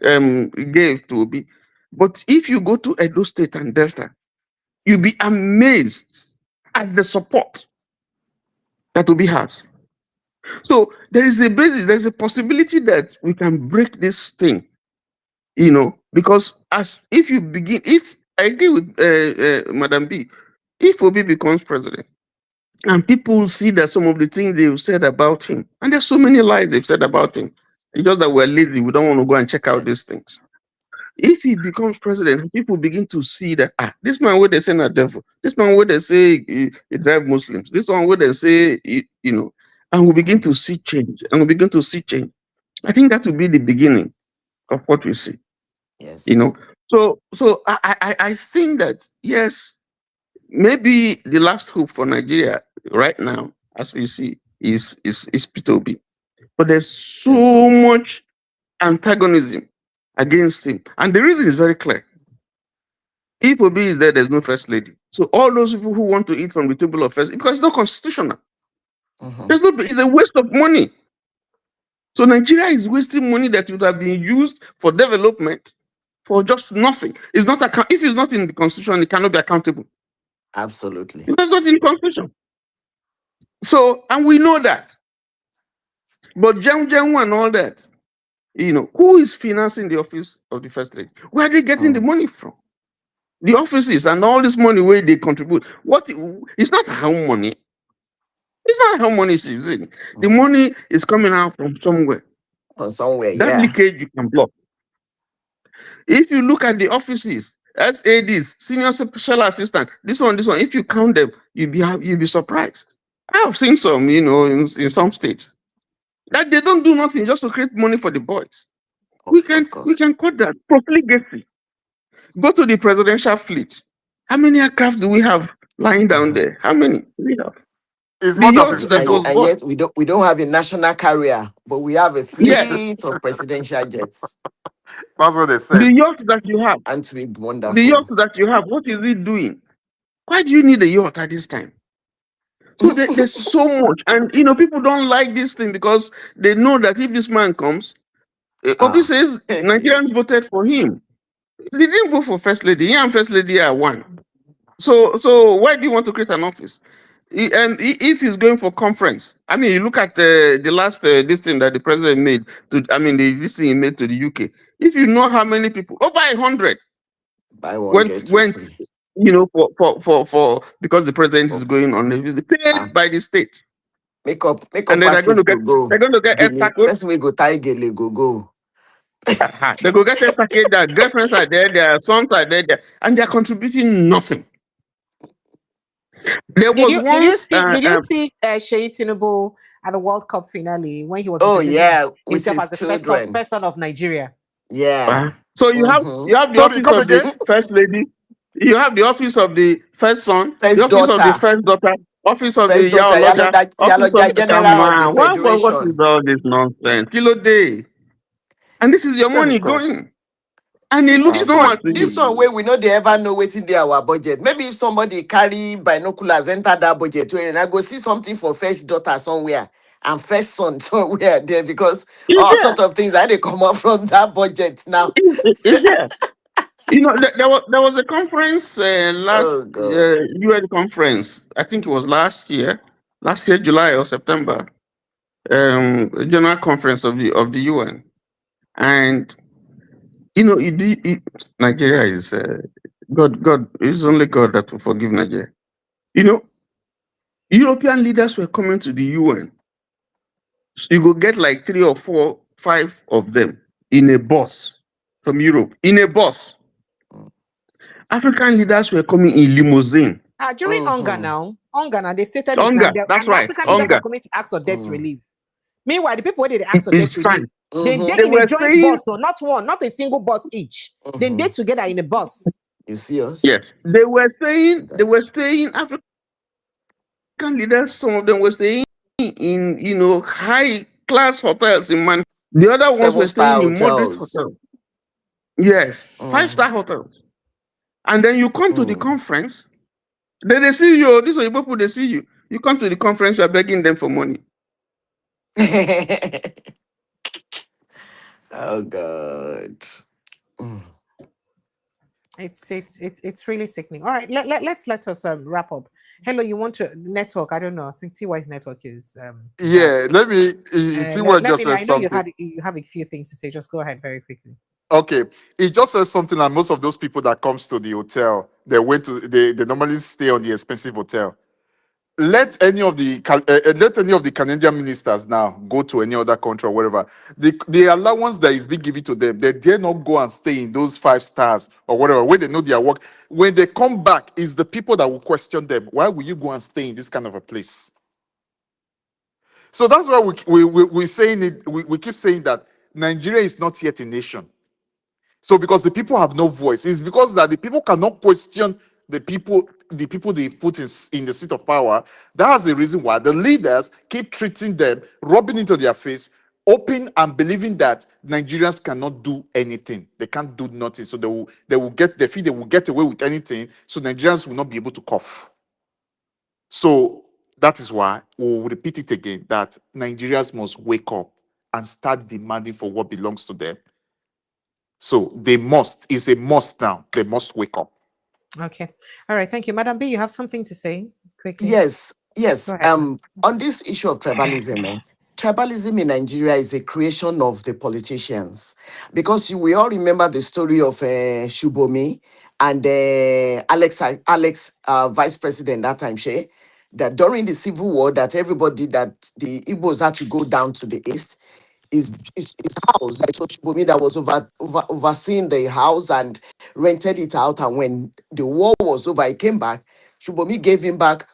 gave to Obi. But if you go to Edo State and Delta, you'll be amazed at the support that Obi has. So there is there's a possibility that we can break this thing, because if I agree with Madam B, if Obi becomes president, and people see that some of the things they've said about him, and there's so many lies they've said about him, it's just that we're lazy, we don't want to go and check out these things. If he becomes president, people begin to see that this man where they say a devil, this man where they say he drive Muslims, this one where they say and we begin to see change, I think that will be the beginning of what we see. Yes. So I think that yes, maybe the last hope for Nigeria right now, as we see, is Peter Obi. But there's so much antagonism against him. And the reason is very clear. If Obi is there, there's no first lady. So all those people who want to eat from the table of first, because it's not constitutional. It's a waste of money. So Nigeria is wasting money that would have been used for development for just nothing. If it's not in the constitution, it cannot be accountable. Absolutely. That's not in the constitution. So, and we know that. But Jam and all that, who is financing the office of the first lady? Where are they getting the money from? The offices and all this money where they contribute. It's not how money. It's not how money is using. The money is coming out from somewhere. From somewhere, that leakage you can block. If you look at the offices, SADs, senior special assistant, this one, if you count them, you'll be surprised. I have seen some, in some states that they don't do nothing just to create money for the boys. We can cut that. Profligacy. Go to the presidential fleet. How many aircraft do we have lying down there? How many do we have? It's more than 15. And yet we don't have a national carrier, but we have a fleet of presidential jets. That's what they The said. yacht that you have, And to be the wonderful. yacht that you have, what is it doing? Why do you need a yacht at this time? So there's so much, and people don't like this thing because they know that if this man comes, Obi says Nigerians voted for him. They didn't vote for First Lady. He and First Lady are one. So why do you want to create an office? If he's going for conference, I mean, you look at the last this thing that the president made this thing he made to the UK. If you know how many people, over 100 Buy one get two went, free. for because the president is going on the visit, paid by the state, Make up and then parties go. they're going to get Gele. escort. Person we go tie gele go. They go get escort. Their girlfriends are there, their sons are there, and they're contributing nothing. There was once Did you see Sheyi Tinubu at the World Cup finale when he was Oh introducing yeah, with himself his as the children. first son of Nigeria? Yeah. so you have the Sorry, office come of the again. first lady, you have the office of the first son, First the office of the daughter. first daughter, office of First the daughter, Yawoloja, office of the general of the what is federation. all this nonsense? Kilo day. And this is your money going. And it See, looks normal to this you. one where we know they ever know what's in our budget. Maybe if somebody carry binoculars enter that budget, and I go see something for first daughter somewhere and first son somewhere there because It's all there. sort of things that they come up from that budget now. It's there. There was a conference Oh last God. UN conference. I think it was last year, July or September. A general conference of the UN, and Nigeria is God. God is only God that will forgive Nigeria. European leaders were coming to the UN. So you go get like 3 or 4, 5 of them in a bus from Europe. In a bus. African leaders were coming in limousine. During Onga now, they stated it Onga, now. that's And right. African leaders Onga. are coming to ask for debt relief. Meanwhile, the people where they ask for It's debt fine. relief, they They in a were joint saying, bus, so not one, not a single bus each. Then they together in a bus. You see us? yes, they were saying African leaders, some of them were staying in high class hotels in Man. The other ones were staying in moderate hotels. Yes, 5-star hotels. And then you come to the conference, then they see you. These are people, they see you. You come to the conference, you are begging them for money. Oh God. It's really sickening. All right, let us wrap up. Hello, you want to network? I don't know. I think TY's network is Yeah, let me. T1 just said I know something. you have a few things to say. Just go ahead very quickly. Okay, he just says something, and most of those people that comes to the hotel, they normally stay on the expensive hotel. Let any of the Canadian ministers now go to any other country or wherever. The allowance that is being given to them, they dare not go and stay in those 5 stars or whatever, where they know their work. When they come back, it's the people that will question them. Why will you go and stay in this kind of a place? So that's why we saying it. We keep saying that Nigeria is not yet a nation. So because the people have no voice, it's because that the people cannot question the people they put in the seat of power. That's the reason why the leaders keep treating them, rubbing into their face, hoping and believing that Nigerians cannot do anything. They can't do nothing. So they will get away with anything. So Nigerians will not be able to cough. So that is why we'll repeat it again, that Nigerians must wake up and start demanding for what belongs to them. So they must, it's a must now. They must wake up. Okay. All right. Thank you. Madam B, you have something to say quickly? Yes. Go ahead. On this issue of tribalism, tribalism in Nigeria is a creation of the politicians, because we all remember the story of Shubomi and Alex, vice president that time, that during the civil war, that everybody, that the Igbos had to go down to the east. His house, like Shubomi, that was overseeing the house and rented it out. And when the war was over, he came back. Shubomi gave him back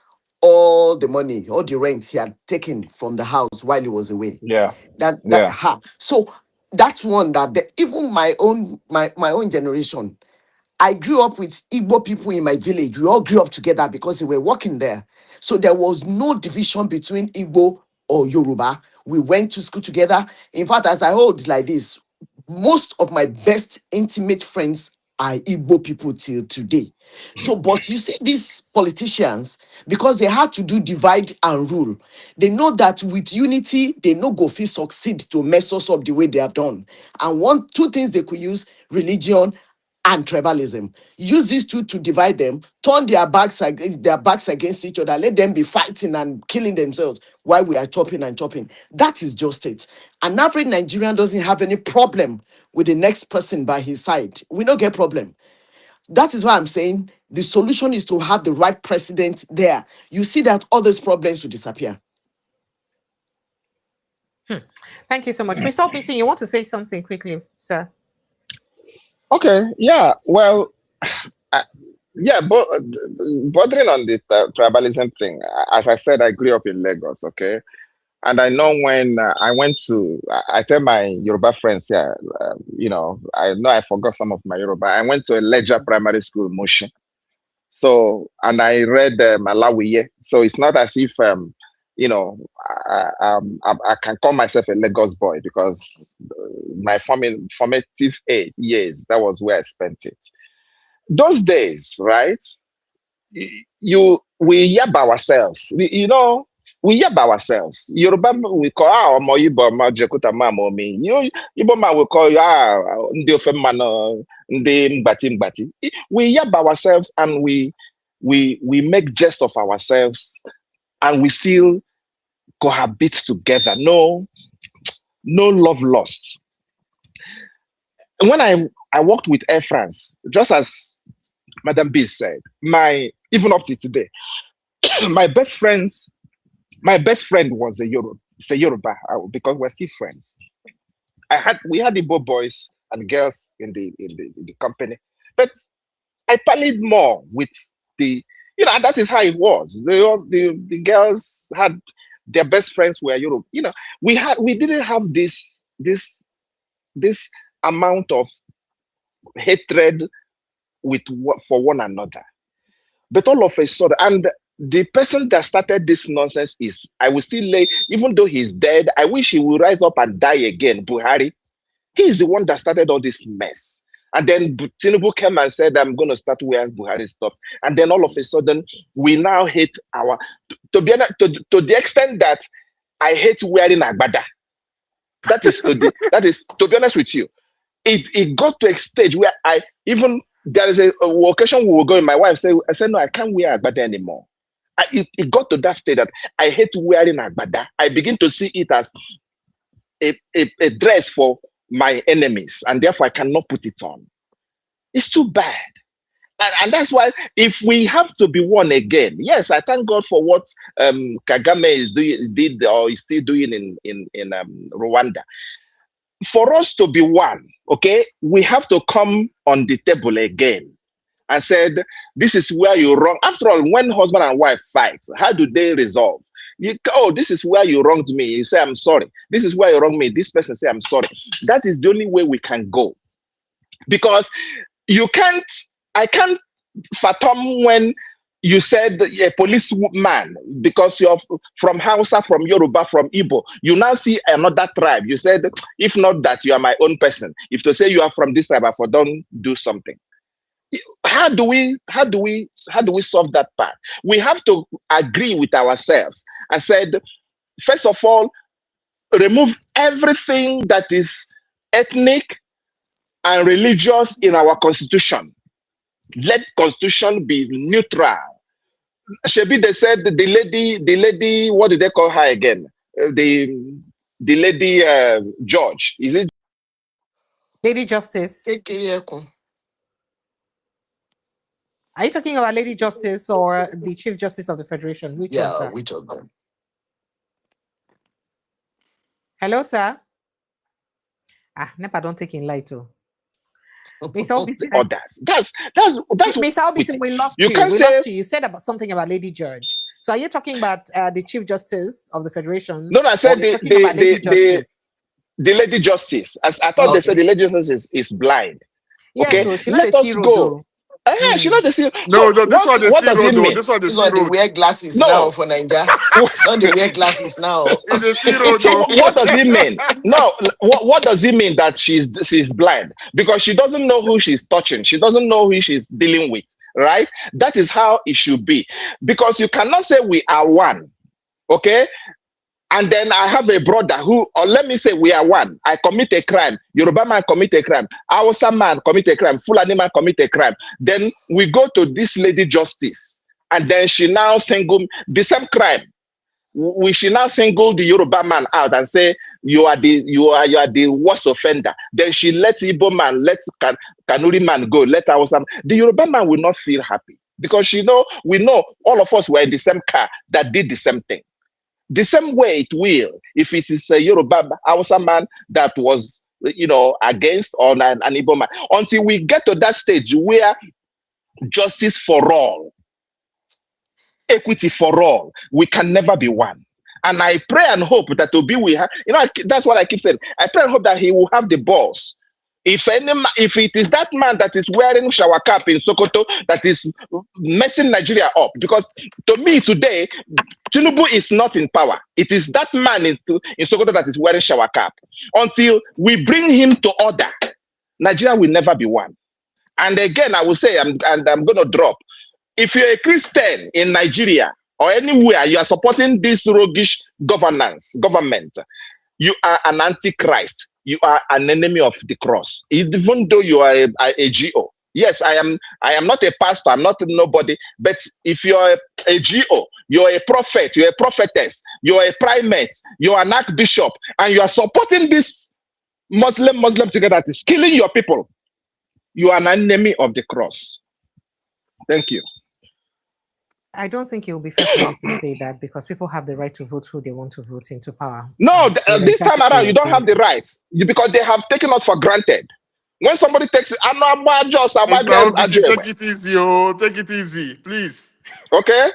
all the money, all the rent he had taken from the house while he was away. Yeah. So that's one that even my own generation, I grew up with Igbo people in my village. We all grew up together because they were working there. So there was no division between Igbo or Yoruba. We went to school together. In fact, as I hold like this, most of my best intimate friends are Igbo people till today. So, but you see, these politicians, because they had to do divide and rule, they know that with unity, they no go fit succeed to mess us up the way they have done. And two things they could use: religion and tribalism. Use these two to divide them, turn their backs against each other, let them be fighting and killing themselves while we are chopping and chopping. That is just it. An average Nigerian doesn't have any problem with the next person by his side. We don't get problem. That is why I'm saying the solution is to have the right president there. You see that all those problems will disappear. Thank you so much. Mr. OPC, you want to say something quickly, sir? Okay, yeah, well, yeah, bordering on the tribalism thing, as I said, I grew up in Lagos, okay? And I know when I went to, I tell my Yoruba friends here, you know I forgot some of my Yoruba. I went to a Ledger Primary School, Mushin. So, and I read Malawiye. So it's not as if, you know, I can call myself a Lagos boy because my formative years, that was where I spent it. Those days, right? We yab ourselves. You know, we yab ourselves. Yoruba we call Omo Yibo ma Jekuta ma momi. Yibo ma we call ndi ofemano ndi mbati. We yab ourselves and we make jest of ourselves and we still cohabit together. No love lost. When I worked with Air France, just as Madam B said, even up to today, my best friend was a Yoruba because we're still friends. We had the both boys and girls in the company, but I parlayed more with the, you know, and that is how it was. The girls had their best friends were Europe. You know, we didn't have this amount of hatred for one another. But all of a sudden, and the person that started this nonsense is, I will still lay, even though he's dead, I wish he will rise up and die again. Buhari, he is the one that started all this mess. And then Tinubu came and said, I'm going to start where Buhari stopped. And then all of a sudden, we now hate to the extent that I hate wearing agbada. That is to be honest with you, it got to a stage where there is a occasion we will go, and my wife I said, no, I can't wear agbada anymore. It got to that stage that I hate wearing agbada. I begin to see it as a dress for my enemies, and therefore I cannot put it on. It's too bad. And that's why, if we have to be one again, yes, I thank God for what Kagame did or is still doing in Rwanda. For us to be one, okay, we have to come on the table again and said, this is where you're wrong. After all, when husband and wife fight, how do they resolve? This is where you wronged me. You say, I'm sorry. This is where you wronged me. This person say, I'm sorry. That is the only way we can go. Because I can't fathom when you said a policeman, because you're from Hausa, from Yoruba, from Igbo, you now see another tribe. You said, if not that, you are my own person. If to say you are from this tribe, I don't do something. How do we solve that part? We have to agree with ourselves and said, first of all, remove everything that is ethnic and religious in our constitution. Let constitution be neutral. Shebi, they said the lady, what did they call her again? The lady judge, is it? Lady Justice. Are you talking about Lady Justice or the Chief Justice of the Federation? Which one, sir? Which of them? Hello, sir. NEPA don't take in light too. Mr. Obi, that's Mr. Obi, we lost you. Lost you. You said something about Lady Judge. So are you talking about the Chief Justice of the Federation? No, I said the Lady Justice. I thought they said the Lady Justice is blind. Yeah, okay, so let us go. She not the see. No, So this one they what see does road it though. mean? This one they This see one they road. wear glasses now No. for Nigeria. Now they wear glasses now. They see road So though. what does it mean? No, what does it mean that she's blind? Because she doesn't know who she's touching. She doesn't know who she's dealing with, right? That is how it should be. Because you cannot say we are one, okay? And then I have a brother who, or let me say we are one. I commit a crime. Yoruba man commit a crime. Hausa man commit a crime. Fulani man commit a crime. Then we go to this lady justice. And then she now single the same crime. We should now single the Yoruba man out and say you are the worst offender. Then she let Igbo man, let Kanuri man go, let Hausa. The Yoruba man will not feel happy because we know all of us were in the same car that did the same thing. The same way it will if it is a Yoruba Hausa man that was, against or an Igbo man. Until we get to that stage where justice for all, equity for all, we can never be one. And I pray and hope that Obi will have, that's what I keep saying. I pray and hope that he will have the balls. If it is that man that is wearing shower cap in Sokoto that is messing Nigeria up, because to me today, Tinubu is not in power. It is that man in Sokoto that is wearing shower cap. Until we bring him to order, Nigeria will never be one. And again, I will say, I'm going to drop. If you're a Christian in Nigeria or anywhere, you are supporting this roguish government, you are an antichrist. You are an enemy of the cross. Even though you are a GO. Yes, I am not a pastor, I'm not nobody, but if you're a GO, you're a prophet, you're a prophetess, you're a primate, you're an archbishop, and you are supporting this Muslim together that is killing your people, you are an enemy of the cross. Thank you. I don't think it will be fair for you to say that because people have the right to vote who they want to vote into power. No, this time around, you don't have the right because they have taken us for granted. When somebody takes it, take it easy, take it easy, please. Okay?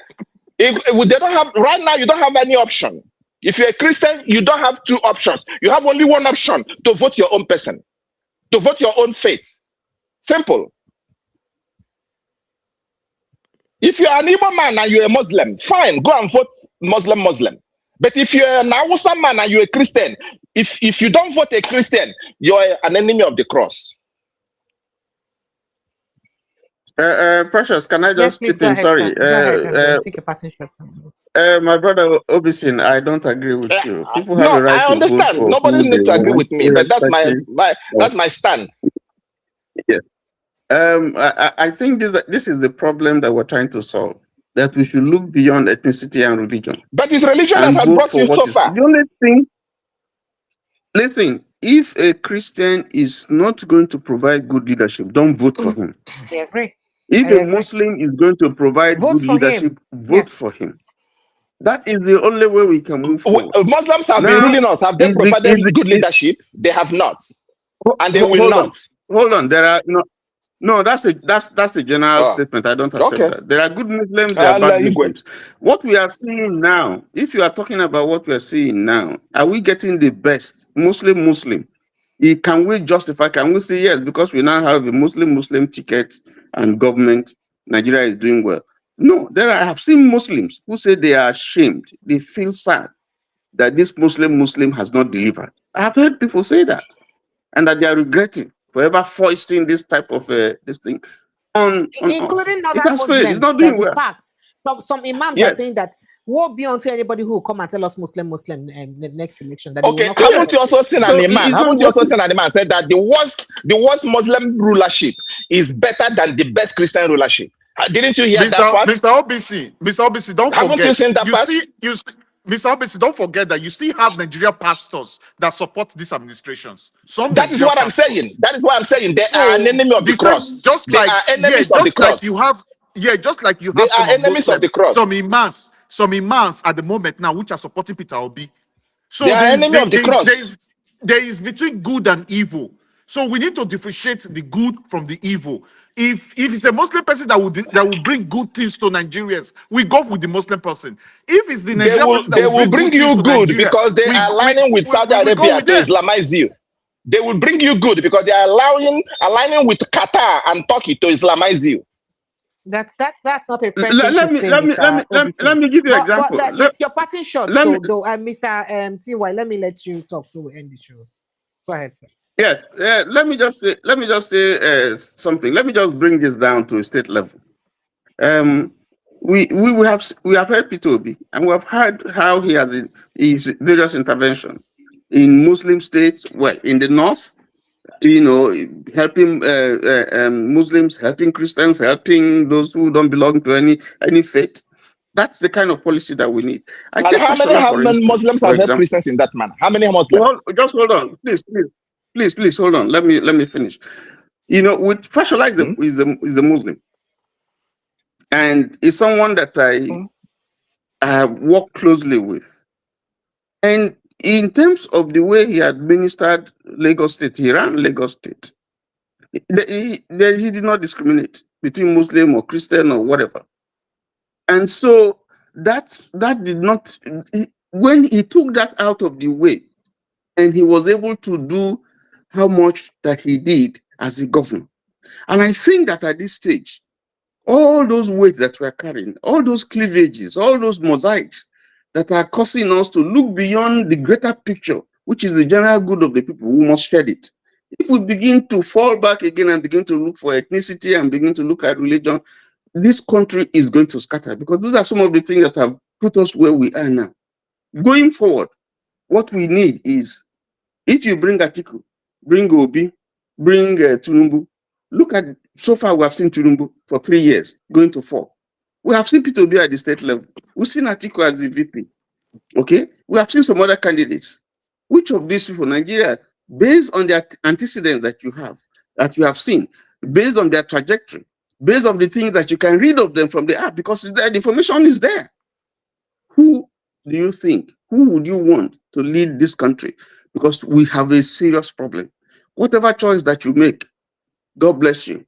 If they don't have, right now, you don't have any option. If you're a Christian, you don't have two options. You have only one option, to vote your own person, to vote your own faith. Simple. If you're an Igbo man and you're a Muslim, fine, go and vote Muslim. But if you're an Hausa man and you're a Christian, if you don't vote a Christian, you're an enemy of the cross. Precious, can I just chip in? Ahead, sorry. Go ahead. Take a passing shot. My brother Obisin, I don't agree with you. People have no, a right I to understand. vote for Nobody needs to agree with me, but that's my stand. Yeah. I think this is the problem that we're trying to solve. That we should look beyond ethnicity and religion. But it's religion that has brought you so far. The only thing. Listen, if a Christian is not going to provide good leadership, don't vote for him. I agree. If a Muslim is going to provide good leadership, vote for him. That is the only way we can move forward. Muslims have been ruling us. Have they provided good leadership? They have not, and they will not. Hold on. There are no. That's a general statement. I don't accept that. There are good Muslims. There are bad Muslims. What we are seeing now, if you are talking about what we are seeing now, are we getting the best Muslim? Can we justify? Can we say yes because we now have a Muslim ticket and government? Nigeria is doing well. No, I have seen Muslims who say they are ashamed. They feel sad that this Muslim has not delivered. I have heard people say that, and that they are regretting forever foisting this type of this thing on including us. Other Muslims. It's not doing well. In fact, some imams are saying that woe be unto anybody who will come and tell us Muslim the next election. That haven't you also seen an imam? Haven't you also seen an imam said that the worst Muslim rulership is better than the best Christian rulership? Didn't you hear that part? Mr. OBC, don't forget. Haven't you seen that part? Mr. OBC, don't forget that you still have Nigerian pastors that support these administrations. That is what I'm saying. That is what I'm saying. They are an enemy of the cross. Just like you have some enemies of the cross. Some imams at the moment now which are supporting Peter Obi. So they are enemy of the cross. There is between good and evil. So we need to differentiate the good from the evil. If it's a Muslim person that will bring good things to Nigerians, we go with the Muslim person. If it's the Nigerian person that will bring you good because they are aligning with Saudi Arabia to Islamize you. They will bring you good because they are aligning with Qatar and Turkey to Islamize you. That's not a fair thing to say, Mr. Obito. Let me give you an example. But it's your parting shot. let So, me- though, Mr. TY, let me let you talk so we end the show. Go ahead, sir. Yes, let me just say something. Let me just bring this down to a state level. We have heard Peter Obi, and we have heard how he has his various interventions in Muslim states. Well, in the north, helping Muslims, helping Christians, helping those who don't belong to any faith. That's the kind of policy that we need. I And take Fashola for instance. Muslims For has helped example, Christians in that manner? How many Muslims? just hold on, please, hold on. Let me finish. With Fashola is a Muslim, and is someone that I have worked closely with. And in terms of the way he administered Lagos State, he ran Lagos State. He did not discriminate between Muslim or Christian or whatever. And so that did not, when he took that out of the way and he was able to do how much that he did as a governor. And I think that at this stage, all those weights that we're carrying, all those cleavages, all those mosaics that are causing us to look beyond the greater picture, which is the general good of the people, we must shed it. If we begin to fall back again and begin to look for ethnicity and begin to look at religion, this country is going to scatter, because these are some of the things that have put us where we are now. Going forward, what we need is, if you bring Atiku, bring Obi, bring Tinubu, look at, so far we have seen Tinubu for 3 years, going to 4. We have seen Peter Obi at the state level. We've seen Atiku as the VP. Okay? We have seen some other candidates. Which of these people, Nigeria, based on their antecedents that you have seen, based on their trajectory, based on the things that you can read of them from the app, because the information is there. Who do you think, who would you want to lead this country? Because we have a serious problem. Whatever choice that you make, God bless you.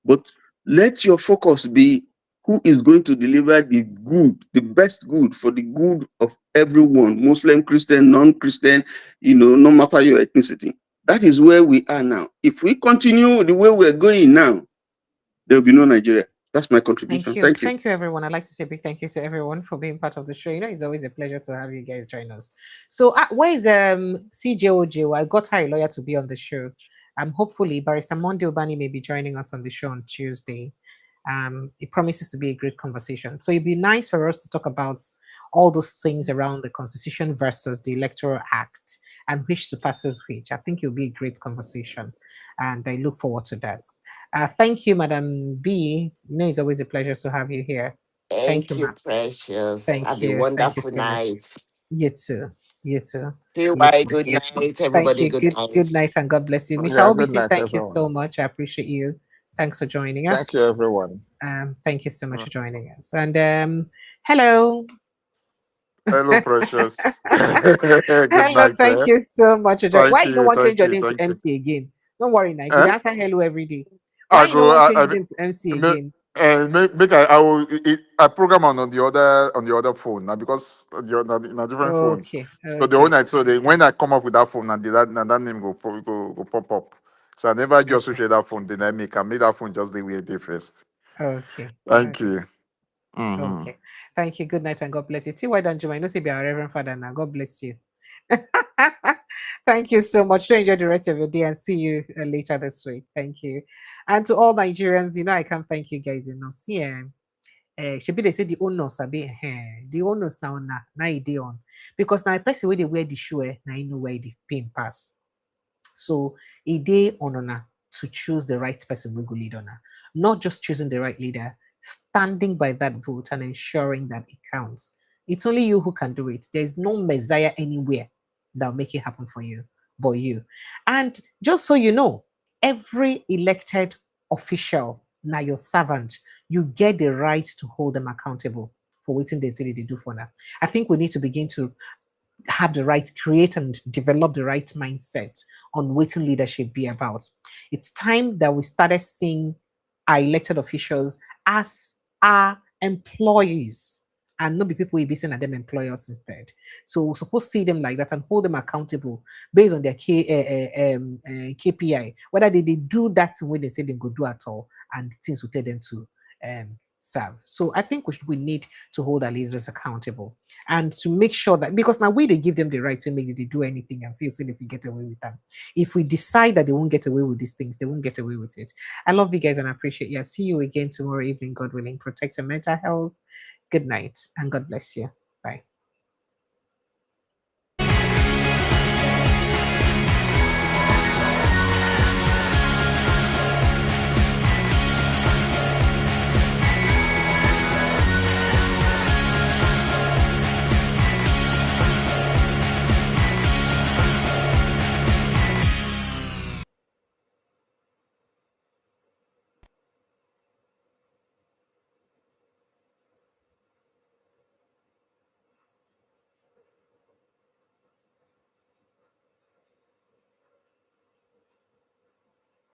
But let your focus be who is going to deliver the good, the best good for the good of everyone, Muslim, Christian, non-Christian, no matter your ethnicity. That is where we are now. If we continue the way we're going now, there will be no Nigeria. That's my contribution. Thank you. Thank you, everyone. I'd like to say a big thank you to everyone for being part of the show. It's always a pleasure to have you guys join us. So where is CJOJ? Well, I got her a lawyer to be on the show. Hopefully Barrister Monday Obani may be joining us on the show on Tuesday. It promises to be a great conversation. So it'd be nice for us to talk about all those things around the Constitution versus the Electoral Act and which surpasses which. I think it'll be a great conversation, and I look forward to that. Thank you, Madam B. It's always a pleasure to have you here. Thank you, precious. Thank Have you. a wonderful Thank you so night. You too. You too. Bye. Good night, everybody. Thank you. Good night, and God bless you. Mr. Obisi, thank you so much. I appreciate you. Thanks for joining us. Thank you, everyone. Thank you so much for joining us. And hello. Hello, precious. Good Hello, night. Thank you so much. Why you don't want to change your name to Thank you. MC again? Don't worry, now. You answer hello every day. I Why you don't want to change your name to MC again? And make I will I program on the other phone now, because you're on different phones. So the one when I come up with that phone and that name go pop up. So I never just associate that phone. Then I make that phone just the way they first. Okay. Thank you. Mm-hmm. Okay. Thank you. Good night and God bless you. T. Why don't you? I know say be our Reverend Father now. God bless you. Thank you so much. Enjoy the rest of your day and see you later this week. Thank you. And to all Nigerians, I can't thank you guys enough. See, should be they say the owners are be the owners now they on, because now person where they wear the shoe now you know where the pin pass. So a day on to choose the right person we go lead on, not just choosing the right leader, standing by that vote and ensuring that it counts. It's only you who can do it. There's no messiah anywhere that'll make it happen for you but you. And just so you know, every elected official, now your servant, you get the right to hold them accountable for what they say they do for now. I think we need to begin to have the right, create and develop the right mindset on what leadership be about. It's time that we started seeing our elected officials as our employees and not be people we be saying at them employers instead. So we're supposed to see them like that and hold them accountable based on their KPI, whether they do that when they say they go do at all, and things will tell them to serve. So I think we need to hold our leaders accountable and to make sure that, because now we they give them the right to make they do anything and feel safe if we get away with them. If we decide that they won't get away with these things, they won't get away with it. I love you guys and I appreciate you. I'll see you again tomorrow evening, God willing. Protect your mental health. Good night and God bless you.